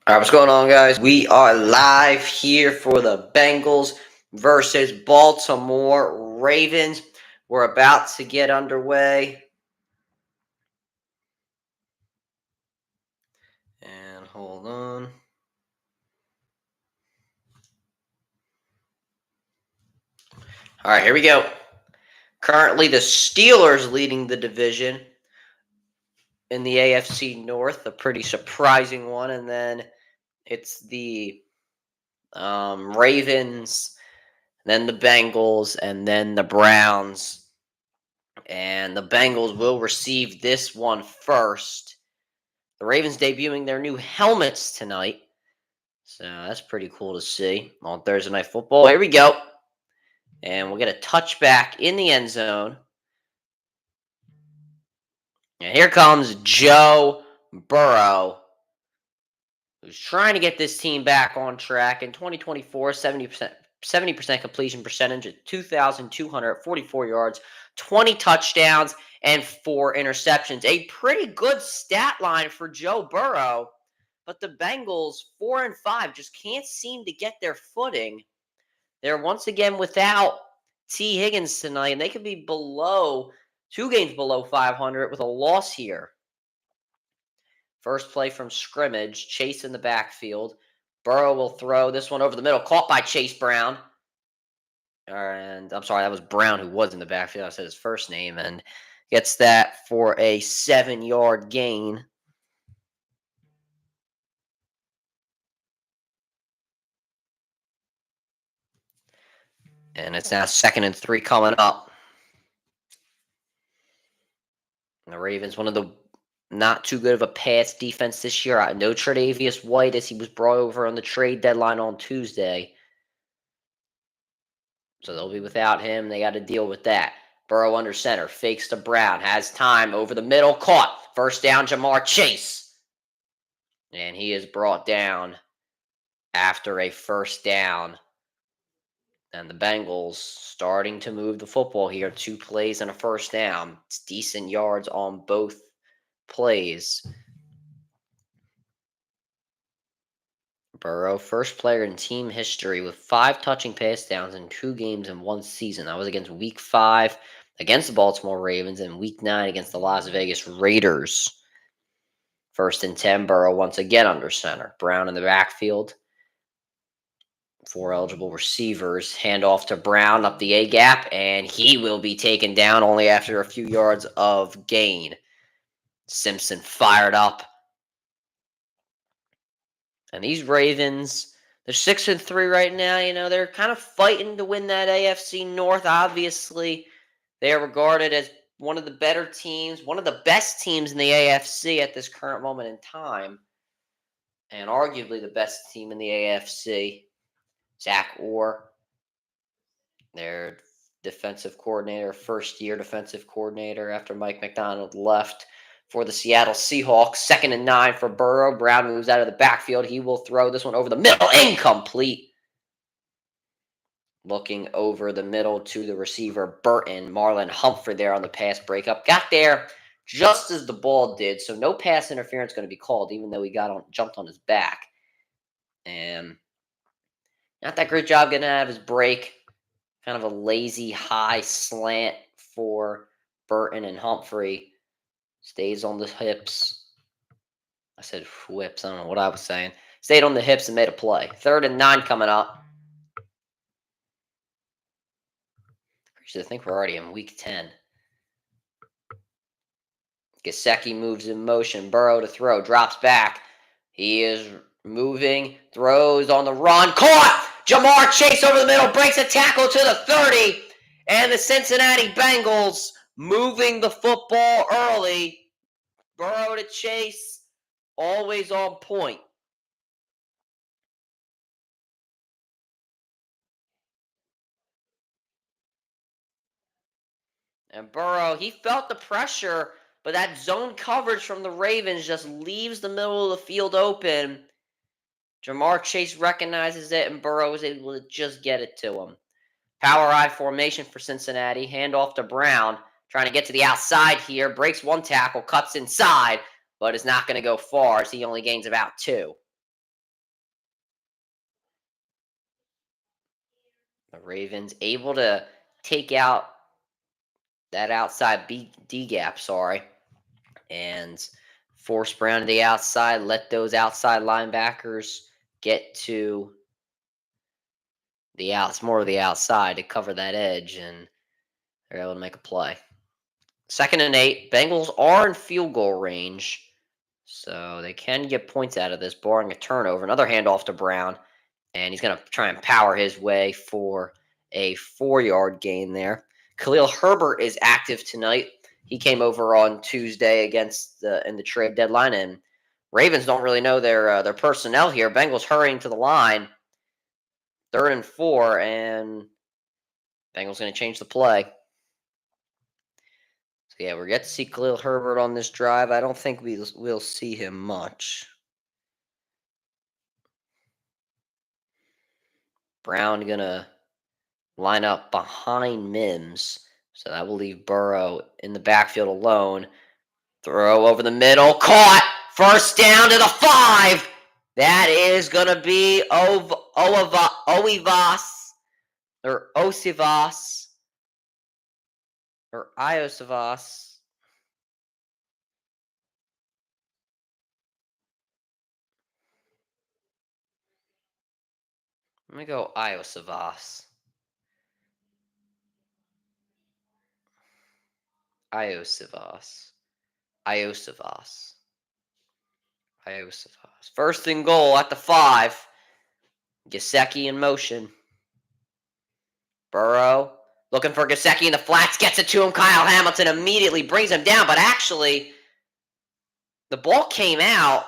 All right, what's going on, guys? We are live here for the Bengals versus Baltimore Ravens. We're about to get underway. And hold on. All right, here we go. Currently, the Steelers leading the division in the AFC North, a pretty surprising one. And then it's the Ravens, then the Bengals, and then the Browns. And the Bengals will receive this one first. The Ravens debuting their new helmets tonight. So that's pretty cool to see on Thursday Night Football. Here we go. And we'll get a touchback in the end zone. And here comes Joe Burrow, who's trying to get this team back on track. In 2024, 70% completion percentage at 2,244 yards, 20 touchdowns, and 4 interceptions. A pretty good stat line for Joe Burrow. But the Bengals, 4-5, just can't seem to get their footing. They're once again without T. Higgins tonight, and they could be below 2 games below 500 with a loss here. First play from scrimmage, Chase in the backfield. Burrow will throw this one over the middle, caught by Chase Brown. And I'm sorry, that was Brown who was in the backfield. I said his first name, and gets that for a 7-yard gain. And it's now 2nd and 3 coming up. And the Ravens, one of the not too good of a pass defense this year. No Tre'Davious White as he was brought over on the trade deadline on Tuesday. So they'll be without him. They got to deal with that. Burrow under center, fakes to Brown, has time over the middle, caught. First down, Lamar Jackson. And he is brought down after a first down. And the Bengals starting to move the football here. 2 plays and a first down. It's decent yards on both plays. Burrow, first player in team history with 5 touching pass downs in 2 games in 1 season. That was against Week 5 against the Baltimore Ravens and Week 9 against the Las Vegas Raiders. 1st and 10, Burrow once again under center. Brown in the backfield. 4 eligible receivers. Hand off to Brown up the A-gap, and he will be taken down only after a few yards of gain. Simpson fired up. And these Ravens, they're 6-3 right now. You know, they're kind of fighting to win that AFC North. Obviously, they are regarded as one of the better teams, one of the best teams in the AFC at this current moment in time, and arguably the best team in the AFC. Zach Orr, their defensive coordinator, first-year defensive coordinator after Mike McDonald left for the Seattle Seahawks. 2nd and 9 for Burrow. Brown moves out of the backfield. He will throw this one over the middle. Incomplete. Looking over the middle to the receiver, Burton. Marlon Humphrey there on the pass breakup. Got there just as the ball did, so no pass interference going to be called, even though he jumped on his back. And not that great job getting out of his break. Kind of a lazy high slant for Burton, and Humphrey stays on the hips. I said whips. I don't know what I was saying. Stayed on the hips and made a play. 3rd and 9 coming up. I think we're already in Week 10. Gesicki moves in motion. Burrow to throw. Drops back. He is moving. Throws on the run. Caught! Ja'Marr Chase over the middle. Breaks a tackle to the 30. And the Cincinnati Bengals moving the football early. Burrow to Chase. Always on point. And Burrow, he felt the pressure, but that zone coverage from the Ravens just leaves the middle of the field open. Ja'Marr Chase recognizes it, and Burrow is able to just get it to him. Power I formation for Cincinnati. Handoff to Brown. Trying to get to the outside here. Breaks 1 tackle, cuts inside, but is not going to go far as he only gains about 2. The Ravens able to take out that outside D gap, and force Brown to the outside, let those outside linebackers get to the outs, more of the outside to cover that edge, and they're able to make a play. 2nd and 8. Bengals are in field goal range, so they can get points out of this, barring a turnover. Another handoff to Brown, and he's going to try and power his way for a 4-yard gain there. Khalil Herbert is active tonight. He came over on Tuesday in the trade deadline, and Ravens don't really know their personnel here. Bengals hurrying to the line, 3rd and 4, and Bengals going to change the play. So yeah, we're yet to see Khalil Herbert on this drive. I don't think we'll see him much. Brown gonna line up behind Mims, so that will leave Burrow in the backfield alone. Throw over the middle, caught. 1st down to the 5. That is gonna be Oivas or Osivas or Iosivas. Let me go Iosivas. Iosivas. Iosivas. 1st and goal at the 5. Gesicki in motion. Burrow looking for Gesicki in the flats, gets it to him. Kyle Hamilton immediately brings him down, but actually, the ball came out,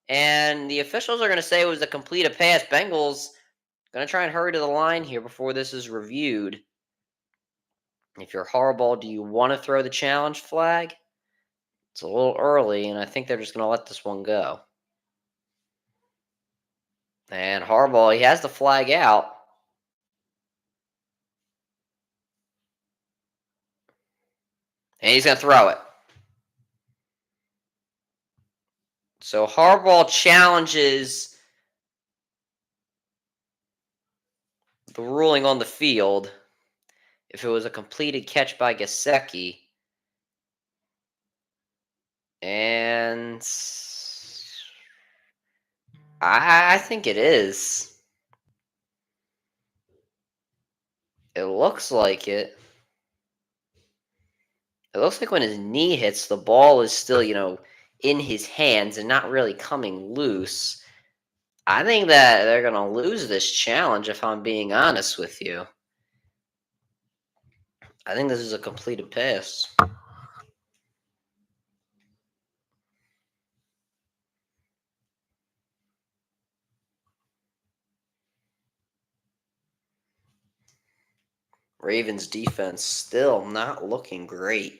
and the officials are going to say it was a completed pass. Bengals going to try and hurry to the line here before this is reviewed. If you're Harbaugh, do you want to throw the challenge flag? It's a little early, and I think they're just going to let this one go. And Harbaugh, he has the flag out. And he's going to throw it. So Harbaugh challenges the ruling on the field if it was a completed catch by Gesicki. And I think it is. It looks like it. It looks like when his knee hits, the ball is still, in his hands and not really coming loose. I think that they're going to lose this challenge, if I'm being honest with you. I think this is a completed pass. Ravens defense still not looking great.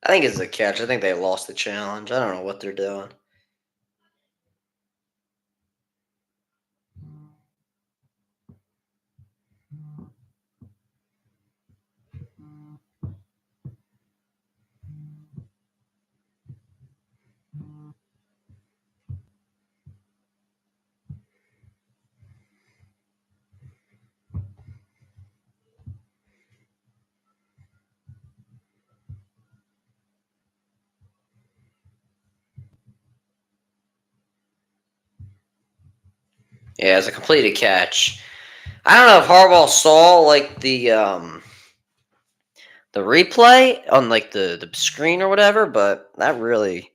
I think it's a catch. I think they lost the challenge. I don't know what they're doing. Yeah, it's a completed catch. I don't know if Harbaugh saw like the replay on like the screen or whatever, but that really,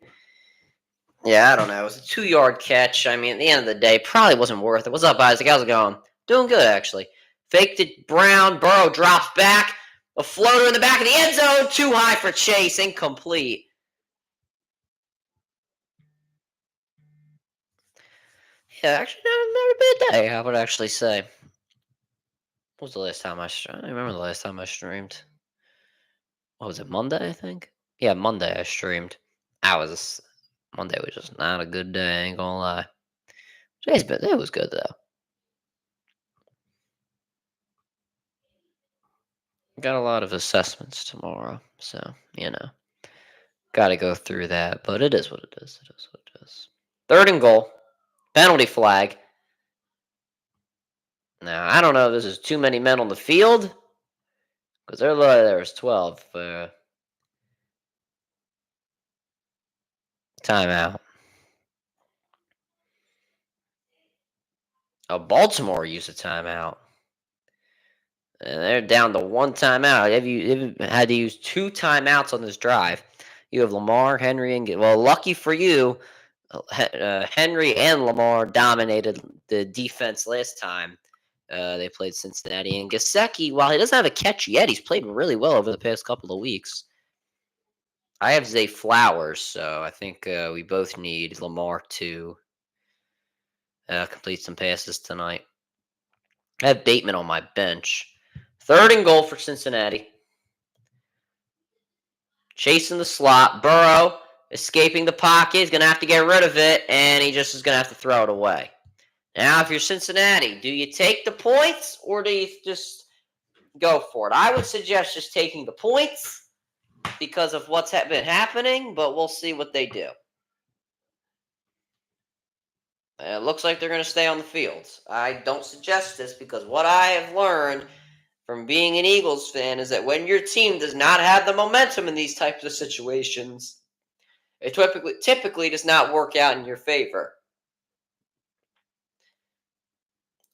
yeah, I don't know. It was a 2 yard catch. I mean, at the end of the day, probably wasn't worth it. What's up, Isaac? How's it going? Doing good, actually. Faked it. Brown. Burrow drops back. A floater in the back of the end zone. Too high for Chase. Incomplete. Yeah, actually, not a bad day, I would actually say. What was the last time I streamed? I don't remember the last time I streamed. What was it, Monday, I think? Yeah, Monday I streamed. Monday was just not a good day, I ain't gonna lie. It was good, though. Got a lot of assessments tomorrow, so, gotta go through that, but it is what it is. It is what it is. 3rd and goal. Penalty flag. Now, I don't know if this is too many men on the field, because there was 12. Timeout. Baltimore used a timeout. And they're down to 1 timeout. They've had to use 2 timeouts on this drive. You have Lamar, Henry, and lucky for you, Henry and Lamar dominated the defense last time they played Cincinnati. And Gesicki, while he doesn't have a catch yet, he's played really well over the past couple of weeks. I have Zay Flowers, so I think we both need Lamar to complete some passes tonight. I have Bateman on my bench. 3rd and goal for Cincinnati. Chasing the slot. Burrow escaping the pocket. He's going to have to get rid of it, and he just is going to have to throw it away. Now, if you're Cincinnati, do you take the points or do you just go for it? I would suggest just taking the points because of what's been happening, but we'll see what they do. It looks like they're going to stay on the field. I don't suggest this because what I have learned from being an Eagles fan is that when your team does not have the momentum in these types of situations, it typically does not work out in your favor.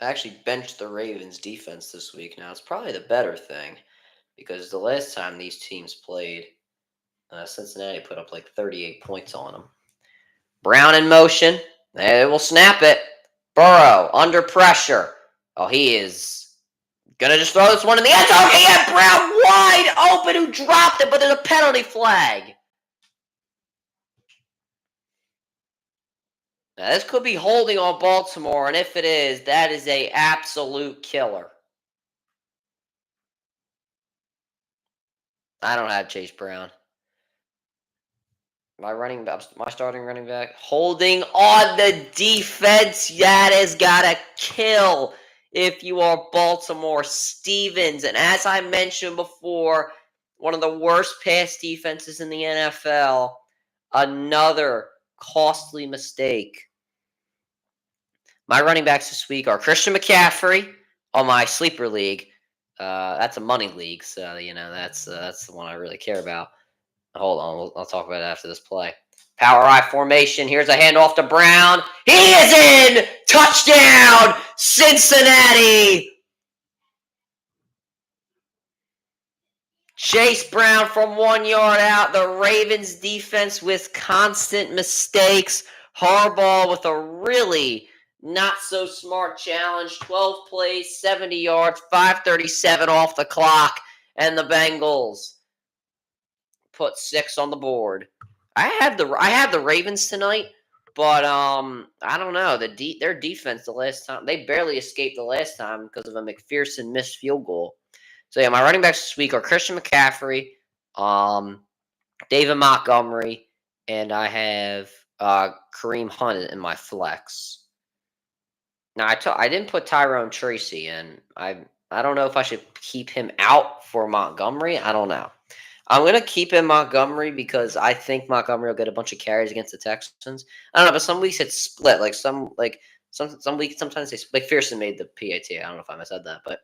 I actually benched the Ravens defense this week. Now, it's probably the better thing because the last time these teams played, Cincinnati put up like 38 points on them. Brown in motion. They will snap it. Burrow under pressure. Oh, he is gonna just throw this one in the end zone. He had Brown wide open who dropped it, but there's a penalty flag. Now, this could be holding on Baltimore, and if it is, that is a absolute killer. I don't have Chase Brown. My starting running back, holding on the defense. That has got to kill if you are Baltimore. Stevens, and as I mentioned before, one of the worst pass defenses in the NFL. Another costly mistake. My running backs this week are Christian McCaffrey on my sleeper league. That's a money league, so that's the one I really care about. Hold on, I'll talk about it after this play. Power I formation. Here's a handoff to Brown. He is in! Touchdown, Cincinnati! Chase Brown from 1 yard out. The Ravens defense with constant mistakes. Harbaugh with a really not so smart challenge. 12 plays, 70 yards, 5:37 off the clock, and the Bengals put 6 on the board. I have the Ravens tonight, but I don't know. Their defense the last time they barely escaped the last time because of a McPherson missed field goal. So yeah, my running backs this week are Christian McCaffrey, David Montgomery, and I have Kareem Hunt in my flex. Now I didn't put Tyrone Tracy in. I don't know if I should keep him out for Montgomery. I don't know. I'm gonna keep in Montgomery because I think Montgomery will get a bunch of carries against the Texans. I don't know, but some weeks it's split. Some weeks sometimes McPherson made the PAT. I don't know if I said that, but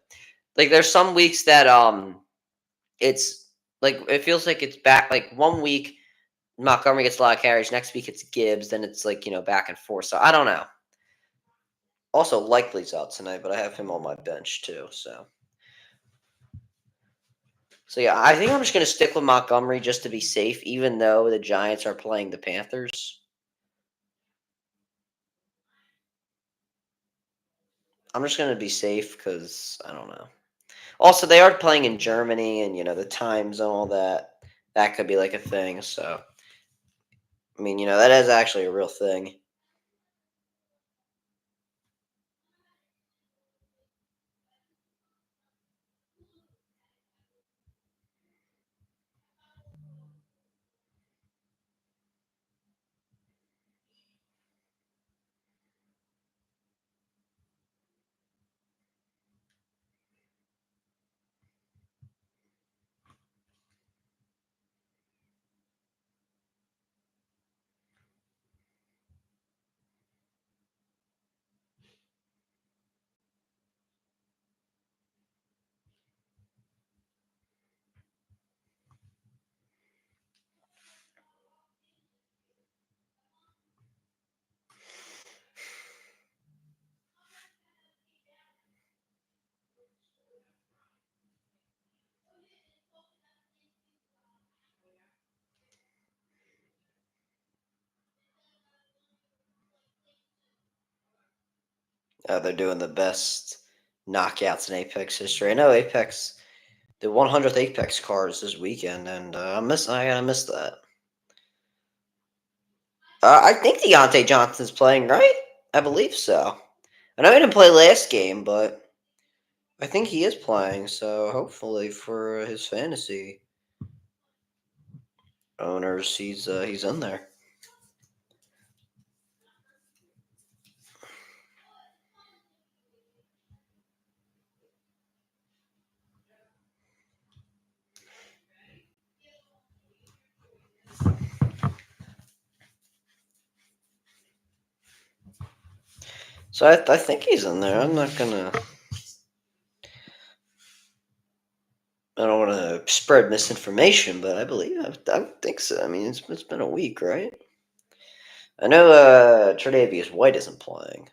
there's some weeks that it's it feels like it's back. Like 1 week Montgomery gets a lot of carries, next week it's Gibbs, then it's back and forth. So I don't know. Also, Likely's out tonight, but I have him on my bench too. So yeah, I think I'm just gonna stick with Montgomery just to be safe, even though the Giants are playing the Panthers. I'm just gonna be safe because I don't know. Also, they are playing in Germany, and the time zone, all that. That could be like a thing. So I mean, that is actually a real thing. They're doing the best knockouts in Apex history. I know Apex, the 100th Apex card is this weekend, and I gotta miss that. I think Deontay Johnson's playing, right? I believe so. I know he didn't play last game, but I think he is playing. So hopefully for his fantasy owners, he's in there. So I think he's in there. I'm not gonna. I don't want to spread misinformation, but I think so. I mean, it's been a week, right? I know Tre'Davious White isn't playing.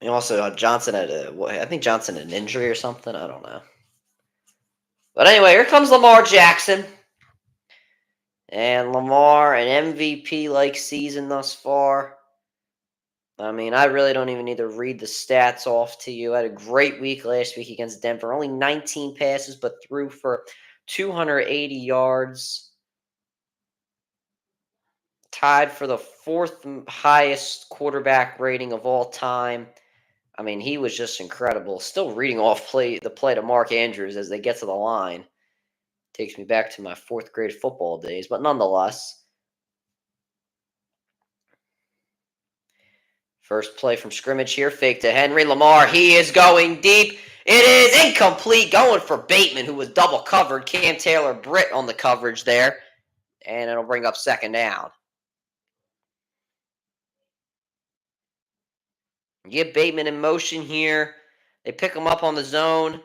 And also, Johnson had I think Johnson had an injury or something. I don't know. But anyway, here comes Lamar Jackson. And Lamar, an MVP like season thus far. I mean, I really don't even need to read the stats off to you. I had a great week last week against Denver. Only 19 passes, but threw for 280 yards. Tied for the fourth highest quarterback rating of all time. I mean, he was just incredible. Still reading off the play to Mark Andrews as they get to the line. Takes me back to my fourth grade football days, but nonetheless, first play from scrimmage here, fake to Henry. Lamar, he is going deep. It is incomplete, going for Bateman, who was double covered. Cam Taylor Britt on the coverage there, and it'll bring up second down. Get Bateman in motion here. They pick him up on the zone.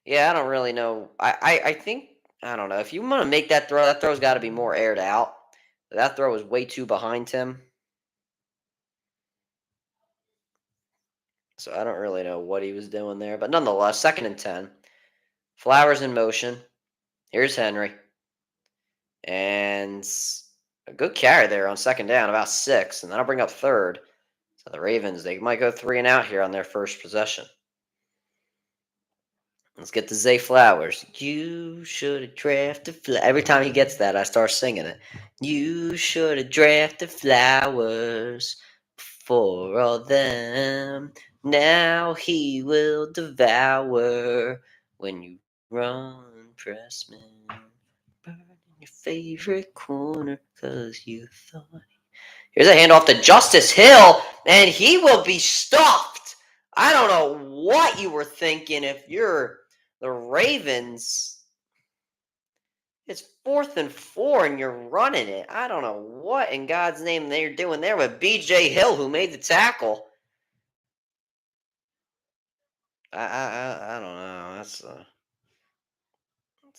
Yeah, I don't really know. I think I don't know. If you want to make that throw's got to be more aired out. That throw was way too behind him. So I don't really know what he was doing there. But nonetheless, second and 10. Flowers in motion. Here's Henry. And a good carry there on second down, about 6. And then I'll bring up third. So the Ravens, they might go 3 and out here on their first possession. Let's get to Zay Flowers. You should have drafted Flowers. Every time he gets that, I start singing it. You should have drafted Flowers for all them. Now he will devour when you run, pressman. Burn in your favorite corner because you thought. Here's a handoff to Justice Hill, and he will be stuffed. I don't know what you were thinking if you're the Ravens. It's 4th and 4, and you're running it. I don't know what in God's name they're doing there with B.J. Hill, who made the tackle. I don't know. It's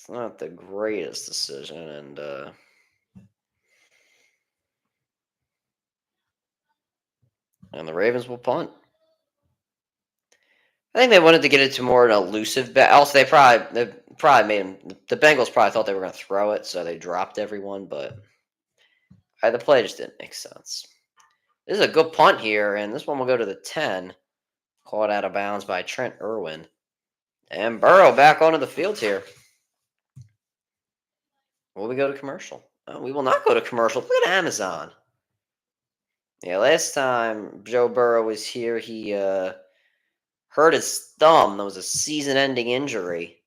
not the greatest decision, and And the Ravens will punt. I think they wanted to get it to more an elusive bet. Also, they probably made him. The Bengals probably thought they were going to throw it, so they dropped everyone. But the play just didn't make sense. This is a good punt here, and this one will go to the 10. Caught out of bounds by Trent Irwin. And Burrow back onto the field here. Will we go to commercial? Oh, we will not go to commercial. Look at Amazon. Yeah, last time Joe Burrow was here, he hurt his thumb. That was a season-ending injury.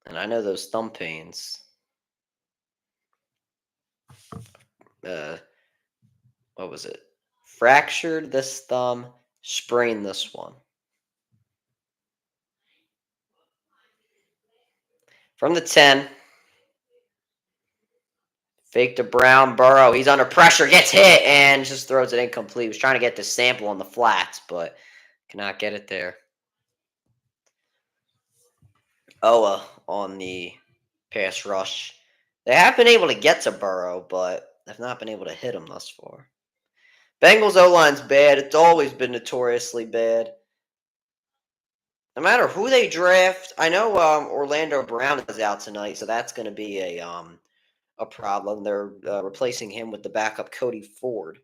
And I know those thumb pains. What was it? Fractured this thumb, sprained this one. From the 10. Fake to Brown. Burrow. He's under pressure. Gets hit and just throws it incomplete. He was trying to get the sample on the flats, but cannot get it there. Oa on the pass rush. They have been able to get to Burrow, but have not been able to hit him thus far. Bengals O-line's bad. It's always been notoriously bad. No matter who they draft, I know Orlando Brown is out tonight, so that's going to be a problem. They're replacing him with the backup Cody Ford.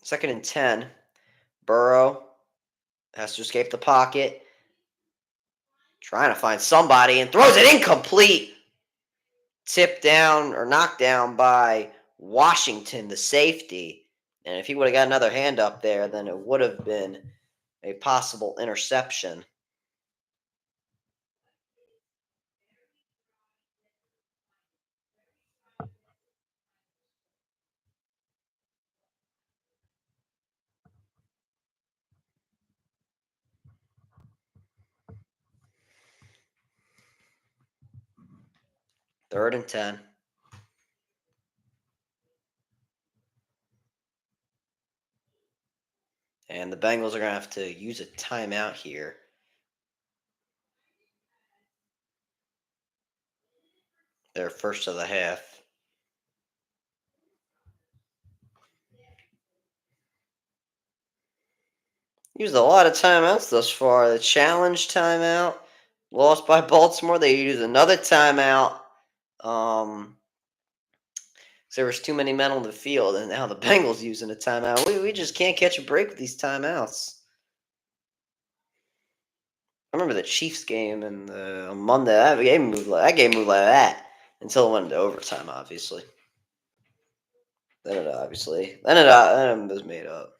Second and 10. Burrow has to escape the pocket. Trying to find somebody and throws it incomplete. Tipped down or knocked down by Washington, the safety. And if he would have got another hand up there, then it would have been a possible interception. Third and 10. And the Bengals are going to have to use a timeout here. Their first of the half. Used a lot of timeouts thus far. The challenge timeout, lost by Baltimore. They used another timeout. There was too many men on the field, and now the Bengals using a timeout. We just can't catch a break with these timeouts. I remember the Chiefs game and on Monday. That game moved like that until it went into overtime. Obviously, then it was made up.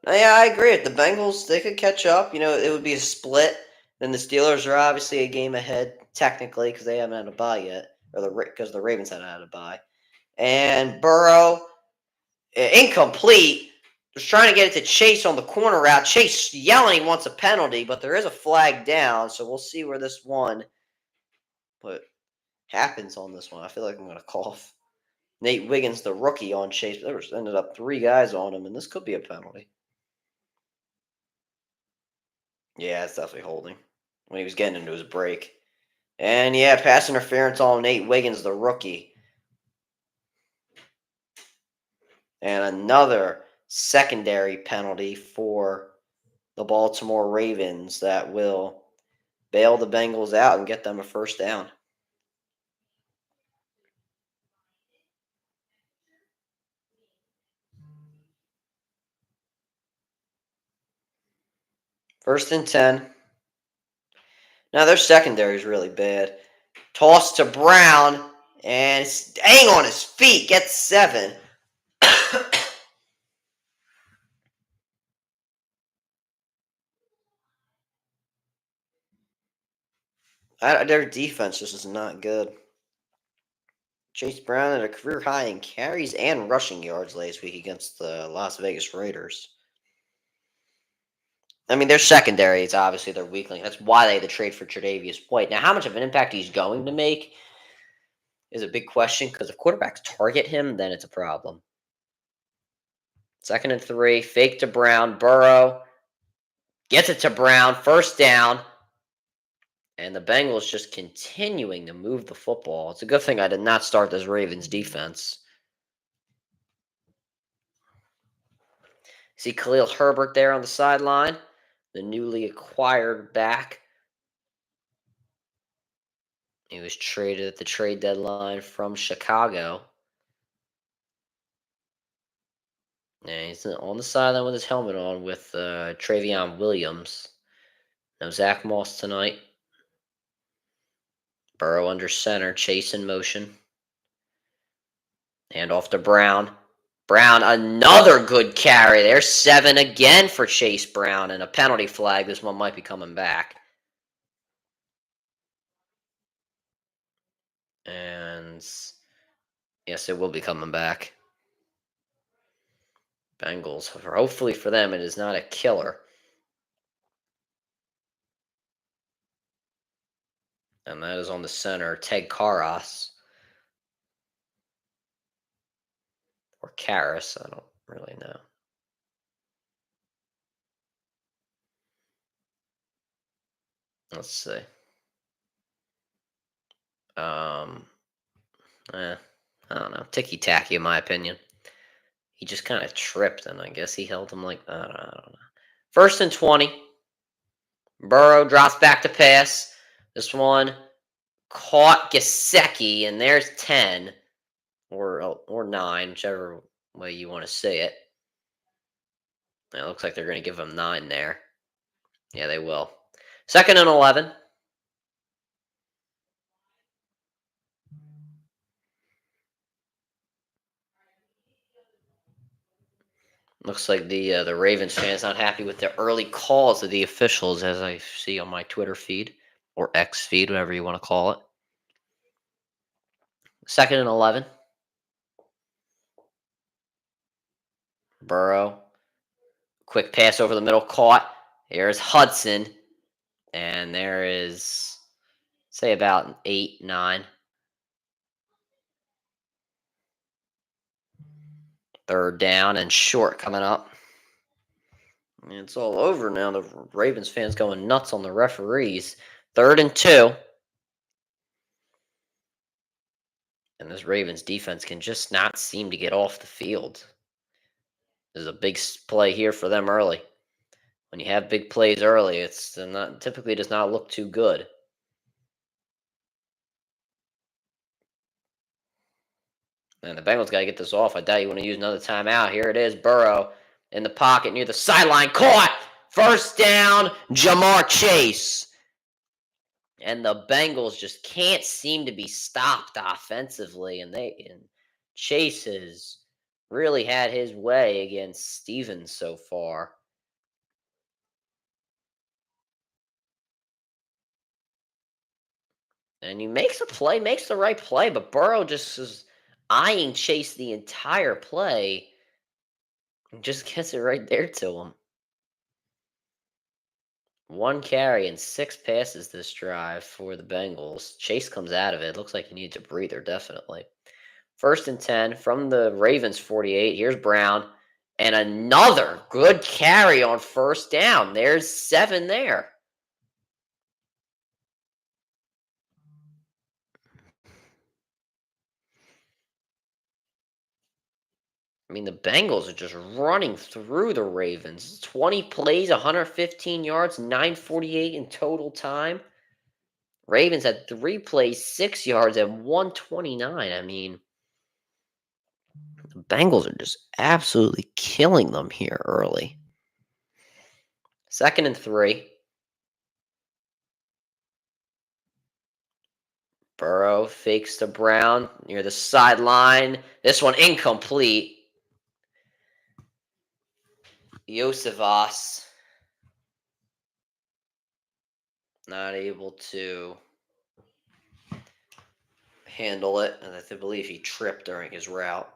Now, yeah, I agree. If the Bengals they could catch up, it would be a split. Then the Steelers are obviously a game ahead technically because they haven't had a bye yet, or because the Ravens haven't had a bye. And Burrow, incomplete. Was trying to get it to Chase on the corner route. Chase yelling he wants a penalty, but there is a flag down, so we'll see where this one what happens on this one. I feel like I'm going to cough. Nate Wiggins, the rookie, on Chase. There ended up 3 guys on him, and this could be a penalty. Yeah, it's definitely holding when he was getting into his break. And yeah, pass interference on Nate Wiggins, the rookie. And another secondary penalty for the Baltimore Ravens that will bail the Bengals out and get them a first down. First and 10. Now their secondary is really bad. Toss to Brown, and staying on his feet, gets 7. Their defense just is not good. Chase Brown had a career high in carries and rushing yards last week against the Las Vegas Raiders. I mean, their secondary is obviously their weak link. That's why they had to trade for Tre'Davious White. Now, how much of an impact he's going to make is a big question because if quarterbacks target him, then it's a problem. Second and 3, fake to Brown. Burrow gets it to Brown. First down. And the Bengals just continuing to move the football. It's a good thing I did not start this Ravens defense. See Khalil Herbert there on the sideline, the newly acquired back. He was traded at the trade deadline from Chicago. And he's on the sideline with his helmet on with Travion Williams. No Zach Moss tonight. Burrow under center, Chase in motion. Hand off to Brown. Brown, another good carry. There's 7 again for Chase Brown, and a penalty flag. This one might be coming back. And yes, it will be coming back. Bengals. Hopefully for them, it is not a killer. And that is on the center, Ted Karras. Or Karras, I don't really know. Let's see. I don't know. Ticky-tacky, in my opinion. He just kind of tripped, and I guess he held him like, I don't know. 1st and 20. Burrow drops back to pass. This one caught Gesicki, and there's 10 or 9, whichever way you want to say it. It looks like they're going to give him 9 there. Yeah, they will. 2nd and 11. Looks like the Ravens fans not happy with the early calls of the officials, as I see on my Twitter feed or X feed, whatever you want to call it. 2nd and 11. Burrow, quick pass over the middle, caught. Here's Hudson, and there is, say, about 8, 9. 3rd down and short coming up. And it's all over now. The Ravens fans going nuts on the referees. 3rd and 2. And this Ravens defense can just not seem to get off the field. There's a big play here for them early. When you have big plays early, it's not typically does not look too good. And the Bengals got to get this off. I doubt you want to use another timeout. Here it is. Burrow in the pocket near the sideline. Caught. 1st down. Jamar Chase. And the Bengals just can't seem to be stopped offensively. And Chase has really had his way against Stevens so far. And he makes a play, makes the right play, but Burrow just is eyeing Chase the entire play and just gets it right there to him. 1 carry and 6 passes this drive for the Bengals. Chase comes out of it. Looks like he needs a breather, definitely. 1st and 10 from the Ravens 48. Here's Brown. And another good carry on 1st down. There's 7 there. I mean, the Bengals are just running through the Ravens. 20 plays, 115 yards, 9:48 in total time. Ravens had 3 plays, 6 yards, and 129. I mean, the Bengals are just absolutely killing them here early. 2nd and 3. Burrow fakes to Brown near the sideline. This one incomplete. Yosevas not able to handle it, and I believe he tripped during his route.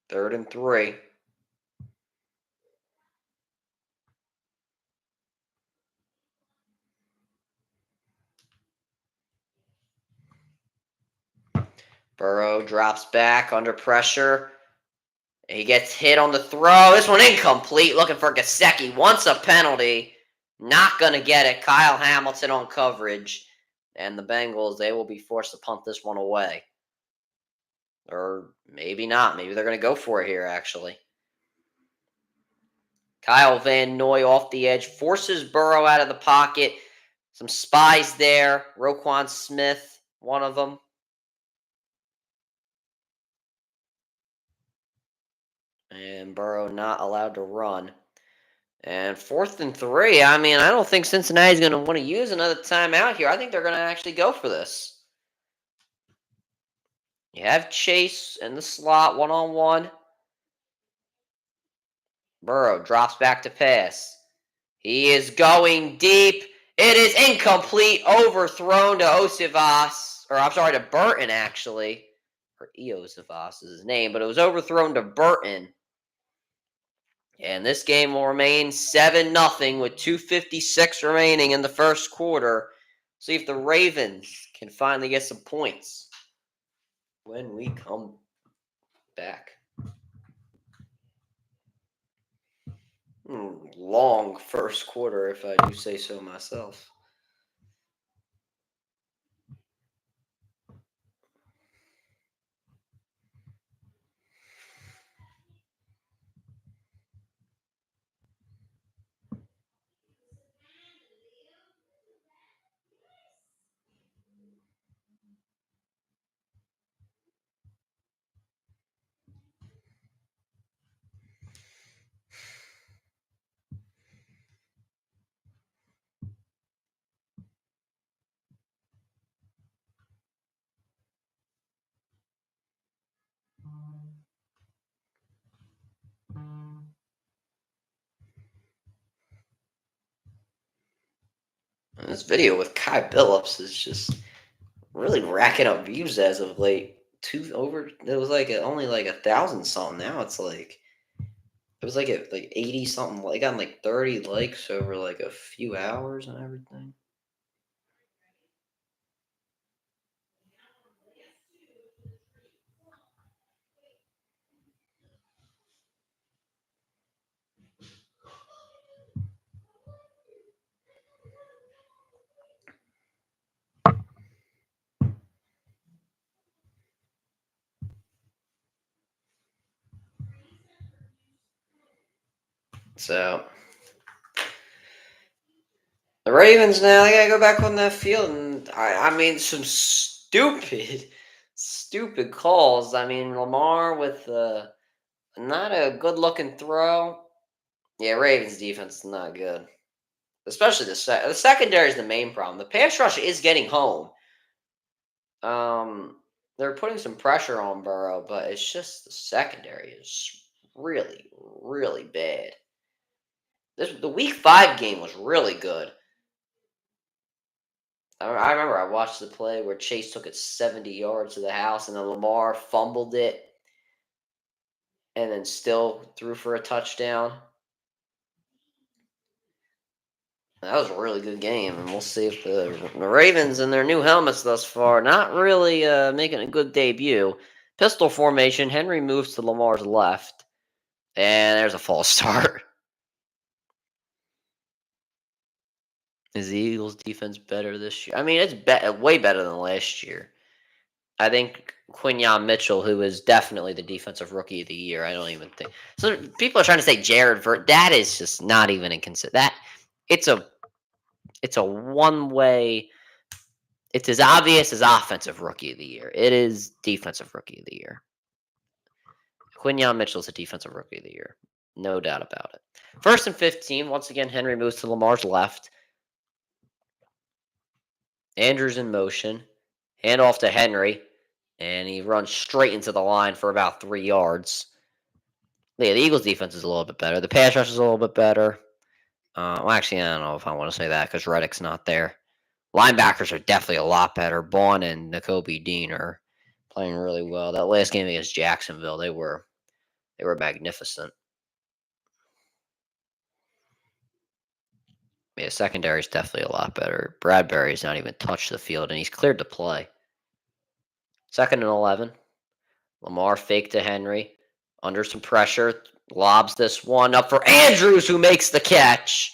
Third and 3. Burrow drops back under pressure. He gets hit on the throw. This one incomplete. Looking for Gesicki. Wants a penalty. Not going to get it. Kyle Hamilton on coverage. And the Bengals, they will be forced to punt this one away. Or maybe not. Maybe they're going to go for it here, actually. Kyle Van Noy off the edge. Forces Burrow out of the pocket. Some spies there. Roquan Smith, one of them. And Burrow not allowed to run. And 4th and 3. I mean, I don't think Cincinnati's going to want to use another timeout here. I think they're going to actually go for this. You have Chase in the slot, one-on-one. Burrow drops back to pass. He is going deep. It is incomplete. Overthrown to Osivas. Or, I'm sorry, to Burton, actually. Or Eosivas is his name. But it was overthrown to Burton. And this game will remain 7-0 with 2:56 remaining in the first quarter. See if the Ravens can finally get some points when we come back. Long first quarter, if I do say so myself. And this video with Kai Billups is just really racking up views as of late. It was like only like 1,000 something. Now it's like it was like at like 80 something. Like got like 30 likes over like a few hours and everything. So the Ravens now, they gotta go back on that field, and I mean some stupid calls. I mean Lamar with not a good looking throw. Yeah, Ravens defense is not good, especially the secondary is the main problem. The pass rush is getting home. They're putting some pressure on Burrow, but it's just the secondary is really, really bad. The Week 5 game was really good. I remember I watched the play where Chase took it 70 yards to the house, and then Lamar fumbled it, and then still threw for a touchdown. That was a really good game, and we'll see if the Ravens and their new helmets thus far not really making a good debut. Pistol formation. Henry moves to Lamar's left, and there's a false start. Is the Eagles' defense better this year? I mean, it's way better than last year. I think Quinyon Mitchell, who is definitely the defensive rookie of the year, I don't even think. So people are trying to say Jared Vert. That is just not even in consider. It's a one way. It's as obvious as offensive rookie of the year. It is defensive rookie of the year. Quinyon Mitchell's a defensive rookie of the year, no doubt about it. 1st and 15. Once again, Henry moves to Lamar's left. Andrews in motion. Hand off to Henry. And he runs straight into the line for about 3 yards. Yeah, the Eagles' defense is a little bit better. The pass rush is a little bit better. Well, actually, I don't know if I want to say that because Reddick's not there. Linebackers are definitely a lot better. Bond and Nakobe Dean are playing really well. That last game against Jacksonville, they were magnificent. Yeah, secondary is definitely a lot better. Bradbury's not even touched the field, and he's cleared to play. 2nd and 11. Lamar fake to Henry. Under some pressure. Lobs this one up for Andrews, who makes the catch.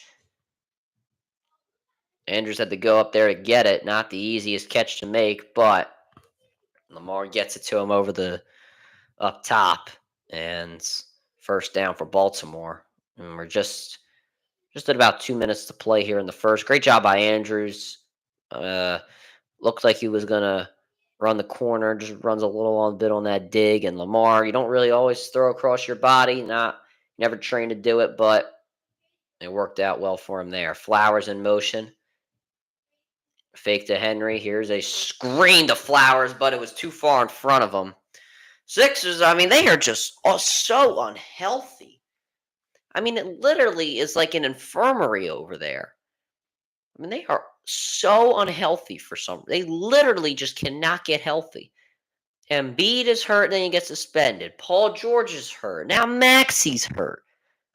Andrews had to go up there to get it. Not the easiest catch to make, but Lamar gets it to him over the up top. And first down for Baltimore. And we're just at about 2 minutes to play here in the first. Great job by Andrews. Looked like he was gonna run the corner, just runs a little on bit on that dig. And Lamar, you don't really always throw across your body. Never trained to do it, but it worked out well for him there. Flowers in motion. Fake to Henry. Here's a screen to Flowers, but it was too far in front of him. Sixers, I mean, they are just so unhealthy. I mean, it literally is like an infirmary over there. I mean, they are so unhealthy for some. They literally just cannot get healthy. Embiid is hurt, then he gets suspended. Paul George is hurt. Now Maxi's hurt.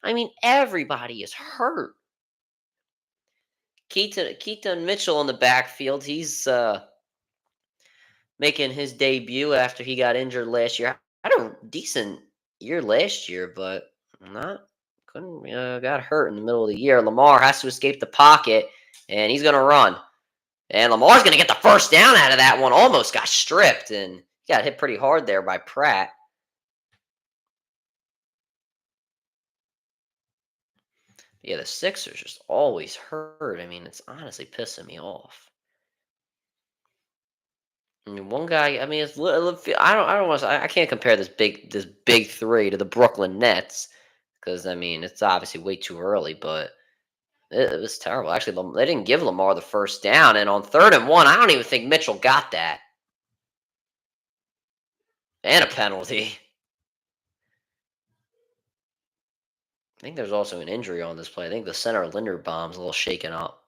I mean, everybody is hurt. Keaton Mitchell in the backfield. He's making his debut after he got injured last year. Had a decent year last year, but got hurt in the middle of the year. Lamar has to escape the pocket, and he's gonna run. And Lamar's gonna get the first down out of that one. Almost got stripped, and got hit pretty hard there by Pratt. Yeah, the Sixers just always hurt. I mean, it's honestly pissing me off. I mean, one guy. I mean, I don't want to. I can't compare this big three to the Brooklyn Nets because I mean it's obviously way too early. But it was terrible. Actually, they didn't give Lamar the first down, and on 3rd and 1, I don't even think Mitchell got that, and a penalty. I think there's also an injury on this play. I think the center Linderbaum's a little shaken up.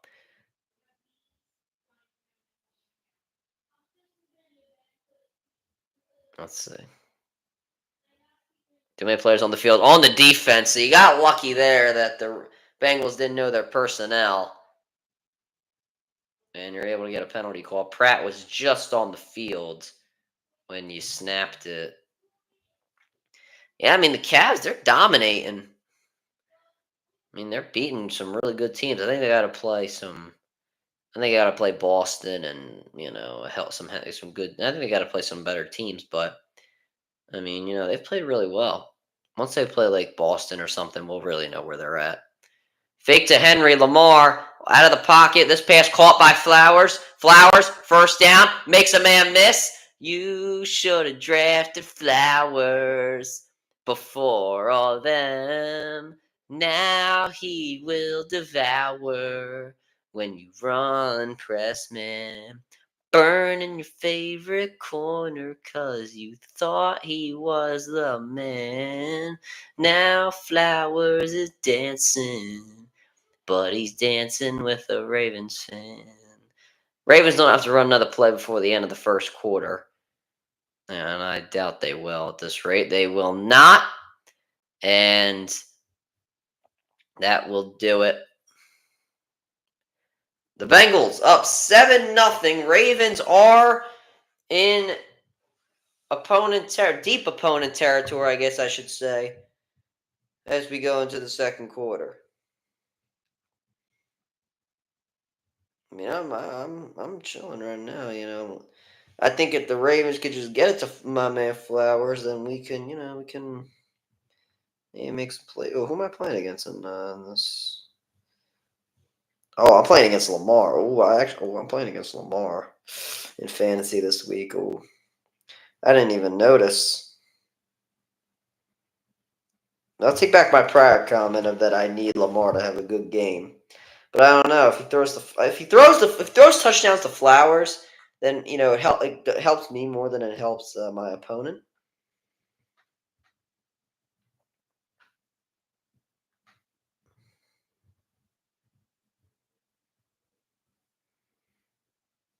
Let's see. Too many players on the field. On the defense, so you got lucky there that the Bengals didn't know their personnel. And you're able to get a penalty call. Pratt was just on the field when you snapped it. Yeah, I mean, the Cavs, they're dominating. I mean, they're beating some really good teams. I think they got to play some. I think they got to play Boston and help some good. I think they got to play some better teams. But I mean, they've played really well. Once they play like Boston or something, we'll really know where they're at. Fake to Henry. Lamar out of the pocket. This pass caught by Flowers. Flowers first down, makes a man miss. You should have drafted Flowers before all them. Now he will devour when you run, press man. Burn in your favorite corner 'cause you thought he was the man. Now Flowers is dancing, but he's dancing with a Ravens fan. Ravens don't have to run another play before the end of the first quarter. And I doubt they will at this rate. They will not. And that will do it. The Bengals up 7-0. Ravens are in deep opponent territory, I guess I should say, as we go into the second quarter. I mean, I'm chilling right now. I think if the Ravens could just get it to my man Flowers, then we can make some play. Oh, who am I playing against in this? Oh, I'm playing against Lamar. I'm playing against Lamar in fantasy this week. Oh, I didn't even notice. I'll take back my prior comment of that I need Lamar to have a good game. But I don't know if he throws touchdowns to Flowers, then it helps me more than it helps my opponent.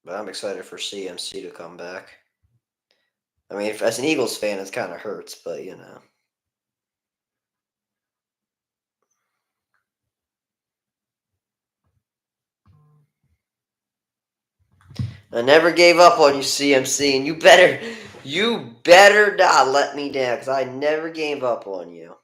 But I'm excited for CMC to come back. I mean, as an Eagles fan, it kind of hurts, but I never gave up on you, CMC, and you better You better not let me down because I never gave up on you.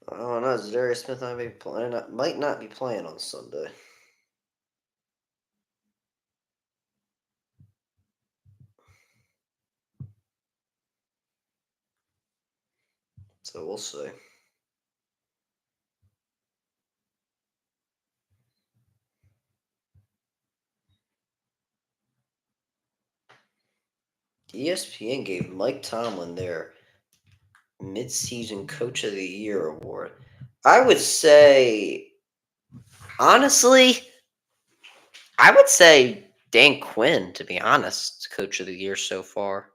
I don't know. Darius Smith might not be playing on Sunday. So we'll see. ESPN gave Mike Tomlin their midseason Coach of the Year award. I would say, honestly, I would say Dan Quinn, to be honest, Coach of the Year so far.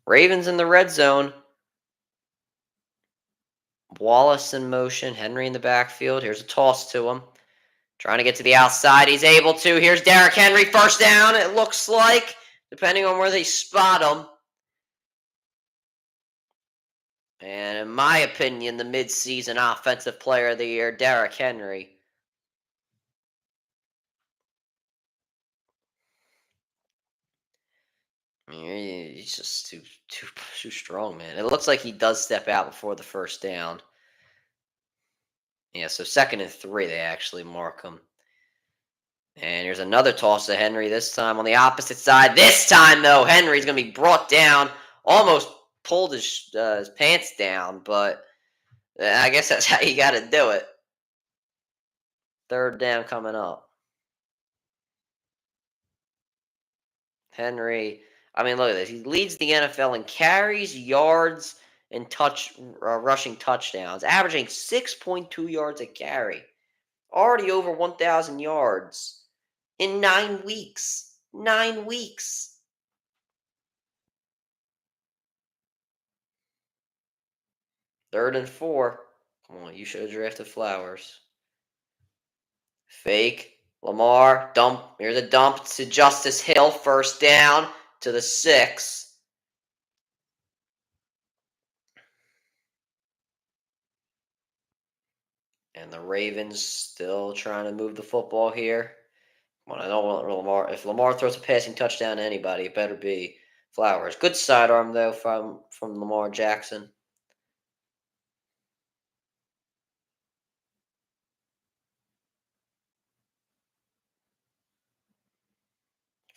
Ravens in the red zone. Wallace in motion. Henry in the backfield. Here's a toss to him. Trying to get to the outside. He's able to. Here's Derrick Henry. First down, it looks like, depending on where they spot him. And in my opinion, the midseason offensive player of the year, Derrick Henry. I mean, he's just too strong, man. It looks like he does step out before the first down. Yeah, so 2nd and 3, they actually mark him. And here's another toss to Henry, this time on the opposite side. This time, though, Henry's going to be brought down. Almost pulled his pants down, but I guess that's how you got to do it. 3rd down coming up. Henry, I mean, look at this. He leads the NFL in carries, yards, and rushing touchdowns, averaging 6.2 yards a carry. Already over 1,000 yards in 9 weeks. 9 weeks. Third and 4. Come on, you should have drafted Flowers. Fake. Lamar, dump. Here's a dump to Justice Hill. First down to the 6. And the Ravens still trying to move the football here. Well, I don't want Lamar. If Lamar throws a passing touchdown to anybody, it better be Flowers. Good sidearm though from Lamar Jackson.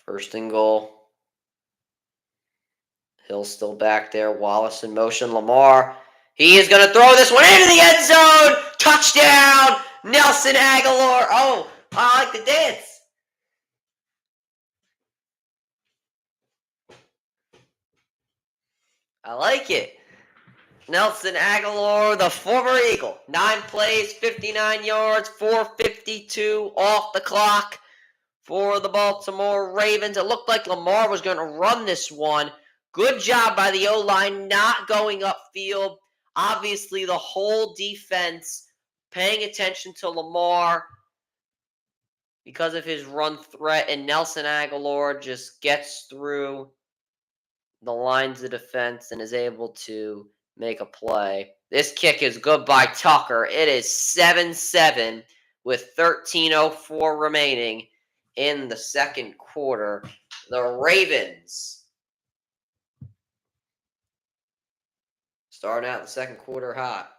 First and goal. Hill's still back there. Wallace in motion. Lamar. He is going to throw this one into the end zone. Touchdown. Nelson Aguilar. Oh, I like the dance. I like it. Nelson Aguilar, the former Eagle. 9 plays, 59 yards, 4:52 off the clock for the Baltimore Ravens. It looked like Lamar was going to run this one. Good job by the O-line not going upfield. Obviously, the whole defense paying attention to Lamar because of his run threat, and Nelson Aguilar just gets through the lines of defense and is able to make a play. This kick is good by Tucker. It is 7-7 with 13:04 remaining in the second quarter. The Ravens starting out the second quarter hot.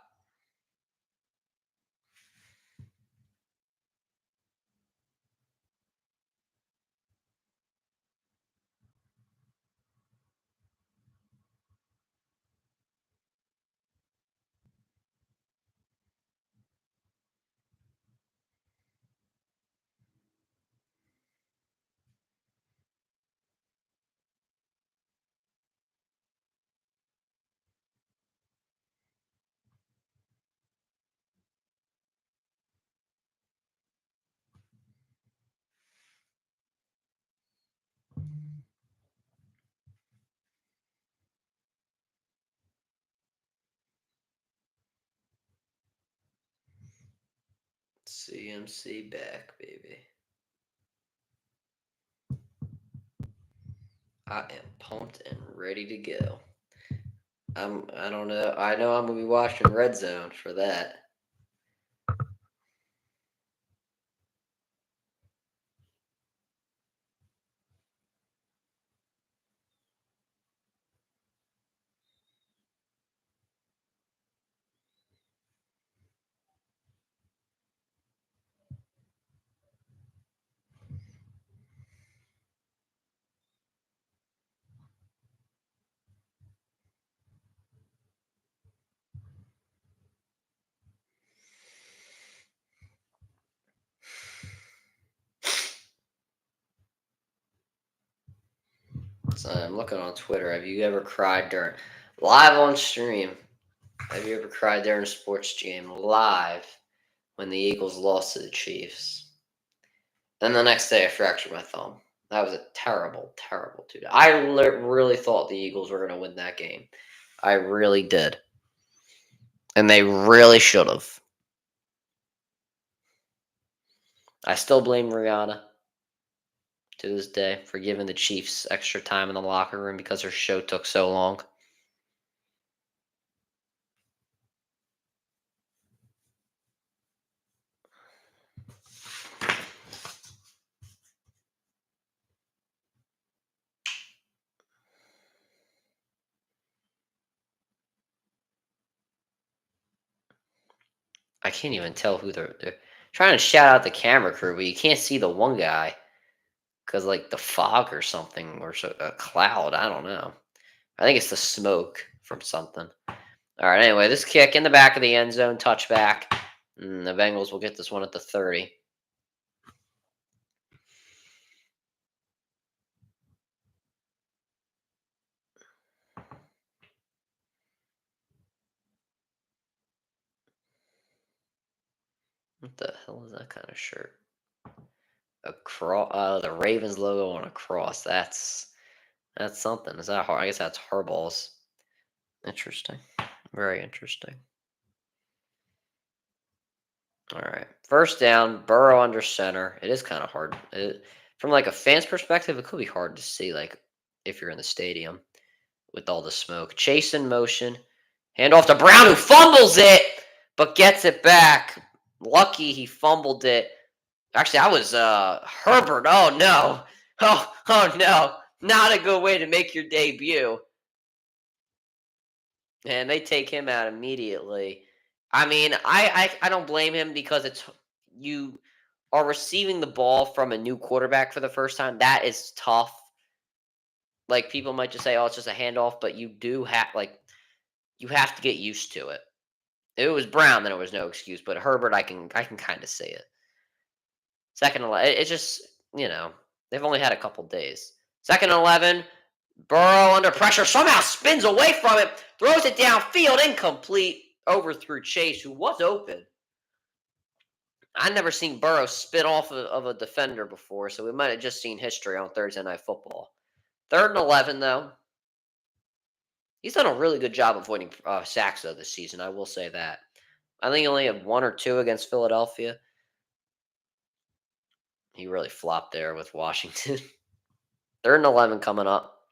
CMC back, baby. I am pumped and ready to go. I don't know. I know I'm gonna be watching Red Zone for that. So I'm looking on Twitter. Have you ever cried during live on stream? Have you ever cried during a sports game live when the Eagles lost to the Chiefs? Then the next day, I fractured my thumb. That was a terrible, terrible 2 days. I really thought the Eagles were going to win that game. I really did, and they really should have. I still blame Rihanna to this day for giving the Chiefs extra time in the locker room because her show took so long. I can't even tell who they're trying to shout out the camera crew, but you can't see the one guy because like the fog or something or a cloud. I don't know. I think it's the smoke from something. All right. Anyway, this kick in the back of the end zone, touchback. The Bengals will get this one at the 30. What the hell is that kind of shirt? A cross. The Ravens logo on a cross. That's something. Is that hard? I guess that's Harbaugh's. Interesting. Very interesting. All right. First down, Burrow under center. It is kind of hard. From like a fan's perspective, it could be hard to see like if you're in the stadium with all the smoke. Chase in motion. Hand off to Brown, who fumbles it, but gets it back. Lucky he fumbled it. Actually, I was Herbert. Oh no. Oh no. Not a good way to make your debut. And they take him out immediately. I mean, I don't blame him because you are receiving the ball from a new quarterback for the first time. That is tough. Like people might just say, "Oh, it's just a handoff," but you have to get used to it. If it was Brown, then it was no excuse. But Herbert, I can kind of see it. Second and 11, it's just they've only had a couple days. Second and 11, Burrow under pressure somehow spins away from it, throws it downfield, incomplete, overthrew Chase, who was open. I've never seen Burrow spin off of a defender before, so we might have just seen history on Thursday Night Football. Third and 11, though. He's done a really good job avoiding sacks, though, this season. I will say that. I think he only had 1 or 2 against Philadelphia. He really flopped there with Washington. Third and 11 coming up.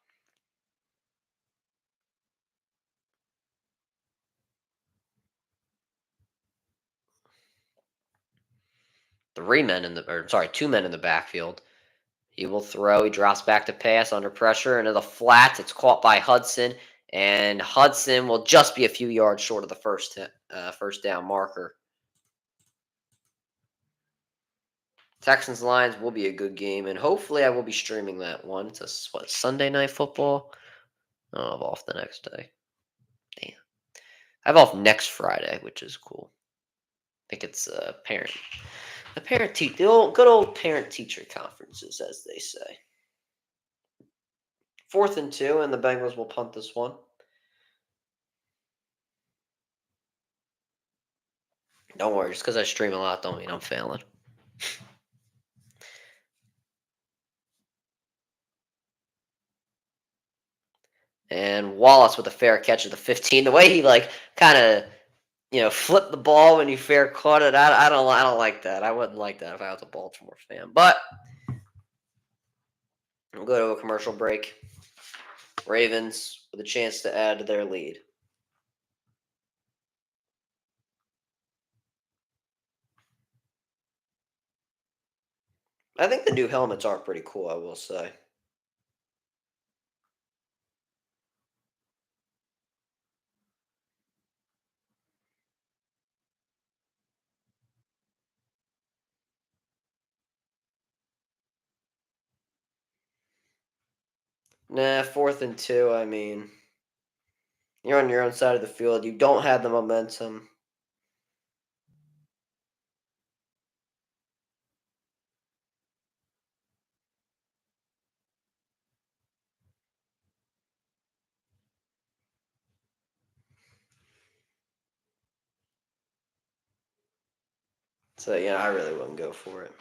Two men in the backfield. He will throw. He drops back to pass under pressure into the flats. It's caught by Hudson, and Hudson will just be a few yards short of the first down marker. Texans Lions will be a good game, and hopefully I will be streaming that one. It's Sunday Night Football? Oh, I'm off the next day. Damn. I have off next Friday, which is cool. I think it's the good old parent teacher conferences, as they say. 4th and 2, and the Bengals will punt this one. Don't worry, just because I stream a lot don't mean I'm failing. And Wallace with a fair catch at the 15. The way he kind of flip the ball when you fair caught it. I don't like that. I wouldn't like that if I was a Baltimore fan. But we'll go to a commercial break. Ravens with a chance to add to their lead. I think the new helmets are pretty cool, I will say. Nah, 4th and 2, I mean, you're on your own side of the field. You don't have the momentum. So, I really wouldn't go for it.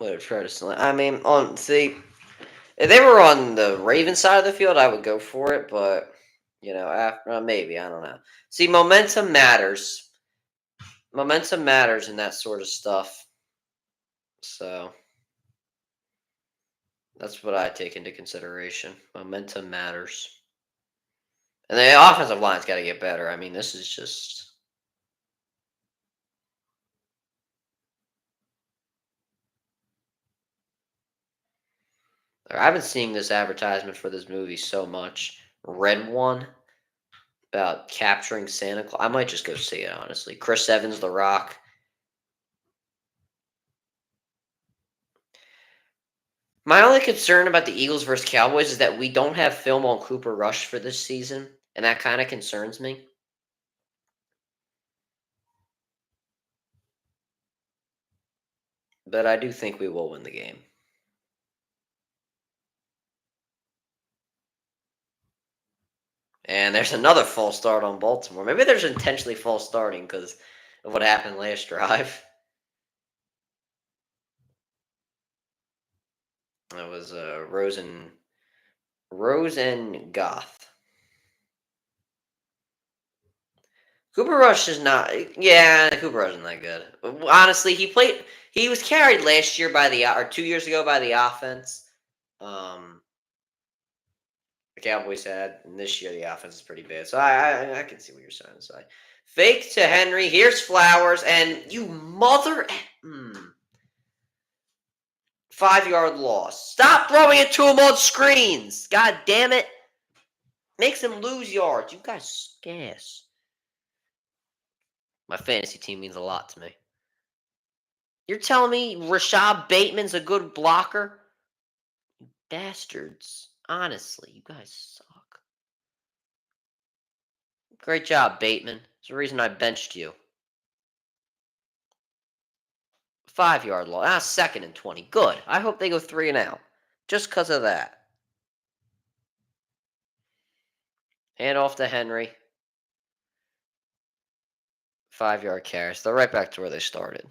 Would have tried to select. I mean, if they were on the Raven side of the field, I would go for it. But after maybe I don't know. See, momentum matters. Momentum matters in that sort of stuff. So that's what I take into consideration. Momentum matters, and the offensive line's got to get better. I mean, this is just. I've been seeing this advertisement for this movie so much. Red one about capturing Santa Claus. I might just go see it, honestly. Chris Evans, The Rock. My only concern about the Eagles versus Cowboys is that we don't have film on Cooper Rush for this season, and that kind of concerns me. But I do think we will win the game. And there's another false start on Baltimore. Maybe there's intentionally false starting because of what happened last drive. That was Rosen Goth. Cooper Rush is not. Yeah, Cooper Rush isn't that good. Honestly, he played. He was carried last year by or 2 years ago by the offense. Um, the Cowboys had, and this year the offense is pretty bad. So I can see what you're trying to say. Fake to Henry. Here's Flowers, and you mother. 5-yard loss. Stop throwing it to him on screens. God damn it. Makes him lose yards. You guys gas. My fantasy team means a lot to me. You're telling me Rashad Bateman's a good blocker? You bastards. Honestly, you guys suck. Great job, Bateman. It's the reason I benched you. 5-yard loss. 2nd and 20. Good. I hope they go 3-and-out. Just because of that. Hand off to Henry. 5-yard carries. They're right back to where they started.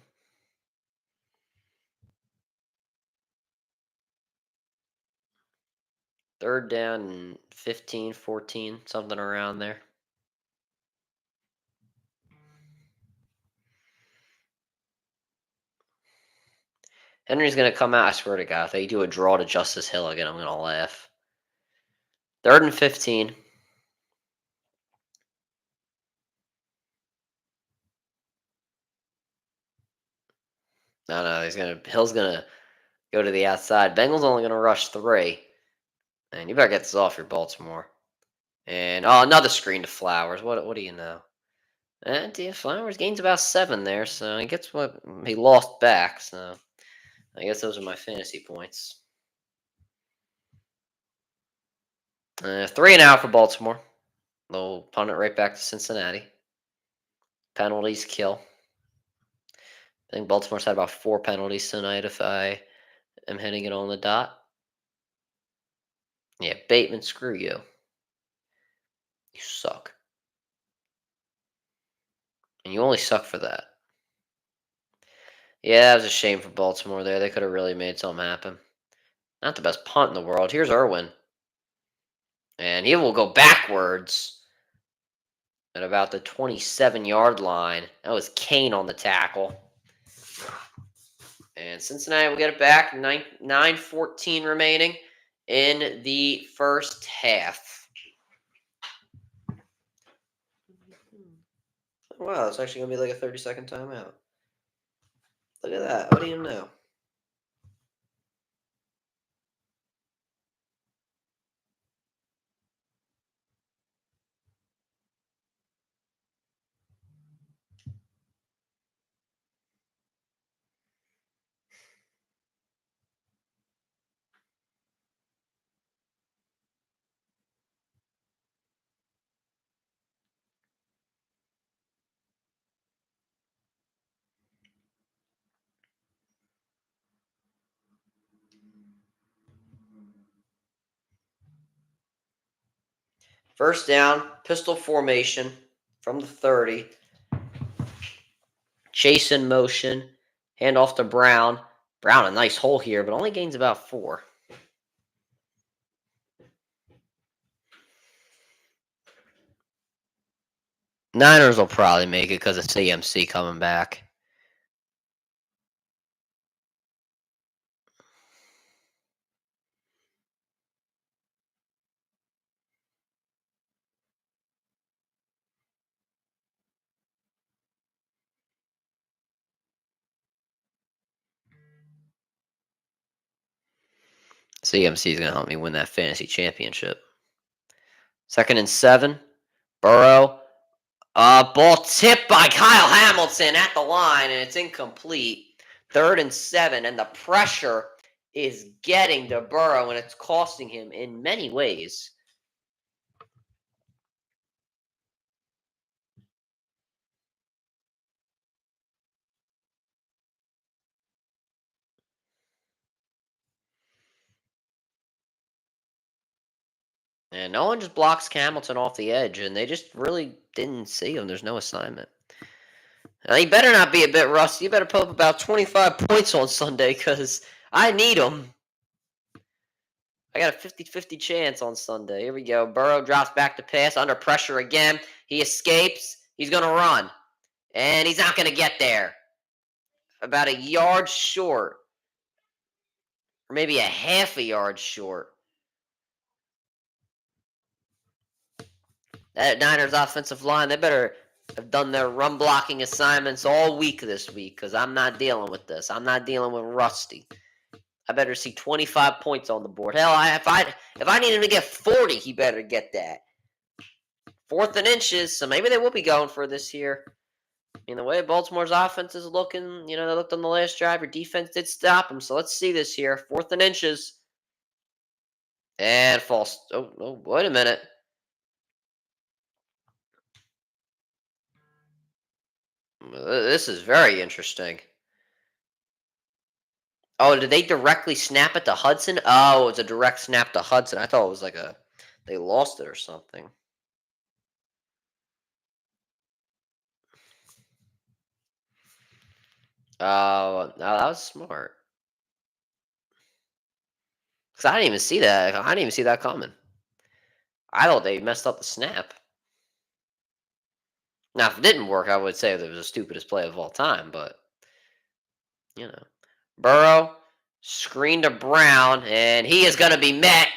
Third down and 15, 14, something around there. Henry's going to come out. I swear to God, if they do a draw to Justice Hill again, I'm going to laugh. 3rd and 15. No, Hill's gonna go to the outside. Bengals only gonna rush 3. And you better get this off your Baltimore. And another screen to Flowers. What do you know? And Flowers gains about 7 there, so he gets what he lost back. So I guess those are my fantasy points. 3-and-out for Baltimore. They'll punt it right back to Cincinnati. Penalties kill. I think Baltimore's had about 4 penalties tonight if I am hitting it on the dot. Yeah, Bateman, screw you. You suck. And you only suck for that. Yeah, that was a shame for Baltimore there. They could have really made something happen. Not the best punt in the world. Here's Irwin. And he will go backwards at about the 27-yard line. That was Kane on the tackle. And Cincinnati will get it back. 9:14 remaining in the first half. Wow, it's actually going to be like a 30-second timeout. Look at that. What do you know? First down, pistol formation from the 30. Chase in motion. Hand off to Brown. Brown, a nice hole here, but only gains about 4. Niners will probably make it because of CMC coming back. CMC is going to help me win that fantasy championship. 2nd and 7. Burrow. Ball tipped by Kyle Hamilton at the line, and it's incomplete. 3rd and 7, and the pressure is getting to Burrow, and it's costing him in many ways. And no one just blocks Hamilton off the edge, and they just really didn't see him. There's no assignment. Now, he better not be a bit rusty. You better put up about 25 points on Sunday because I need him. I got a 50-50 chance on Sunday. Here we go. Burrow drops back to pass under pressure again. He escapes. He's going to run. And he's not going to get there. About a yard short. Or maybe a half a yard short. That Niners offensive line, they better have done their run blocking assignments all week this week because I'm not dealing with this. I'm not dealing with Rusty. I better see 25 points on the board. Hell, if I need him to get 40, he better get that. 4th and inches, so maybe they will be going for this here. I mean, the way Baltimore's offense is looking, they looked on the last drive. Your defense did stop them, so let's see this here. 4th and inches. And false. Oh, wait a minute. This is very interesting. Oh, did they directly snap it to Hudson? Oh, it's a direct snap to Hudson. I thought it was like they lost it or something. Oh, no, that was smart. Because I didn't even see that. I didn't even see that coming. I thought they messed up the snap. Now, if it didn't work, I would say it was the stupidest play of all time, but, you know. Burrow, screen to Brown, and he is going to be met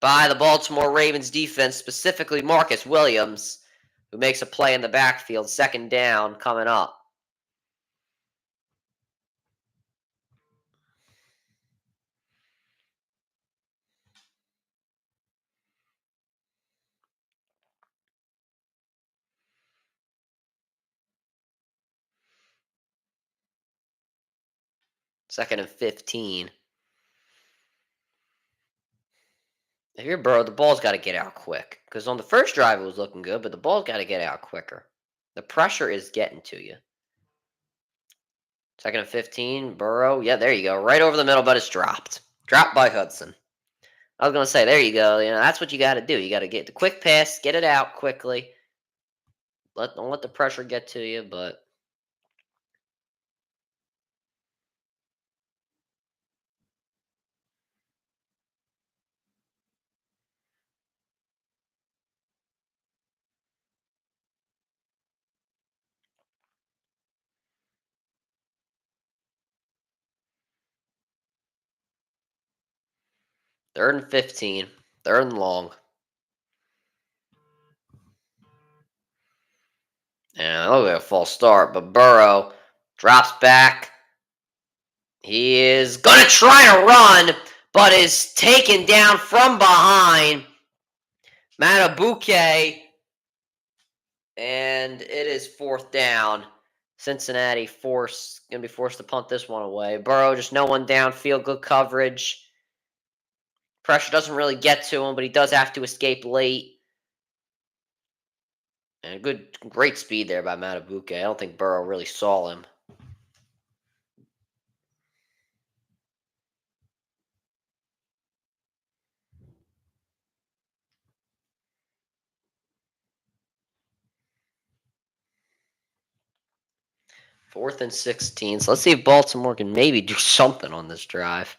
by the Baltimore Ravens defense, specifically Marcus Williams, who makes a play in the backfield, 2nd down coming up. Second and 15. If you're Burrow, the ball's got to get out quick. Because on the first drive, it was looking good, but the ball's got to get out quicker. The pressure is getting to you. Second and 15, Burrow. Yeah, there you go. Right over the middle, but it's dropped. Dropped by Hudson. I was going to say, there you go. That's what you got to do. You got to get the quick pass, get it out quickly. Don't let the pressure get to you, but 3rd and 15, 3rd and long. And look at a false start, but Burrow drops back. He is going to try to run, but is taken down from behind. Matabuke, and it is 4th down. Cincinnati going to be forced to punt this one away. Burrow just no one downfield, good coverage. Pressure doesn't really get to him, but he does have to escape late. And great speed there by Matabuke. I don't think Burrow really saw him. Fourth and 16. So let's see if Baltimore can maybe do something on this drive.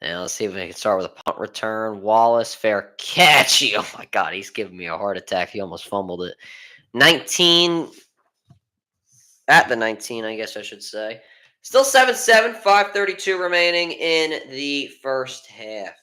And let's see if we can start with a punt return. Wallace, fair catch. Oh my God, he's giving me a heart attack. He almost fumbled it. 19 at the 19, I guess I should say. Still 7-7, 5:32 remaining in the first half.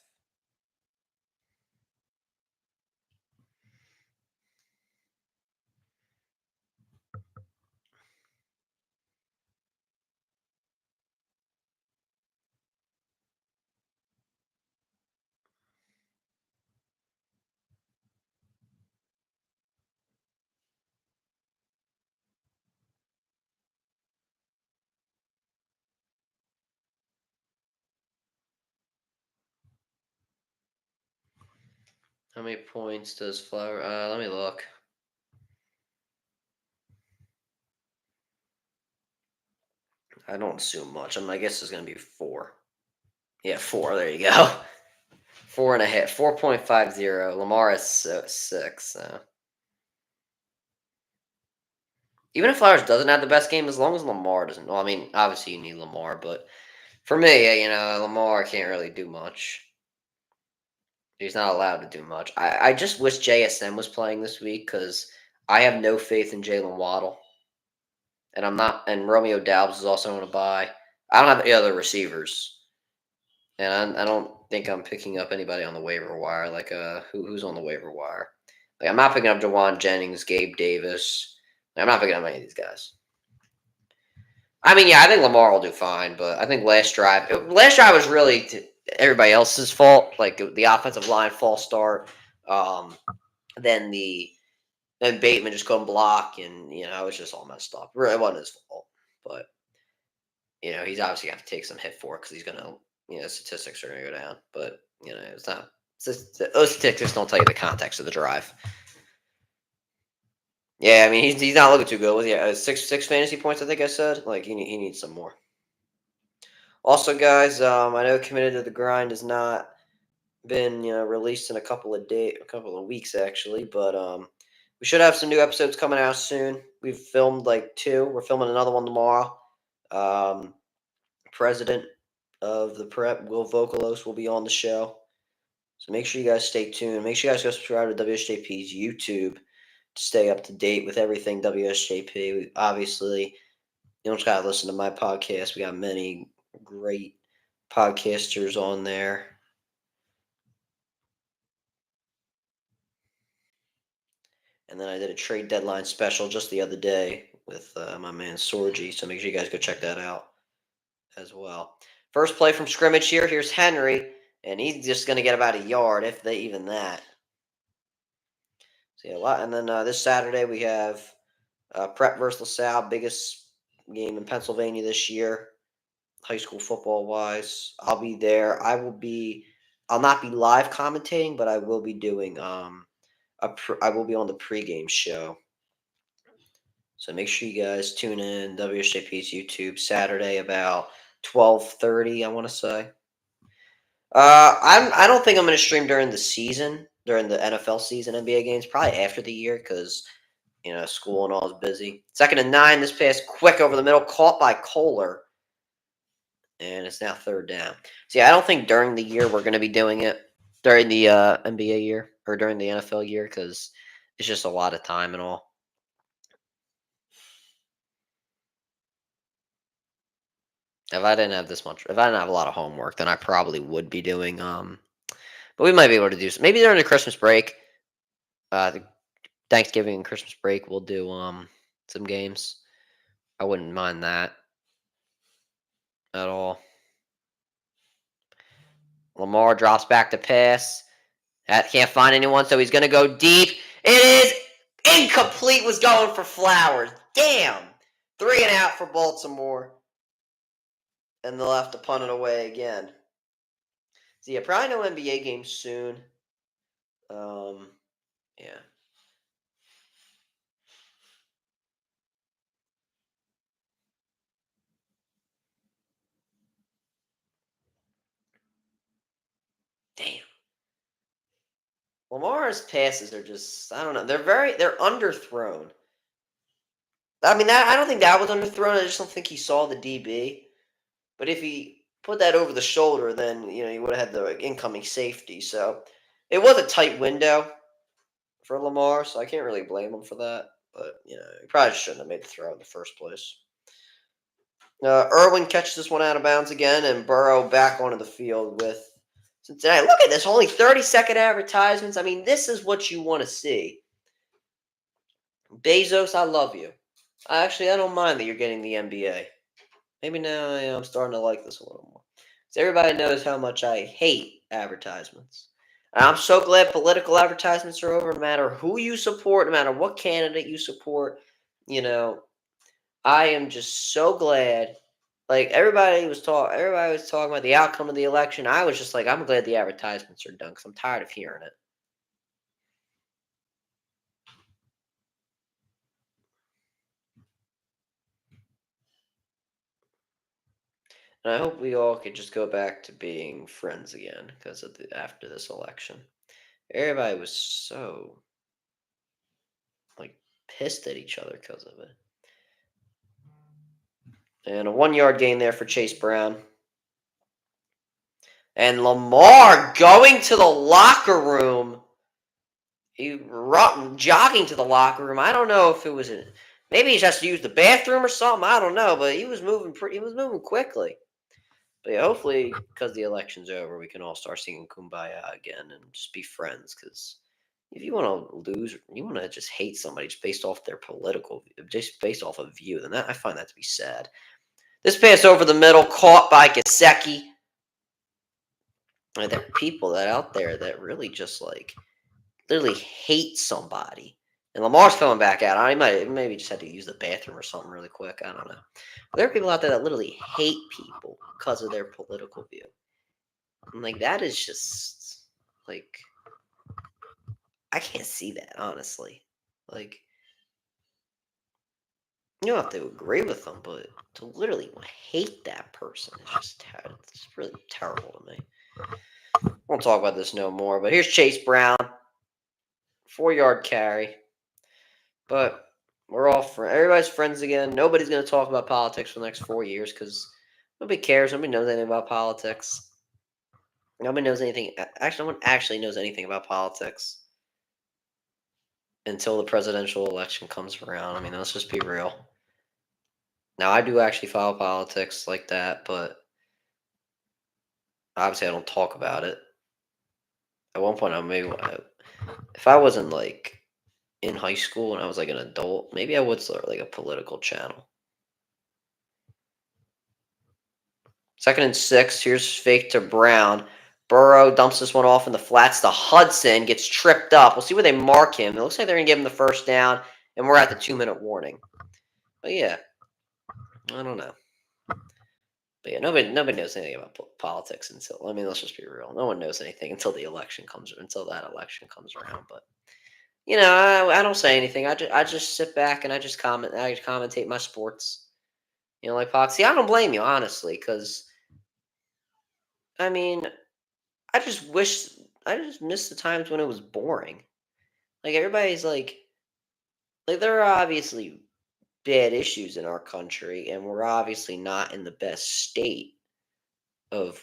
How many points does Flower? Let me look. I don't assume much. I guess it's going to be 4. Yeah, 4. There you go. 4.5. 4.50. Lamar is 6. So. Even if Flowers doesn't have the best game, as long as Lamar doesn't. Well, I mean, obviously you need Lamar, but for me, Lamar can't really do much. He's not allowed to do much. I just wish JSN was playing this week because I have no faith in Jalen Waddle, and I'm not. And Romeo Doubs is also on a bye. I don't have any other receivers, and I don't think I'm picking up anybody on the waiver wire. Like who's on the waiver wire? Like I'm not picking up Jawan Jennings, Gabe Davis. I'm not picking up any of these guys. I mean, yeah, I think Lamar will do fine, but I think last drive was really everybody else's fault. Like the offensive line false start, then then Bateman just couldn't block, and it was just all messed up. Really, it wasn't his fault, but he's obviously got to take some hit for it because he's gonna, statistics are gonna go down. But it's not. Those statistics don't tell you the context of the drive. Yeah, I mean he's not looking too good. Was he six fantasy points? I think I said. Like he needs some more. Also, guys, I know Committed to the Grind has not been released in a couple of weeks actually, but we should have some new episodes coming out soon. We've filmed like 2. We're filming another one tomorrow. President of the Prep, Will Vocalos, will be on the show. So make sure you guys stay tuned. Make sure you guys go subscribe to WSJP's YouTube to stay up to date with everything WSJP. Obviously, you don't just gotta listen to my podcast. We got many great podcasters on there. And then I did a trade deadline special just the other day with my man Sorgi. So make sure you guys go check that out as well. First play from scrimmage here. Here's Henry. And he's just going to get about a yard, if they even that. So yeah, a lot. And then this Saturday we have Prep versus LaSalle, biggest game in Pennsylvania this year, high school football wise. I'll be there. I'll not be live commentating, but I will be doing I will be on the pregame show. So make sure you guys tune in WSJP's YouTube Saturday about 12:30. I want to say. I don't think I'm going to stream during the season, during the NFL season, NBA games. Probably after the year because school and all is busy. 2nd and 9. This pass quick over the middle, caught by Kohler, and it's now 3rd down. See, I don't think during the year we're going to be doing it during the NBA year or during the NFL year because it's just a lot of time and all. If I didn't have this much, if I didn't have a lot of homework, then I probably would be doing but we might be able to do some maybe during the Christmas break. The Thanksgiving and Christmas break we'll do some games. I wouldn't mind that at all. Lamar drops back to pass. That can't find anyone, so he's gonna go deep. It is incomplete, was going for Flowers. Damn. 3 and out for Baltimore. And they'll have to punt it away again. So yeah, probably no NBA games soon. Yeah. Damn. Lamar's passes are just I don't know. They're underthrown. I mean I don't think that was underthrown. I just don't think he saw the DB. But if he put that over the shoulder, then he would have had the incoming safety. So it was a tight window for Lamar, so I can't really blame him for that. But he probably shouldn't have made the throw in the first place. Irwin catches this one out of bounds again, and Burrow back onto the field with Cincinnati. Look at this, only 30-second advertisements. I mean, this is what you want to see. Bezos, I love you. I don't mind that you're getting the NBA. Maybe now I'm starting to like this a little more. Because everybody knows how much I hate advertisements. And I'm so glad political advertisements are over, no matter who you support, no matter what candidate you support. I am just so glad. Like everybody was talking about the outcome of the election. I was just like, I'm glad the advertisements are done because I'm tired of hearing it. And I hope we all could just go back to being friends again because after this election, everybody was so like pissed at each other because of it. And a 1-yard gain there for Chase Brown. And Lamar going to the locker room. He jogging to the locker room. I don't know if it was maybe he just used the bathroom or something. I don't know, but he was moving he was moving quickly. But yeah, hopefully, because the election's over, we can all start singing "Kumbaya" again and just be friends. Because if you want to lose, you want to just hate somebody just based off their just based off of view, then I find that to be sad. This pass over the middle, caught by Gesicki. And there are people that out there that really just literally hate somebody. And Lamar's coming back out. He might maybe just had to use the bathroom or something really quick. I don't know. But there are people out there that literally hate people because of their political view. And that is just I can't see that, honestly. You don't have to agree with them, but to literally hate that person is it's really terrible to me. Won't talk about this no more, but here's Chase Brown. 4-yard carry. But we're all everybody's friends again. Nobody's going to talk about politics for the next 4 years because nobody cares. Nobody knows anything about politics. Nobody knows anything. Actually, no one actually knows anything about politics until the presidential election comes around. I mean, let's just be real. Now, I do actually follow politics like that, but obviously I don't talk about it. At one point, if I wasn't in high school and I was an adult, maybe I would start a political channel. 2nd and 6. Here's fake to Brown. Burrow dumps this one off in the flats to Hudson. Gets tripped up. We'll see where they mark him. It looks like they're going to give him the first down, and we're at the 2-minute warning. But yeah, I don't know. But yeah, nobody knows anything about politics until, I mean, let's just be real. No one knows anything until until that election comes around. But I don't say anything. I just sit back and I just comment. I commentate my sports. Like Poxy. I don't blame you, honestly, because I mean, I just wish I just miss the times when it was boring. Like everybody's like there are obviously bad issues in our country, and we're obviously not in the best state of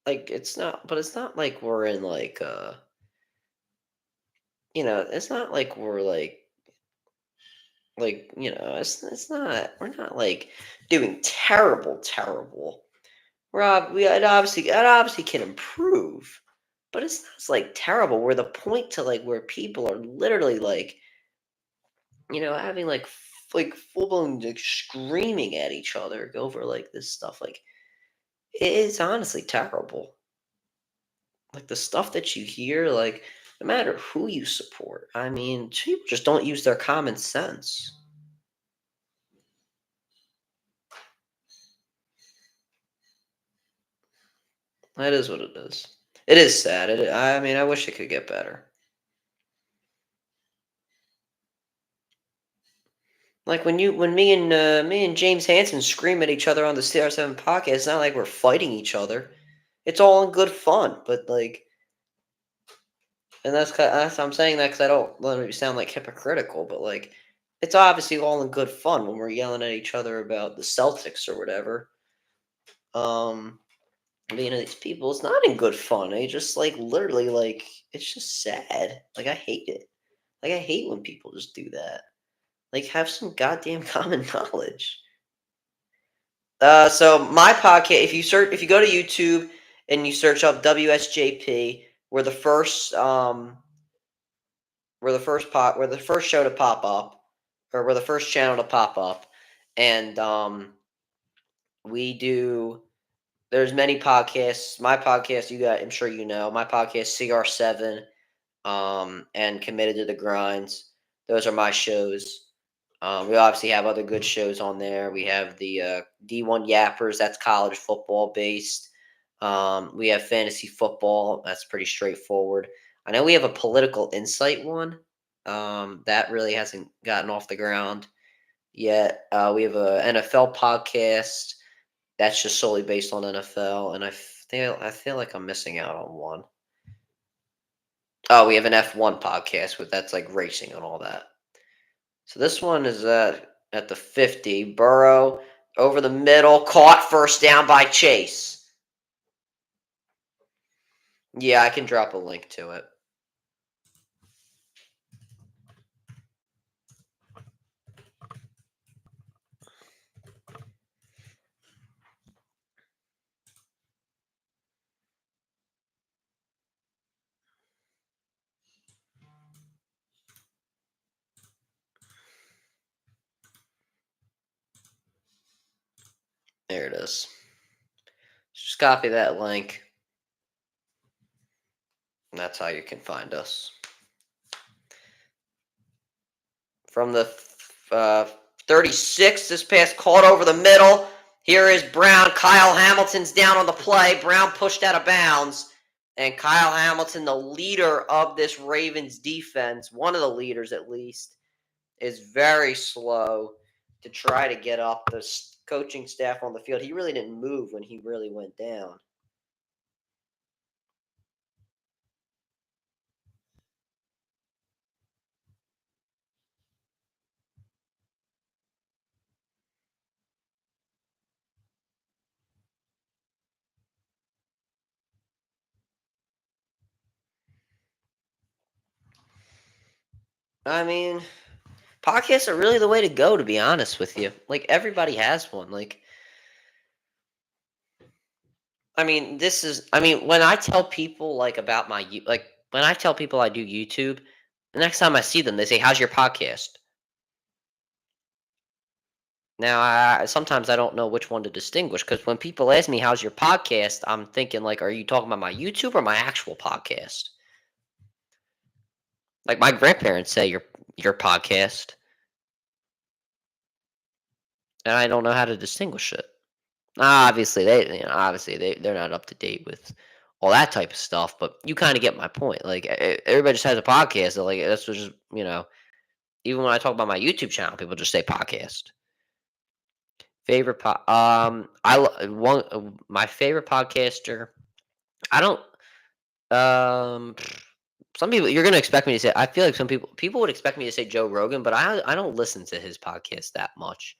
it's not, but it's not like we're in it's not like we're it's not, we're not like doing terrible. It obviously can improve, but it's not like terrible. Where the point to where people are literally having full blown screaming at each other over this stuff. It is honestly terrible. Like the stuff that you hear, no matter who you support. I mean, people just don't use their common sense. That is what it is. It is sad. I mean, I wish it could get better. Like when me and James Hansen scream at each other on the CR7 podcast, it's not like we're fighting each other. It's all in good fun, but and I'm saying that because I don't want to sound hypocritical, but it's obviously all in good fun when we're yelling at each other about the Celtics or whatever. But these people, it's not in good fun. They just literally it's just sad. I hate it. I hate when people just do that. Have some goddamn common knowledge. So my podcast, if you go to YouTube and you search up WSJP, we're the first we're the first show to pop up, or we're the first channel to pop up, and we do. There's many podcasts. My podcast, I'm sure you know, my podcast CR7, and Committed to the Grinds. Those are my shows. We obviously have other good shows on there. We have the D1 Yappers, that's college football based. We have fantasy football, that's pretty straightforward. I know we have a political insight one, that really hasn't gotten off the ground yet. We have a NFL podcast that's just solely based on NFL, and I feel like I'm missing out on one. Oh, we have an F1 podcast with that's racing and all that. So this one is at the 50. Burrow over the middle, caught, first down by Chase. Yeah, I can drop a link to it. There it is. Just copy that link, and that's how you can find us. From the 36, this pass caught over the middle. Here is Brown. Kyle Hamilton's down on the play. Brown pushed out of bounds. And Kyle Hamilton, the leader of this Ravens defense, one of the leaders at least, is very slow to try to get up the coaching staff on the field. He really didn't move when he really went down. I mean, podcasts are really the way to go, to be honest with you. Everybody has one. When I tell people about when I tell people I do YouTube, the next time I see them, they say, "How's your podcast?" Now, sometimes I don't know which one to distinguish, because when people ask me, "How's your podcast?" I'm thinking are you talking about my YouTube or my actual podcast? My grandparents say your podcast. and I don't know how to distinguish it. Obviously, they're not up to date with all that type of stuff, but you kind of get my point. Like everybody just has a podcast. So, like that's what just even when I talk about my YouTube channel, people just say podcast. Favorite one my favorite podcaster. I don't some people you're gonna expect me to say. I feel like some people would expect me to say Joe Rogan, but I don't listen to his podcast that much.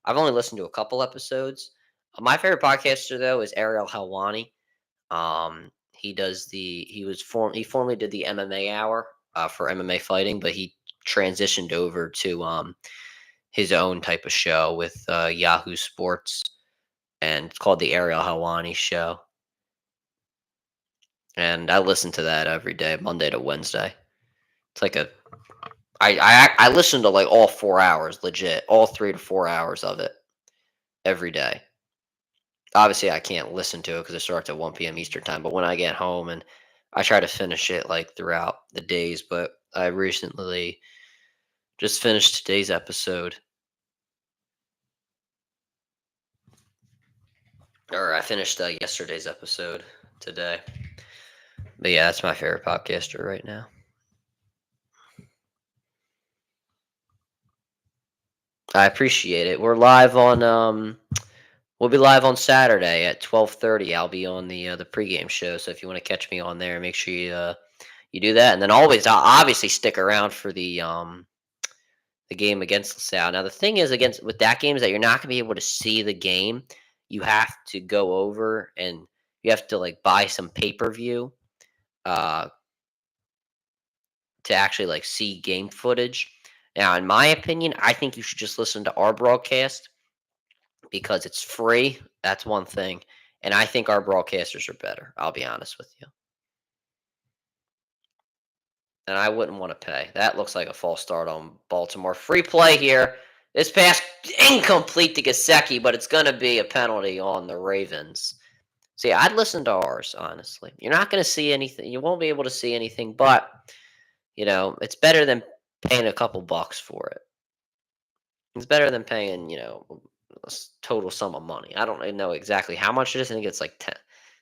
I've only listened to a couple episodes. My favorite podcaster though is Ariel Helwani. He formerly did the MMA hour for MMA fighting, but he transitioned over to his own type of show with Yahoo Sports, and it's called the Ariel Helwani Show. And I listen to that every day, Monday to Wednesday. It's like a I listen to like all 4 hours, legit, all 3 to 4 hours of it every day. Obviously, I can't listen to it because it starts at 1 p.m. Eastern time. But when I get home and I try to finish it like throughout the days, but I recently just finished today's episode, or I finished yesterday's episode today. But yeah, that's my favorite podcaster right now. I appreciate it. We'll be live on Saturday at 12:30. I'll be on the pregame show. So if you want to catch me on there, make sure you do that. And then always I'll obviously stick around for the game against LaSalle. Now the thing is against with that game is that you're not gonna be able to see the game. You have to go over and you have to like buy some pay-per-view uh to actually like see game footage. Now, in my opinion, I think you should just listen to our broadcast because it's free. That's one thing. And I think our broadcasters are better. I'll be honest with you. And I wouldn't want to pay. That looks like a false start on Baltimore. Free play here. This pass incomplete to Gasecki, but it's going to be a penalty on the Ravens. See, I'd listen to ours, honestly. You're not going to see anything. You won't be able to see anything, but, it's better than paying a couple bucks for it. It's better than paying, total sum of money. I don't even know exactly how much it is. I think it's like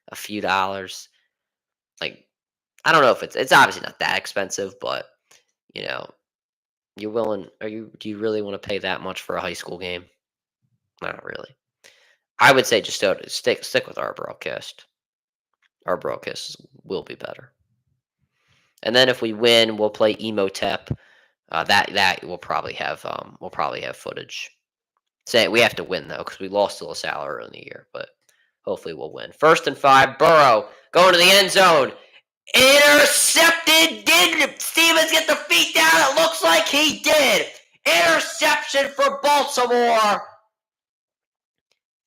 a few dollars. Like, I don't know if it's obviously not that expensive, but, you know, you're willing do you really wanna pay that much for a high school game? Not really. I would say just stick with our broadcast. Our broadcast will be better. And then if we win, we'll play Emotep. That we'll probably have footage. Say we have to win though, because we lost to LaSalle early in the year, but hopefully we'll win. 1st and 5, Burrow going to the end zone. Intercepted. Did Stevens get the feet down? It looks like he did. Interception for Baltimore.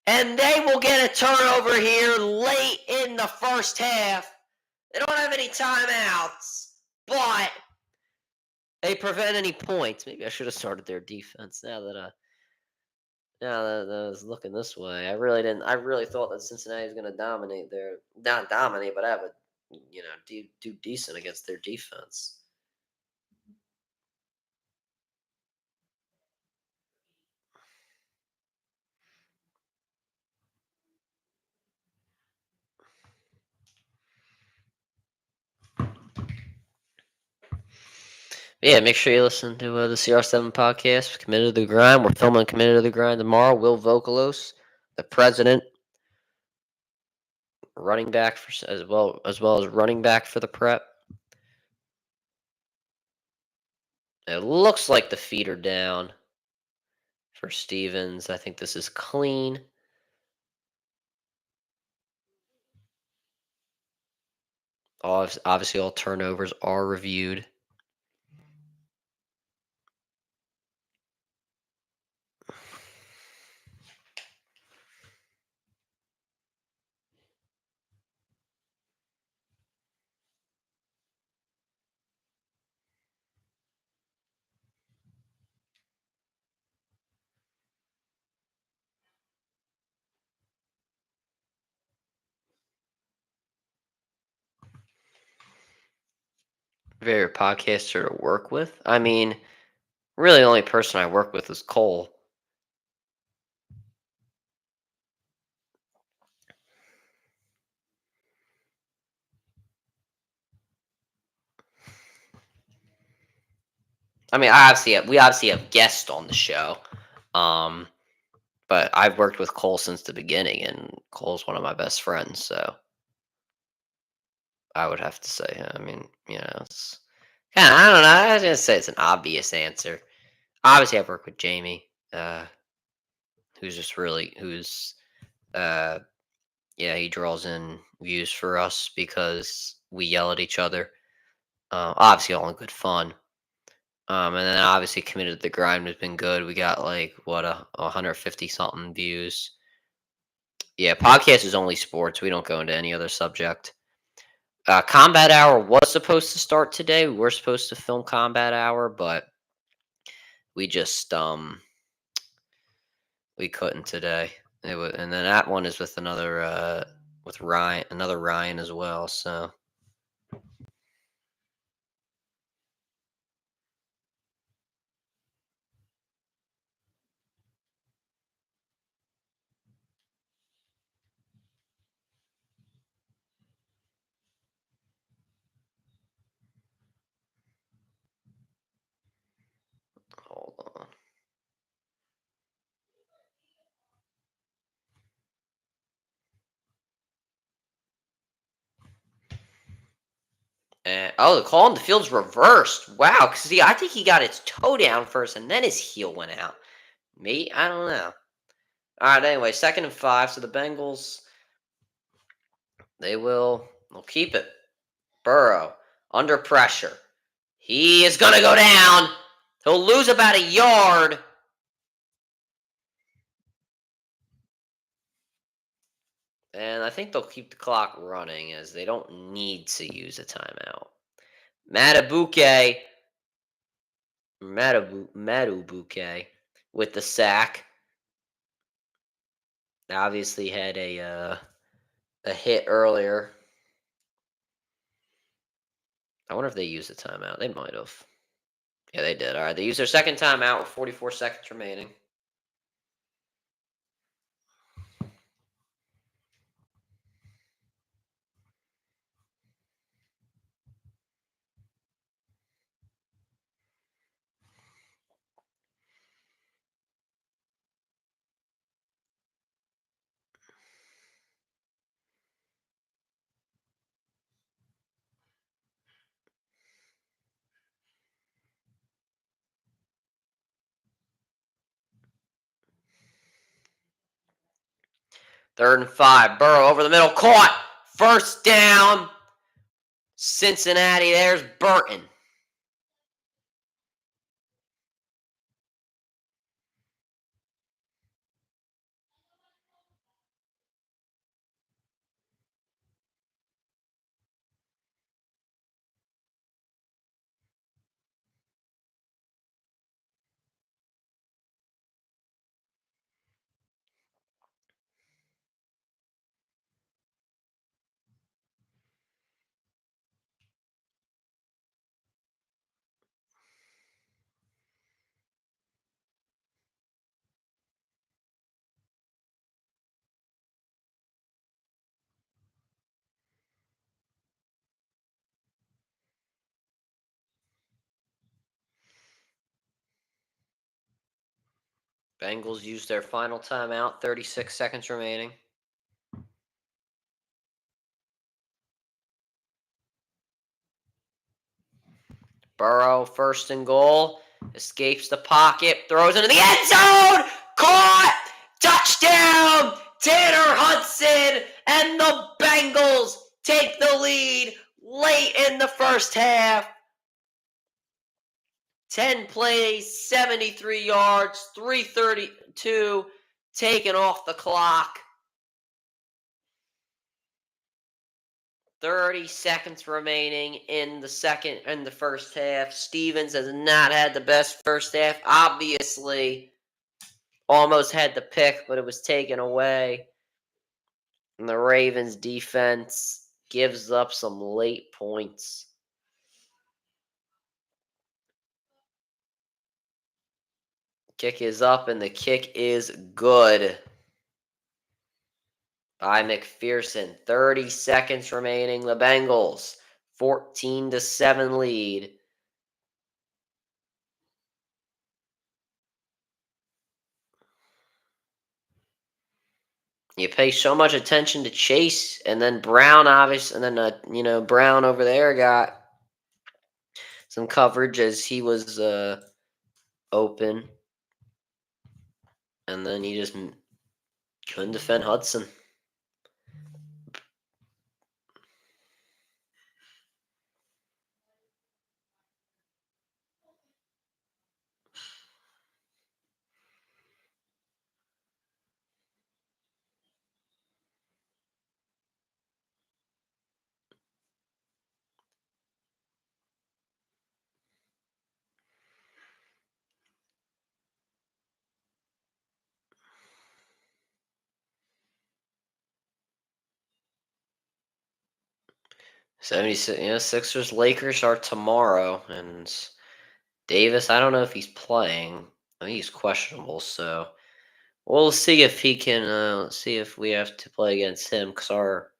And they will get a turnover here late in the first half. They don't have any timeouts, but they prevent any points. Maybe I should have started their defense now that I was looking this way. I really didn't. I really thought that Cincinnati was going to dominate their not dominate, but have a do decent against their defense. Yeah, make sure you listen to the CR7 podcast, Committed to the Grind. We're filming Committed to the Grind tomorrow. Will Vokalos, the president, running back for as well as running back for the prep. It looks like the feet are down for Stevens. I think this is clean. Obviously, all turnovers are reviewed. Favorite podcaster to work with? I mean, really, the only person I work with is Cole. I mean, we obviously have guests on the show, um, but I've worked with Cole since the beginning, and Cole's one of my best friends. So I would have to say, I mean, it's kind of, I don't know. I was gonna say it's an obvious answer. Obviously, I've worked with Jamie, who's uh, yeah, he draws in views for us because we yell at each other. Obviously, all in good fun. And then obviously committed to the grind has been good. We got like what a 150 something views. Yeah, podcast is only sports. We don't go into any other subject. Combat Hour was supposed to start today. We were supposed to film Combat Hour, but we just we couldn't today. And then that one is with with Ryan as well. So hold on. Oh, the call on the field's reversed. Wow, because I think he got his toe down first, and then his heel went out. Me, I don't know. All right. Anyway, 2nd and 5. So the Bengals, they'll keep it. Burrow under pressure. He is gonna go down. He'll lose about a yard. And I think they'll keep the clock running as they don't need to use a timeout. Matabuke, Matabuke with the sack. Obviously had a hit earlier. I wonder if they used a timeout. They might have. Yeah, they did. All right, they used their second timeout with 44 seconds remaining. 3rd and 5. Burrow over the middle, caught. First down. Cincinnati. There's Burton. Bengals use their final timeout. 36 seconds remaining. Burrow, 1st and goal. Escapes the pocket. Throws into the end zone. Caught. Touchdown. Tanner Hudson. And the Bengals take the lead late in the first half. 10 plays, 73 yards, 3:32 taken off the clock. 30 seconds remaining in the first half. Stevens has not had the best first half. Obviously, almost had the pick, but it was taken away. And the Ravens defense gives up some late points. Kick is up, and the kick is good by McPherson. 30 seconds remaining. The Bengals 14-7 lead. You pay so much attention to Chase, and then Brown, obviously, and then Brown over there got some coverage as he was open, and then he just couldn't defend Hudson. Sixers Lakers are tomorrow, and Davis. I don't know if he's playing. I think he's questionable, so we'll see if he can. Let's see if we have to play against him because our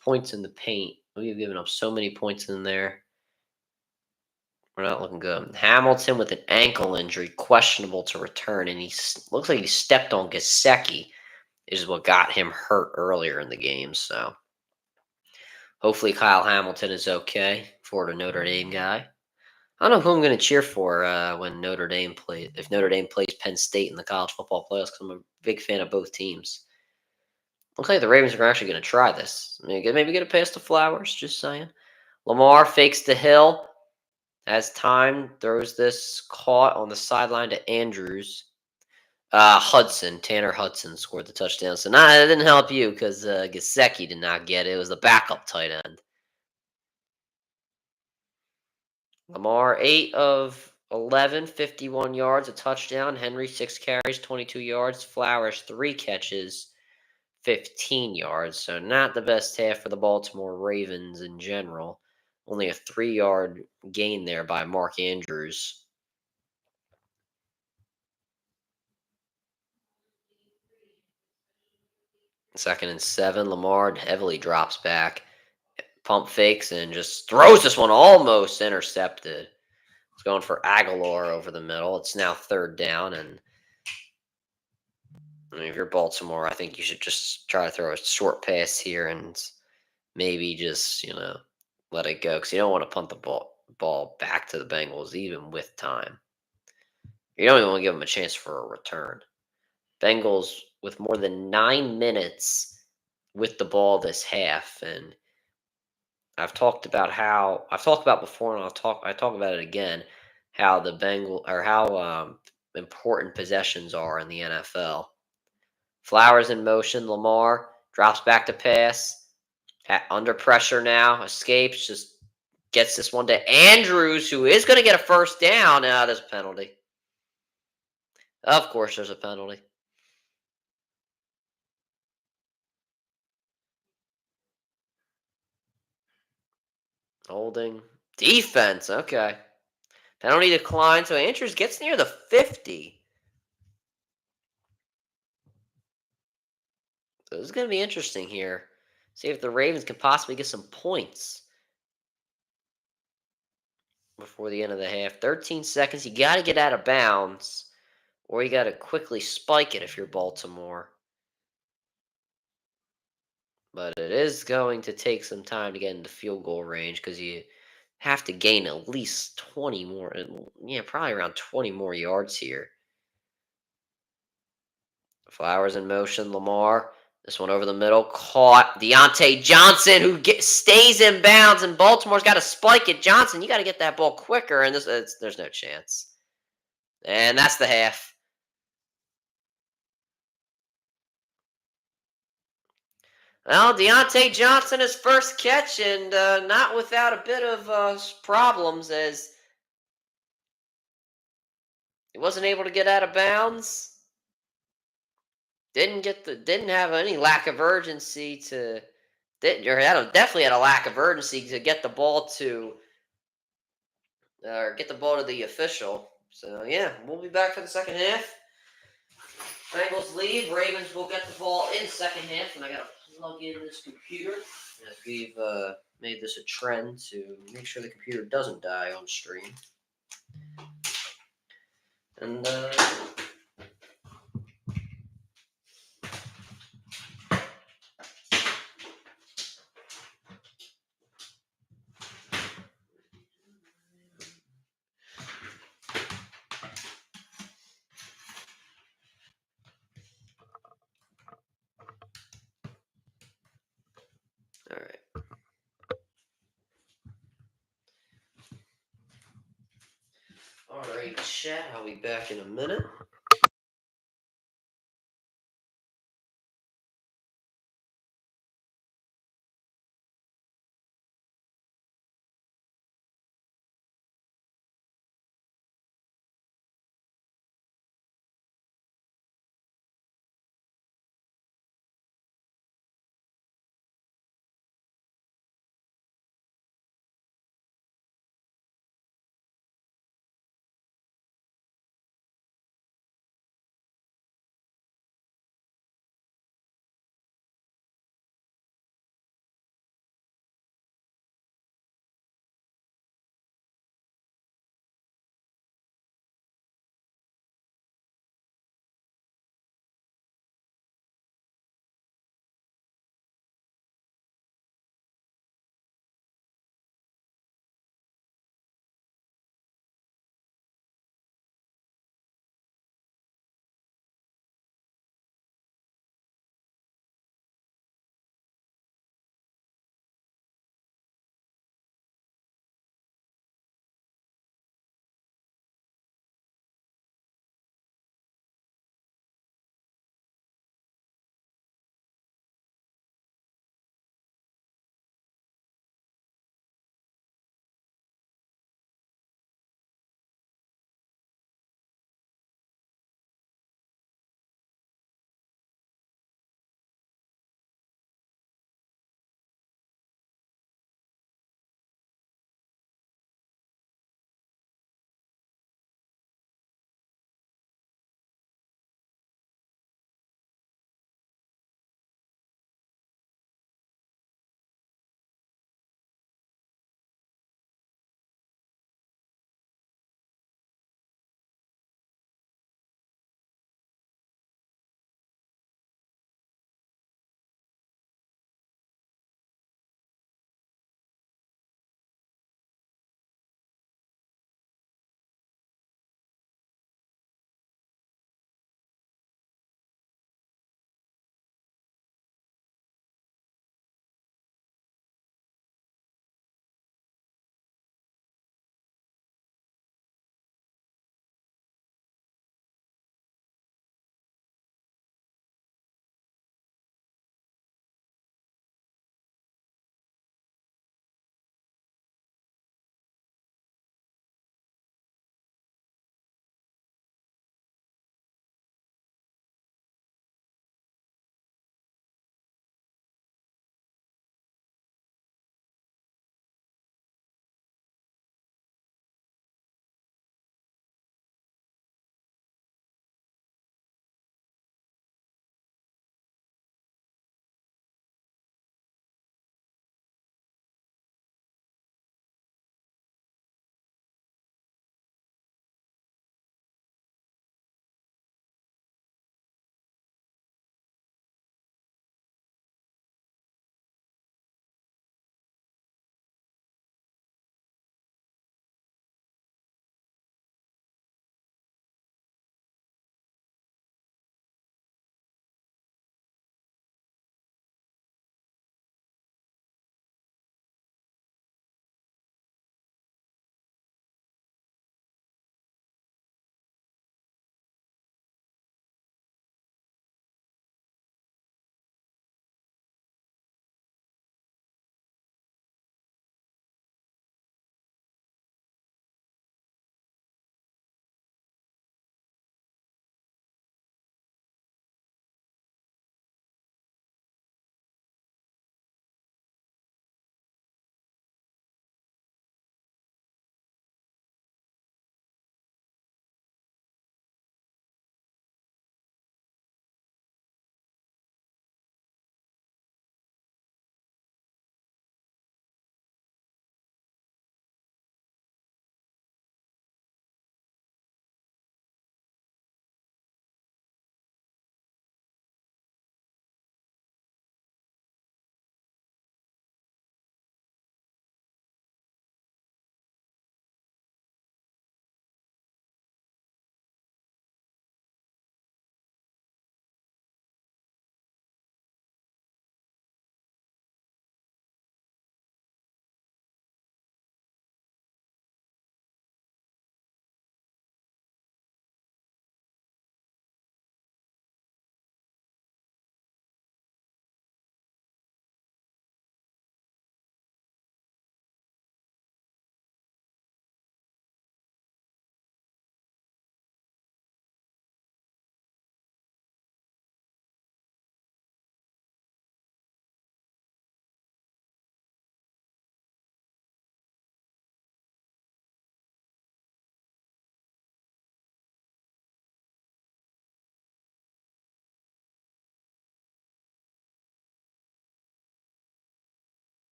points in the paint. We've given up so many points in there. We're not looking good. Hamilton with an ankle injury, questionable to return, and looks like he stepped on Gasecki, is what got him hurt earlier in the game. So hopefully Kyle Hamilton is okay for the Notre Dame guy. I don't know who I'm going to cheer for when Notre Dame plays. If Notre Dame plays Penn State in the college football playoffs, because I'm a big fan of both teams. Looks like the Ravens are actually going to try this. Maybe get a pass to Flowers. Just saying. Lamar fakes the Hill. As time throws this caught on the sideline to Andrews. Tanner Hudson scored the touchdown. So that didn't help you because Gasecki did not get it. It was the backup tight end. Lamar, 8 of 11, 51 yards, a touchdown. Henry, 6 carries, 22 yards. Flowers, 3 catches, 15 yards. So not the best half for the Baltimore Ravens in general. Only a 3-yard gain there by Mark Andrews. Second and 7, Lamar heavily drops back, pump fakes, and just throws this one almost intercepted. It's going for Aguilar over the middle. It's now 3rd down, and if you're Baltimore, I think you should just try to throw a short pass here and maybe just, let it go because you don't want to punt the ball back to the Bengals even with time. You don't even want to give them a chance for a return. Bengals with more than 9 minutes with the ball this half, and I've talked about before, and I talk about it again, how the how important possessions are in the NFL. Flowers in motion, Lamar drops back to pass, under pressure now, escapes, just gets this one to Andrews, who is going to get a first down. Now there's a penalty. Of course, there's a penalty. Holding defense. Okay. Penalty declined, so Andrews gets near the 50. So this is going to be interesting here. See if the Ravens can possibly get some points before the end of the half. 13 seconds. You got to get out of bounds, or you got to quickly spike it if you're Baltimore. But it is going to take some time to get into field goal range because you have to gain at least 20 more. Yeah, probably around 20 more yards here. Flowers in motion. Lamar. This one over the middle. Caught. Deontay Johnson, who stays in bounds, and Baltimore's got to spike it. Johnson, you got to get that ball quicker, and there's no chance. And that's the half. Well, Deontay Johnson, his first catch, and not without a bit of problems as he wasn't able to get out of bounds. Didn't have any lack of urgency definitely had a lack of urgency to get the ball to the official. So yeah, we'll be back for the second half. Bengals lead. Ravens will get the ball in second half, and I gotta plug in this computer. As we've made this a trend to make sure the computer doesn't die on stream. And chat. I'll be back in a minute.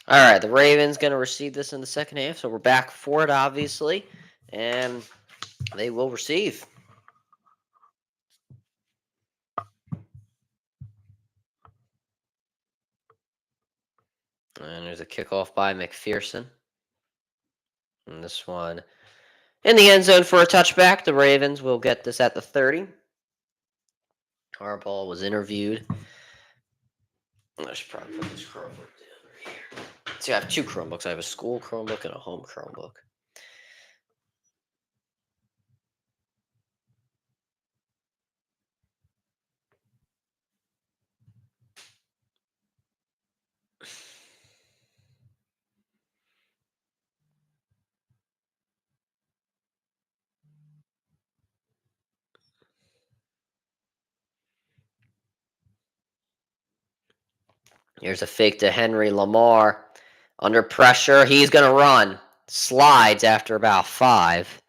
All right, the Ravens going to receive this in the second half, so we're back for it, obviously, and they will receive. And there's a kickoff by McPherson. And this one in the end zone for a touchback. The Ravens will get this at the 30. Harbaugh was interviewed. I should probably put this Chromebook down right here. See, I have two Chromebooks. I have a school Chromebook and a home Chromebook. Here's a fake to Henry Lamar. Under pressure, he's going to run. Slides after about 5.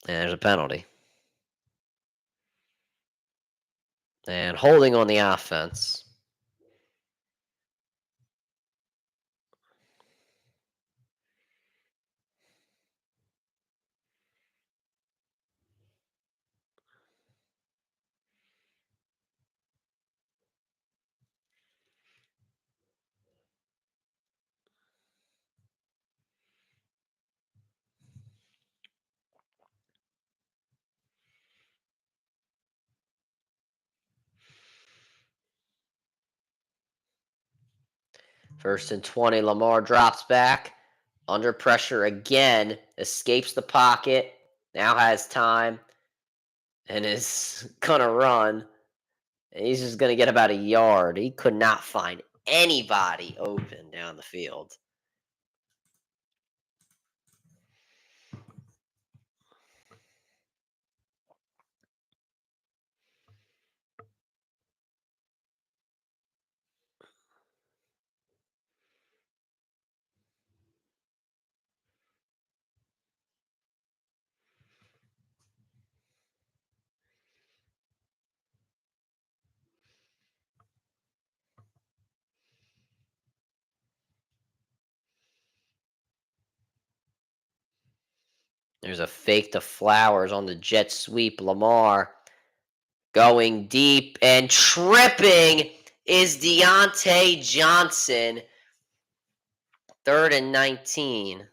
And there's a penalty. And holding on the offense. First and 20, Lamar drops back. Under pressure again. Escapes the pocket. Now has time. And is going to run. And he's just going to get about a yard. He could not find anybody open down the field. There's a fake to Flowers on the jet sweep. Lamar going deep and tripping is Deontay Johnson. 3rd and 19.